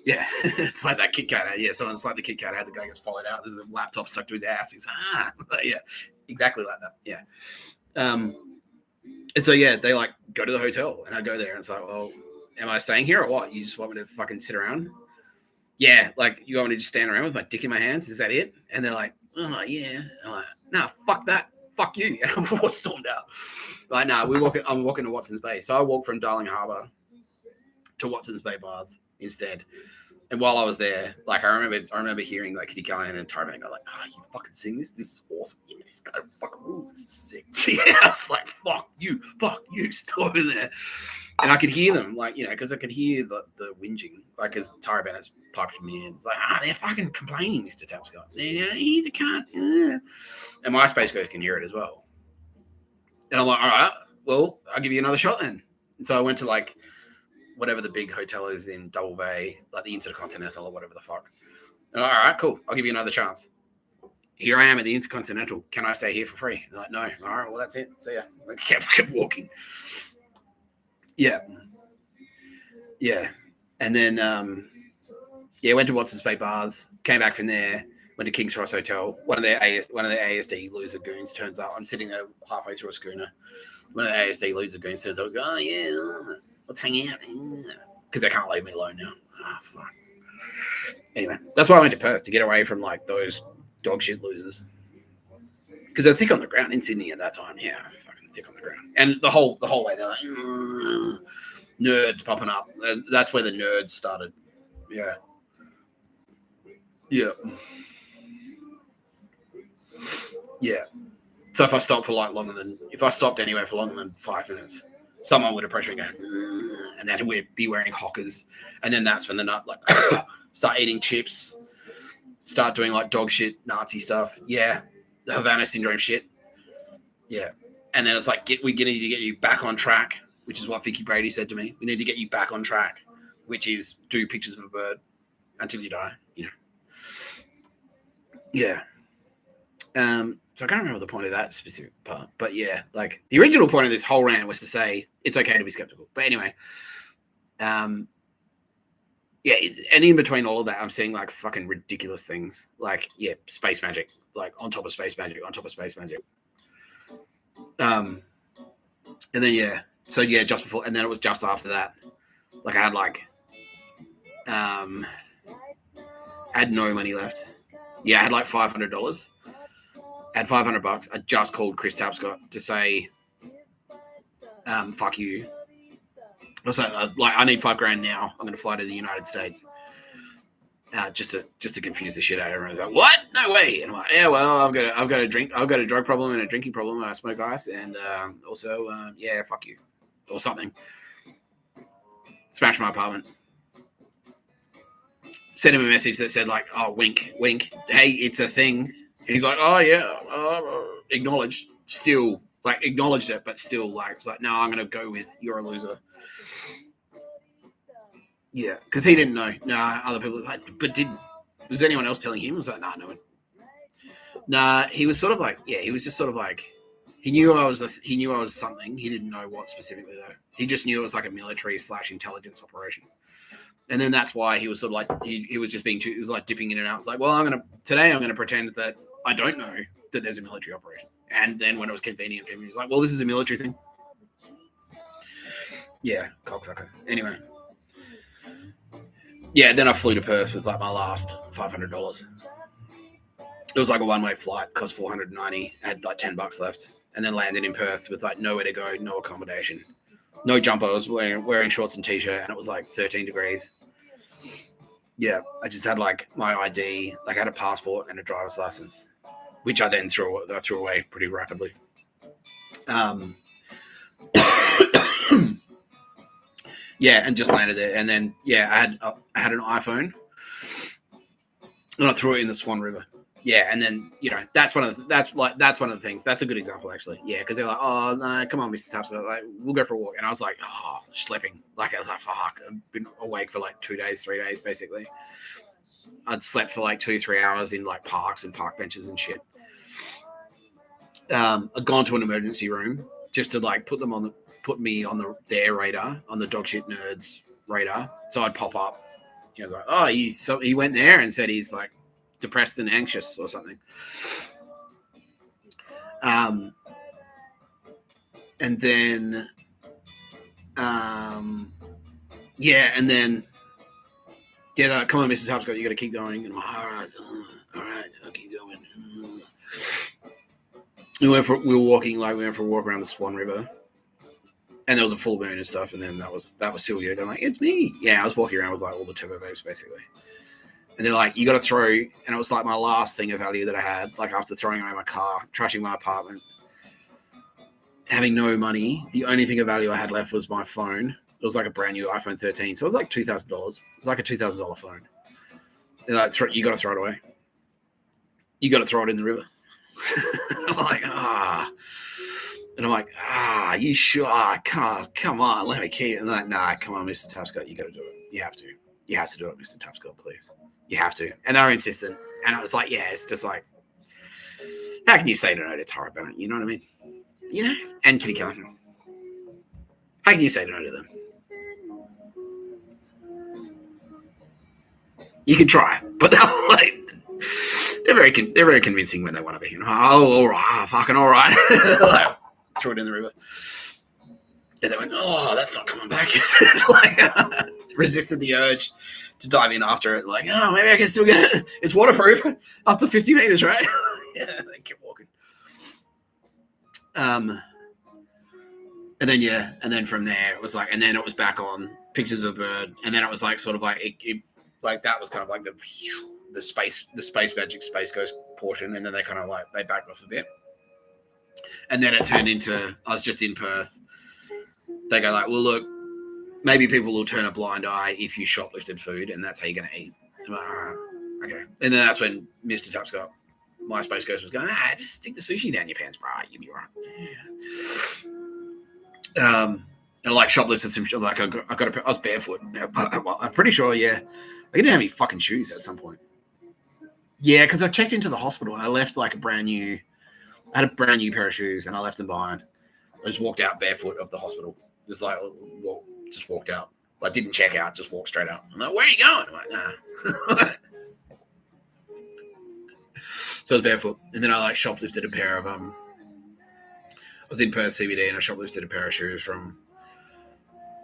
yeah, it's like that Kit Kat. Yeah, someone's like the Kit Kat ad. The guy gets followed out. There's a laptop stuck to his ass. He's yeah, exactly like that. Yeah. And so yeah, they like go to the hotel, and I'd go there, and it's like, well, am I staying here or what? You just want me to fucking sit around? Yeah, like, you want me to just stand around with my dick in my hands? Is that it? And they're like, oh, yeah. I'm like, nah, fuck that. Fuck you. And I stormed out. Like, nah, I'm walking to Watson's Bay. So I walked from Darling Harbour to Watson's Bay Bars instead. And while I was there, like, I remember hearing, like, Kitty Callahan and Tyrone go, like, oh, you fucking sing this? This is awesome. Yeah, this guy fucking rules. This is sick. Yeah, I was like, fuck you, still over there. And I could hear them, like, you know, because I could hear the whinging, like, as Tyra Bennett's piped me in. It's like, they're fucking complaining, Mr Tapscott. He's a cunt. And MySpace guys can hear it as well. And I'm like, all right, well, I'll give you another shot then. And so I went to, like, whatever the big hotel is in Double Bay, like the Intercontinental or whatever the fuck. And all right, cool. I'll give you another chance. Here I am at the Intercontinental. Can I stay here for free? They're like, no. All right, well, that's it. See ya. I kept walking. Yeah. And then, went to Watson's Bay Bars, came back from there, went to King's Cross Hotel. One of the ASD loser goons turns up. I'm sitting there halfway through a schooner. One of the ASD loser goons turns up. I was going, oh, yeah, let's hang out. Because they can't leave me alone now. Ah, fuck. Anyway, that's why I went to Perth, to get away from, like, those dog shit losers. Because they're thick on the ground in Sydney at that time. Yeah, fucking thick on the ground. And the whole way, they're like, nerds popping up. That's where the nerds started. Yeah. So if I stopped anywhere for longer than 5 minutes, someone would approach me and go, and then we'd be wearing hockers. And then that's when the nut, like, start eating chips, start doing, like, dog shit, Nazi stuff. Yeah. The Havana syndrome shit. Yeah. And then it's like, we need to get you back on track, which is what Vicky Brady said to me. We need to get you back on track, which is do pictures of a bird until you die, you know. Yeah. So I can't remember the point of that specific part, but yeah, like, the original point of this whole rant was to say it's okay to be skeptical. But anyway, and in between all of that, I'm seeing, like, fucking ridiculous things, like, space magic, like, on top of space magic. And then just before, and then it was just after that, like, I had, like, I had no money left. Yeah, I had, like, $500. I had $500. I just called Chris Tapscott to say, fuck you. Also, I need $5,000 now. I'm going to fly to the United States. Just to confuse the shit out of everyone. Like, what? No way. And I'm like, yeah, well, I've got a drug problem and a drinking problem. I smoke ice, and also, fuck you, or something. Smash my apartment. Sent him a message that said, like, oh, wink, wink. Hey, it's a thing. And he's like, oh yeah, acknowledged. Still, like, acknowledged it, but still, like, it's like, no, I'm gonna go with you're a loser. Yeah, because he didn't know. Nah, other people. Like, but was anyone else telling him? I was like, nah, no one. Nah, he was sort of like, he was just sort of like, he knew I was something. He didn't know what specifically though. He just knew it was like a military/intelligence operation. And then that's why he was sort of like, he was just being he was like dipping in and out. It's like, well, I'm gonna pretend that I don't know that there's a military operation. And then when it was convenient for him, he was like, well, this is a military thing. Yeah, cocksucker. Anyway. Yeah, then I flew to Perth with, like, my last $500. It was like a one-way flight, cost $490, had like $10 left, and then landed in Perth with, like, nowhere to go, no accommodation, no jumper. I was wearing shorts and t-shirt, and it was like 13 degrees. Yeah, I just had, like, my ID, like, I had a passport and a driver's license, which I then threw away pretty rapidly. Yeah, and just landed there, and then I had an iPhone, and I threw it in the Swan River. Yeah, and then that's one of the things. That's a good example, actually. Yeah, because they're like, oh no, come on, Mr Tapscott, like, we'll go for a walk, and I was like, oh, schlepping. Like, I was like, fuck, I've been awake for like 2 days, 3 days, basically. I'd slept for like 2-3 hours in, like, parks and park benches and shit. I'd gone to an emergency room just to, like, put me on their radar, on the dog shit nerds radar. So I'd pop up. Like, oh, he went there and said he's, like, depressed and anxious or something. And then Yeah, and then come on, Mr Tapscott, you got to keep going. And I'm like, all right, I'll keep going. We went for a walk around the Swan River, and there was a full moon and stuff. And then that was Sylvia going like, "It's me." Yeah, I was walking around with like all the turbo babes basically. And they're like, "You got to throw," and it was like my last thing of value that I had. Like after throwing away my car, trashing my apartment, having no money, the only thing of value I had left was my phone. It was like a brand new iPhone 13, so it was like $2,000. It was like a $2,000 phone. They're like, "You got to throw it away. You got to throw it in the river." I'm like, and I'm like, you sure? Come on, let me keep it. And they're like, nah, come on, Mr. Tapscott, you got to do it. You have to do it, Mr. Tapscott, please. You have to. And they were insistent. And I was like, yeah, it's just like, how can you say no to Tara Bennett? You know what I mean? You know? And Kitty Keller. How can you say no to them? You can try, but they're like, they're very convincing when they want to be. You know? All right, fucking all right. Like, throw it in the river. And they went, "Oh, that's not coming back." Like, resisted the urge to dive in after it. Like, oh, maybe I can still get it. It's waterproof up to 50 meters, right? Yeah, they kept walking. And then from there it was like, and then it was back on pictures of a bird, and then it was like sort of like it like that was kind of like the space magic space ghost portion, and then they kind of like they backed off a bit, and then it turned into I was just in Perth. They go like, well, look, maybe people will turn a blind eye if you shoplifted food, and that's how you're going to eat. I'm like, all right, okay. And then that's when Mr. Tapscott, my space ghost, was going, just stick the sushi down your pants, bro. You'll be right. Yeah. And like shoplifted some shit. Like I was barefoot. I'm pretty sure, yeah. I didn't have any fucking shoes at some point. Yeah, because I checked into the hospital and I left like I had a brand new pair of shoes and I left them behind. I just walked out barefoot of the hospital. Just like, just walked out. Like didn't check out, just walked straight out. I'm like, where are you going? I'm like, nah. So I was barefoot. And then I like shoplifted a pair of, I was in Perth CBD and I shoplifted a pair of shoes from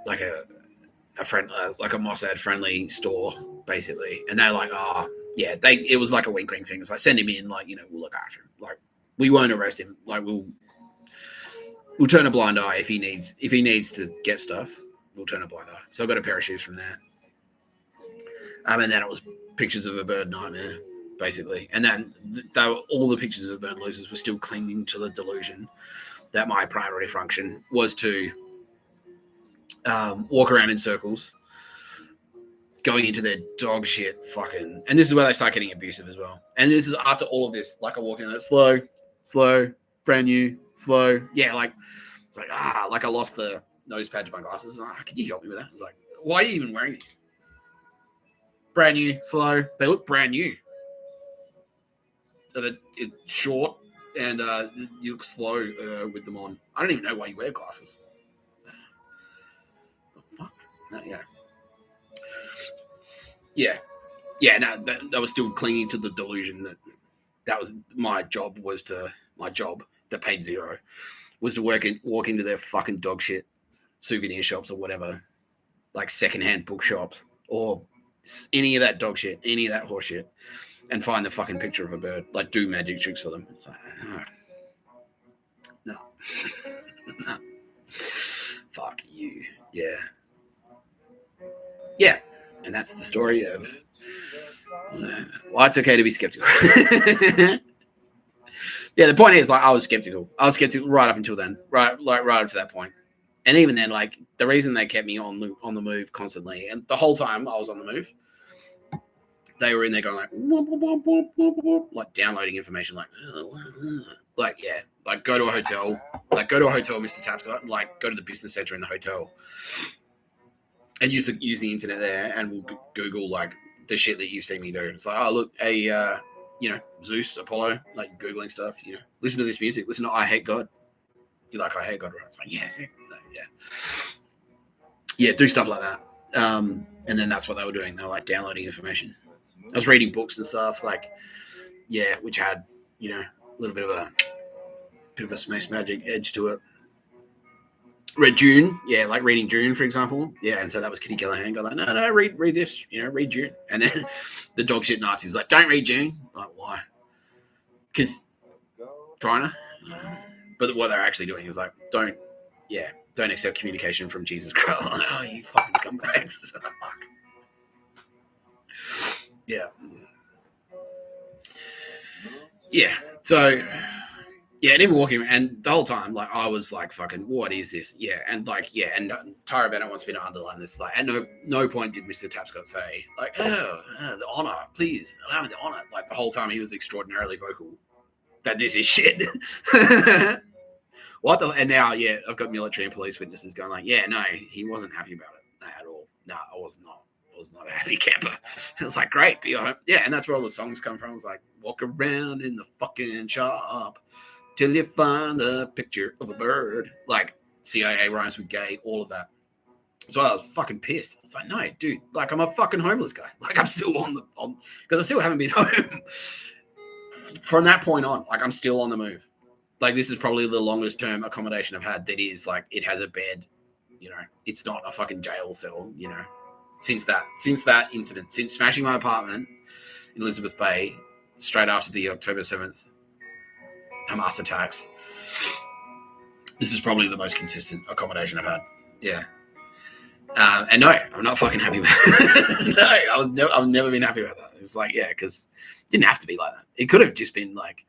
like a friend, like a Mossad friendly store, basically. And they're like, yeah, it was like a wink thing. It's like, send him in, like, you know, we'll look after him. Like, we won't arrest him. Like, we'll turn a blind eye if he needs to get stuff. We'll turn a blind eye. So I got a pair of shoes from there. And then it was pictures of a bird nightmare, basically. And then all the pictures of bird losers were still clinging to the delusion that my primary function was to walk around in circles, going into their dog shit fucking, and this is where they start getting abusive as well. And this is after all of this, like I walk in there, slow, brand new, slow. Yeah, like it's like like I lost the nose pad to my glasses. Can you help me with that? It's like, why are you even wearing these? Brand new, slow. They look brand new. So it's short and you look slow with them on. I don't even know why you wear glasses. Yeah. No, that was still clinging to the delusion that was my job that paid zero was to walk into their fucking dog shit souvenir shops or whatever, like secondhand bookshops or any of that dog shit, any of that horse shit, and find the fucking picture of a bird, like do magic tricks for them. No. No. Fuck you. Yeah. And that's the story of it's okay to be skeptical. Yeah, the point is, like, I was skeptical right up until then, right up to that point. And even then, like, the reason they kept me on the move constantly, and the whole time I was on the move, they were in there going like, whoop, whoop, whoop, whoop, whoop, like downloading information, like yeah, like go to a hotel, Mr. Tapscott, and like go to the business center in the hotel, and use the internet there, and we'll Google like the shit that you see me do. It's like, look, Zeus, Apollo, like Googling stuff, listen to this music, listen to I Hate God. You like I Hate God, right? It's like, yes, yeah, do stuff like that. And then that's what they were doing. They were like downloading information. I was reading books and stuff, like, yeah, which had, a little bit of a space magic edge to it. read June, yeah, like reading June, for example. Yeah, and so that was Kitty Callahan going like, no, read this, read June. And then the dog shit Nazis like, don't read June. Like, why? Because trying to. But what they're actually doing is like, don't accept communication from Jesus Christ. Oh, you fucking scumbags. Fuck. Yeah. Yeah. So, yeah, and even walking around, and the whole time, like, I was like, fucking, what is this? Yeah, and like, yeah, and Tyra Bennett wants me to underline this. Like, at no point did Mr. Tapscott say, like, the honor, please, allow me the honor. Like, the whole time he was extraordinarily vocal that this is shit. What the? And now, yeah, I've got military and police witnesses going like, yeah, no, he wasn't happy about it at all. No, I was not. I was not a happy camper. It was like, great, be home. Yeah, and that's where all the songs come from. It was like, walk around in the fucking shop till you find the picture of a bird. Like, CIA rhymes with gay, all of that. So I was fucking pissed. I was like, no, dude, like, I'm a fucking homeless guy. Like, I'm still on because I still haven't been home. From that point on, like, I'm still on the move. Like, this is probably the longest term accommodation I've had that is like, it has a bed, it's not a fucking jail cell, since that incident, since smashing my apartment in Elizabeth Bay straight after the October 7th Hamas attacks. This is probably the most consistent accommodation I've had. Yeah. And no, I'm not fucking happy with it. No, I've never been happy about that. It's like, yeah, because it didn't have to be like that. It could have just been like,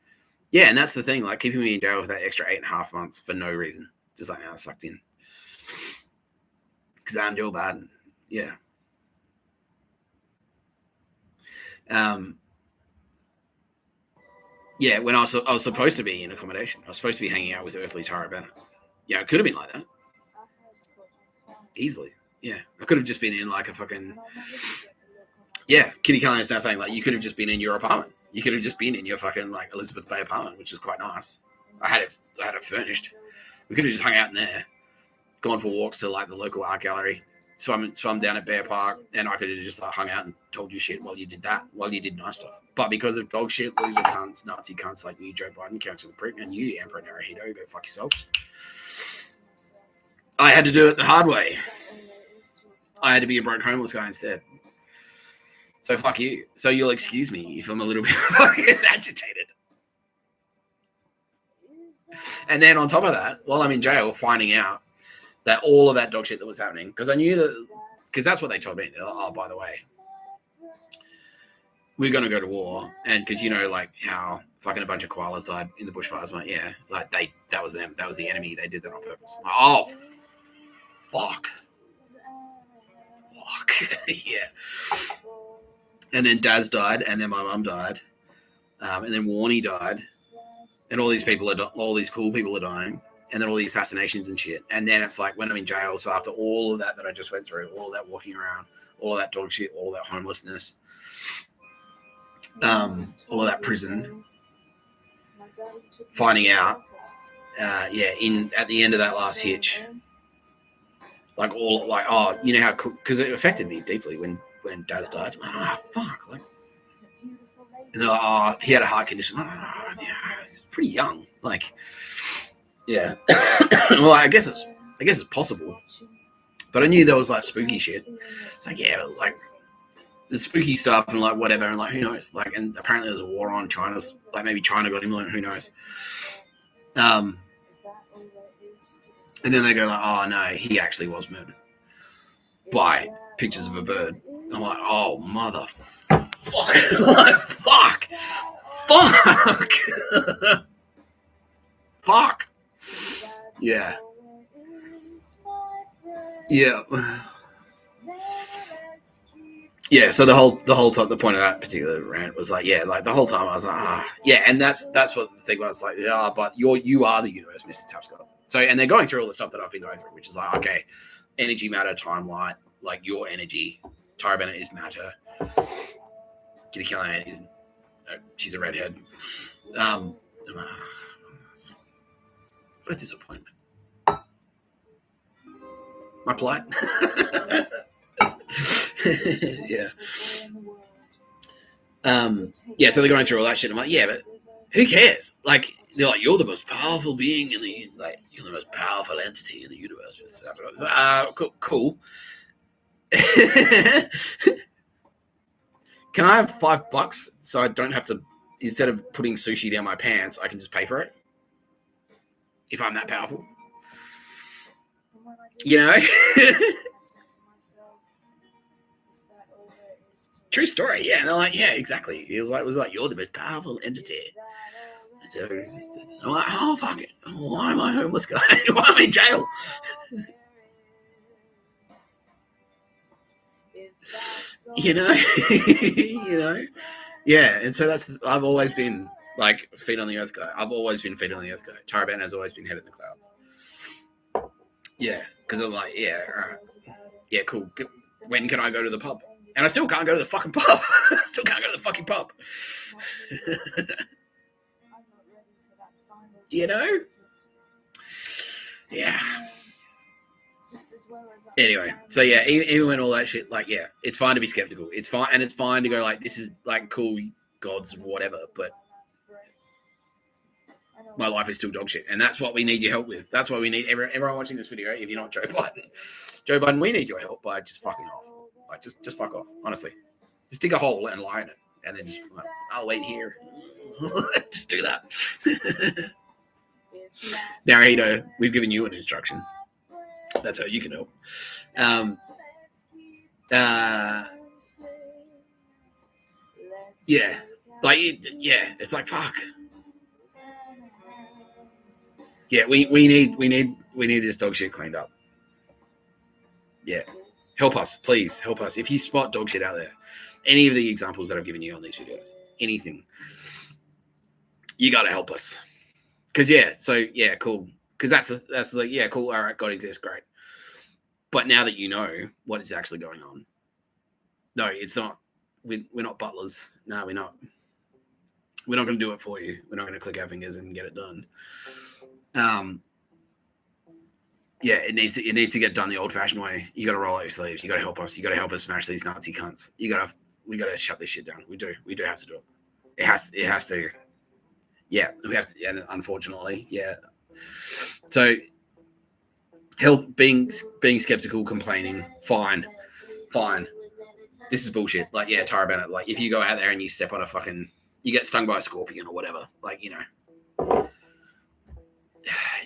yeah, and that's the thing, like, keeping me in jail for that extra 8.5 months for no reason. Just like, I sucked in. Because I'm Joe Biden. Yeah. Yeah, when I was supposed to be in accommodation. I was supposed to be hanging out with earthly Tyra Bennett. Yeah, it could have been like that. Easily. Yeah. I could have just been in like a fucking... Yeah, Kitty Callahan's now saying, like, you could have just been in your apartment. You could have just been in your fucking, like, Elizabeth Bay apartment, which is quite nice. I had it furnished. We could have just hung out in there, gone for walks to, like, the local art gallery, swum down at Bear Park, and I could have just, like, hung out and told you shit while you did that, while you did nice stuff. But because of dog shit, loser cunts, Nazi cunts like you, Joe Biden, Council of the Prick, and you, Emperor Naruhito, go fuck yourself. I had to do it the hard way. I had to be a broke homeless guy instead. So fuck you. So you'll excuse me if I'm a little bit fucking agitated. And then on top of that, while I'm in jail, finding out that all of that dog shit that was happening, because I knew that, because that's what they told me. They're like, oh, by the way, we're going to go to war. And because, like how fucking a bunch of koalas died in the bushfires. I'm like, yeah, like that was them. That was the enemy. They did that on purpose. Like, oh, fuck. Yeah. And then Daz died, and then my mum died, and then Warnie died, and all these cool people are dying, and then all the assassinations and shit. And then it's like when I'm in jail, so after all of that I just went through, all of that walking around, all of that dog shit, all of that homelessness, all of that prison, finding out, at the end of that last hitch, like how, because it affected me deeply when Daz died. Fuck. Like, and they're like, he had a heart condition. Yeah, he's pretty young. Like, yeah. Well, I guess it's possible. But I knew there was like spooky shit. It's like, yeah, it was like the spooky stuff and like whatever, and like who knows? Like, and apparently there's a war on. China's like, maybe China got him. Like, who knows? And then they go like, oh no, he actually was murdered by pictures of a bird. I'm like, oh, mother fuck. Like, fuck. Fuck. Yeah. Yeah. Yeah, so the point of that particular rant was like, yeah, like the whole time I was like, yeah, and that's what the thing was like, yeah, but you are the universe, Mr. Tapscott. So, and they're going through all the stuff that I've been going through, which is like, okay, energy, matter, timeline, like your energy. Tyra Bennett is matter. Kitty Callahan is, she's a redhead. What a disappointment. My plight. Yeah. Yeah, so they're going through all that shit. I'm like, yeah, but who cares? Like, They're like, you're the most powerful being in the, like, you're the most powerful entity in the universe. Cool. Can I have $5 so I don't have to, instead of putting sushi down my pants, I can just pay for it? If I'm that powerful. You know? True story, yeah. And they're like, yeah, exactly. It was like, you're the most powerful entity that's ever existed. I'm like, oh, fuck it. Why am I a homeless guy? Why am I in jail? You know? You know? Yeah, and so I've always been like feet on the earth guy. I've always been feet on the earth guy. Taraban has always been head in the clouds. Yeah, because I'm like, yeah, all right. Yeah, cool. When can I go to the pub? And I still can't go to the fucking pub. I still can't go to the fucking pub. You know? Yeah. Anyway, so yeah, even when all that shit, like, yeah, it's fine to be skeptical. It's fine, and it's fine to go like, this is like cool gods and whatever, but my life is still dog shit, and that's what we need your help with. That's what we need everyone watching this video. If you're not Joe Biden, we need your help by just fucking off. Like, just fuck off. Honestly, just dig a hole and lie in it, and then just like, I'll wait here. Just do that. Narrator, we've given you an instruction. That's how you can help. Yeah, like, yeah, it's like, fuck. Yeah, we need this dog shit cleaned up. Yeah, help us, please, help us. If you spot dog shit out there, any of the examples that I've given you on these videos, anything, you got to help us. Because yeah, cool. Because that's like, yeah, cool. All right, God exists, great. But now that you know what is actually going on, no, it's not. We're not butlers. No, we're not. We're not going to do it for you. We're not going to click our fingers and get it done. Yeah, it needs to get done the old-fashioned way. You got to roll out your sleeves. You got to help us. You got to help us smash these Nazi cunts. We got to shut this shit down. We do have to do it. It has to. Yeah, we have to. And unfortunately, yeah. So, being skeptical, complaining, fine. This is bullshit. Like, yeah, Tara Bennett. Like, if you go out there and you step on you get stung by a scorpion or whatever. Like, you know,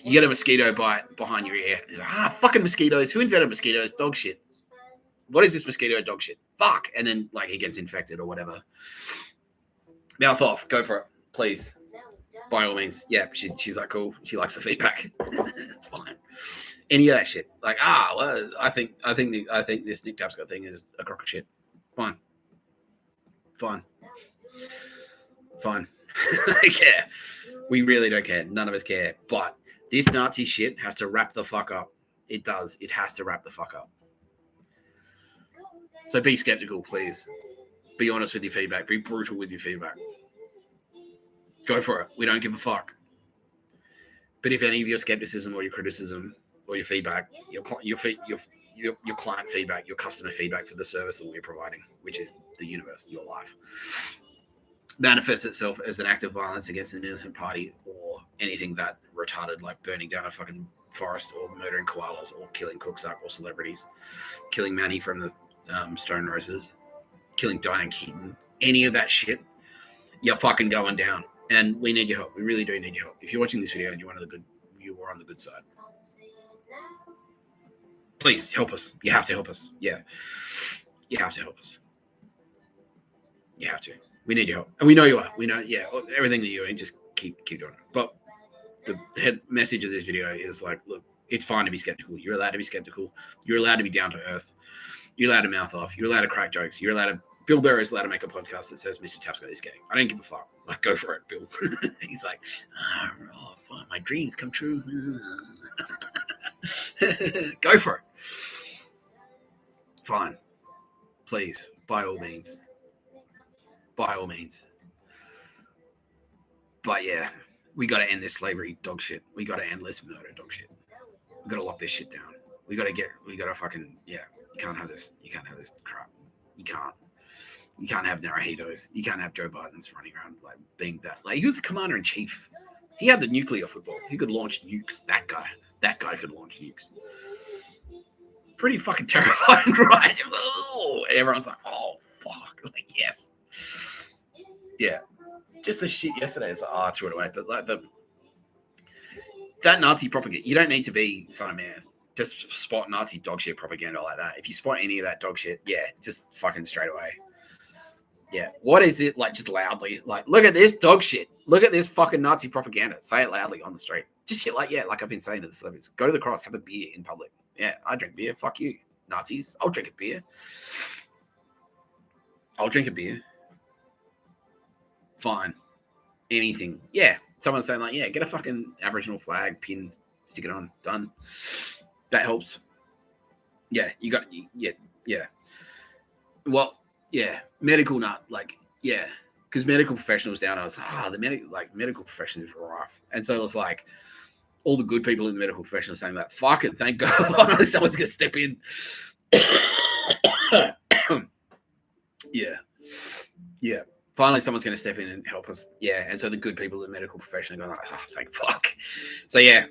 you get a mosquito bite behind your ear. It's like, fucking mosquitoes. Who invented mosquitoes? Dog shit. What is this mosquito? Dog shit. Fuck. And then, like, he gets infected or whatever. Mouth off. Go for it, please. By all means. Yeah, she's like, cool. She likes the feedback. It's fine. Any of that shit. Like, well, I think this Nick Tapscott thing is a crock of shit. Fine. I care. We really don't care. None of us care. But this Nazi shit has to wrap the fuck up. It does. It has to wrap the fuck up. So be skeptical, please. Be honest with your feedback. Be brutal with your feedback. Go for it. We don't give a fuck. But if any of your skepticism or your criticism or your feedback, your client feedback, your customer feedback for the service that we're providing, which is the universe, your life, manifests itself as an act of violence against an innocent party or anything that retarded, like burning down a fucking forest or murdering koalas or killing Cooksuck or celebrities, killing Manny from the Stone Roses, killing Diane Keaton, any of that shit, you're fucking going down. And we need your help. We really do need your help. If you're watching this video and you were on the good side, please help us. You have to help us. Yeah. You have to help us. You have to. We need your help. And we know you are. We know, yeah, everything that you're doing, just keep doing it. But the head message of this video is like, look, it's fine to be skeptical. You're allowed to be skeptical. You're allowed to be down to earth. You're allowed to mouth off. You're allowed to crack jokes. Bill Burr is allowed to make a podcast that says Mr Tapscott is gay. I don't give a fuck. Like, go for it, Bill. He's like, oh, fine, my dreams come true. Go for it. Fine. Please, by all means. By all means. But yeah, we got to end this slavery dog shit. We got to end this murder dog shit. We got to lock this shit down. We got to fucking, yeah, you can't have this crap. You can't have Naruhitos. You can't have Joe Biden's running around like being that. Like, he was the commander in chief He had the nuclear football. He could launch nukes. That guy could launch nukes. Pretty fucking terrifying, right? Oh, everyone's like, oh, fuck. Like, yes. Yeah. Just the shit yesterday. It's like, oh, I threw it away. But like that Nazi propaganda, you don't need to be Son of Man. Just spot Nazi dog shit propaganda like that. If you spot any of that dog shit, yeah, just fucking straight away. Yeah. What is it? Like, just loudly. Like, look at this dog shit. Look at this fucking Nazi propaganda. Say it loudly on the street. Just shit like, yeah, like I've been saying to the celebrities. Go to the cross, have a beer in public. Yeah, I drink beer. Fuck you, Nazis. I'll drink a beer. I'll drink a beer. Fine. Anything. Yeah. Someone's saying like, yeah, get a fucking Aboriginal flag, pin, stick it on. Done. That helps. Yeah, you got, yeah. Well, yeah, medical nut, like, yeah, because medical professionals down, I was the medical profession is rough. And so it's like all the good people in the medical profession are saying that, fuck it, thank God someone's going to step in. Yeah. Finally, someone's going to step in and help us. Yeah. And so the good people in the medical profession are going like, oh, thank fuck. So yeah,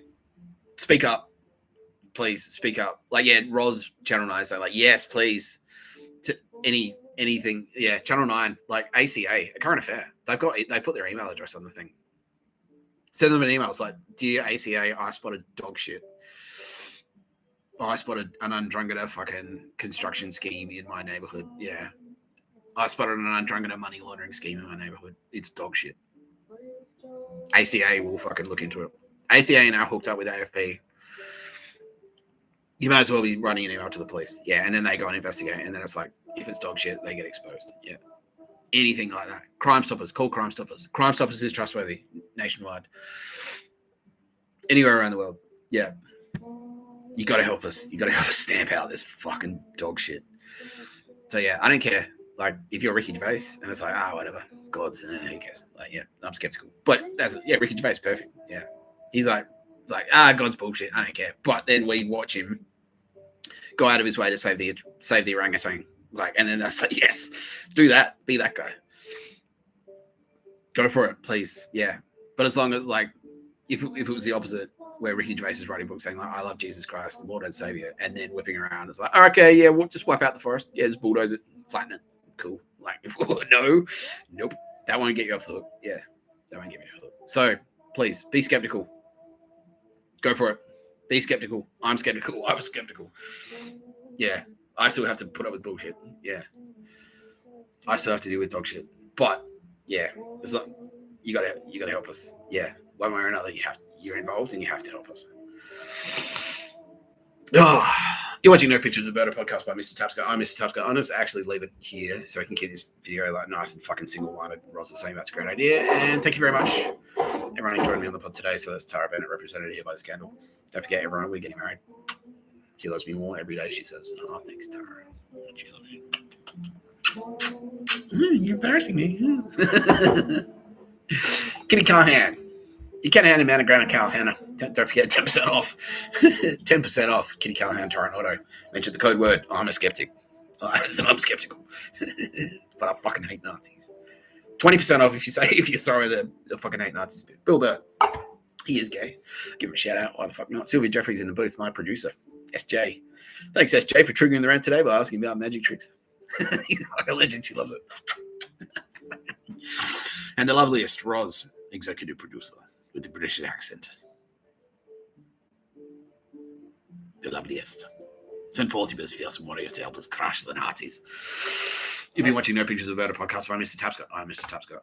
speak up. Please speak up. Like, yeah, Roz, Channel 9 say like, yes, please. To anything. Yeah, Channel 9, like ACA, a current affair. They put their email address on the thing. Send them an email. It's like, dear ACA, I spotted dog shit. I spotted an Undrungada fucking construction scheme in my neighborhood. Yeah. I spotted an Undrungada money laundering scheme in my neighborhood. It's dog shit. ACA will fucking look into it. ACA now hooked up with AFP. You might as well be running an email to the police. Yeah, and then they go and investigate. And then it's like, if it's dog shit, they get exposed. Yeah. Anything like that. Crime Stoppers. Call Crime Stoppers. Crime Stoppers is trustworthy nationwide. Anywhere around the world. Yeah. You got to help us. You got to help us stamp out this fucking dog shit. So, yeah, I don't care. Like, if you're Ricky Gervais and it's like, whatever. God's, who cares? Like, yeah, I'm skeptical. But Ricky Gervais is perfect. Yeah. He's like, God's bullshit. I don't care. But then we watch him go out of his way to save the orangutan. Like, and then that's like, yes, do that. Be that guy. Go for it, please. Yeah. But as long as, like, if it was the opposite, where Ricky Gervais is writing books saying, like, I love Jesus Christ, the Lord and Savior, and then whipping around, it's like, okay, yeah, we'll just wipe out the forest. Yeah, just bulldoze it, flatten it. Cool. Like, nope. That won't get you off the hook. Yeah, that won't get you off the hook. So, please, be skeptical. Go for it. Be skeptical. I'm skeptical. I was skeptical. Yeah. I still have to put up with bullshit. Yeah. I still have to deal with dog shit. But yeah, it's like you gotta help us. Yeah. One way or another, you're involved and you have to help us. Oh, you're watching No Pictures About a podcast by Mr Tapscott. I'm Mr Tapscott. I'm just actually leave it here so I can keep this video like nice and fucking single-minded. Ross was saying that's a great idea. And thank you very much. Everyone who joined me on the pod today. So that's Tara Bennett, represented here by this candle. Don't forget, everyone, we're getting married. She loves me more every day, she says. Oh, thanks, Tara. She loves me. You're embarrassing me. Kitty Callahan. You can't hand him out a grand of Callahan. Don't forget 10% off. 10% off Kitty Callahan Torrent Auto. Mention the code word. I'm a skeptic. I'm skeptical. But I fucking hate Nazis. 20% off if you throw the fucking hate Nazis bit. Bill Burr. He is gay. Give him a shout out. Why the fuck not? Sylvia Jeffries in the booth, my producer. SJ. Thanks, SJ, for triggering the rant today by asking about magic tricks. He's like a legend. She loves it. And the loveliest, Roz, executive producer with the British accent. The loveliest. Send forth your best fearsome warriors to help us crush the Nazis. You've been watching No Pictures About a podcast by Mr Tapscott. I'm Mr Tapscott.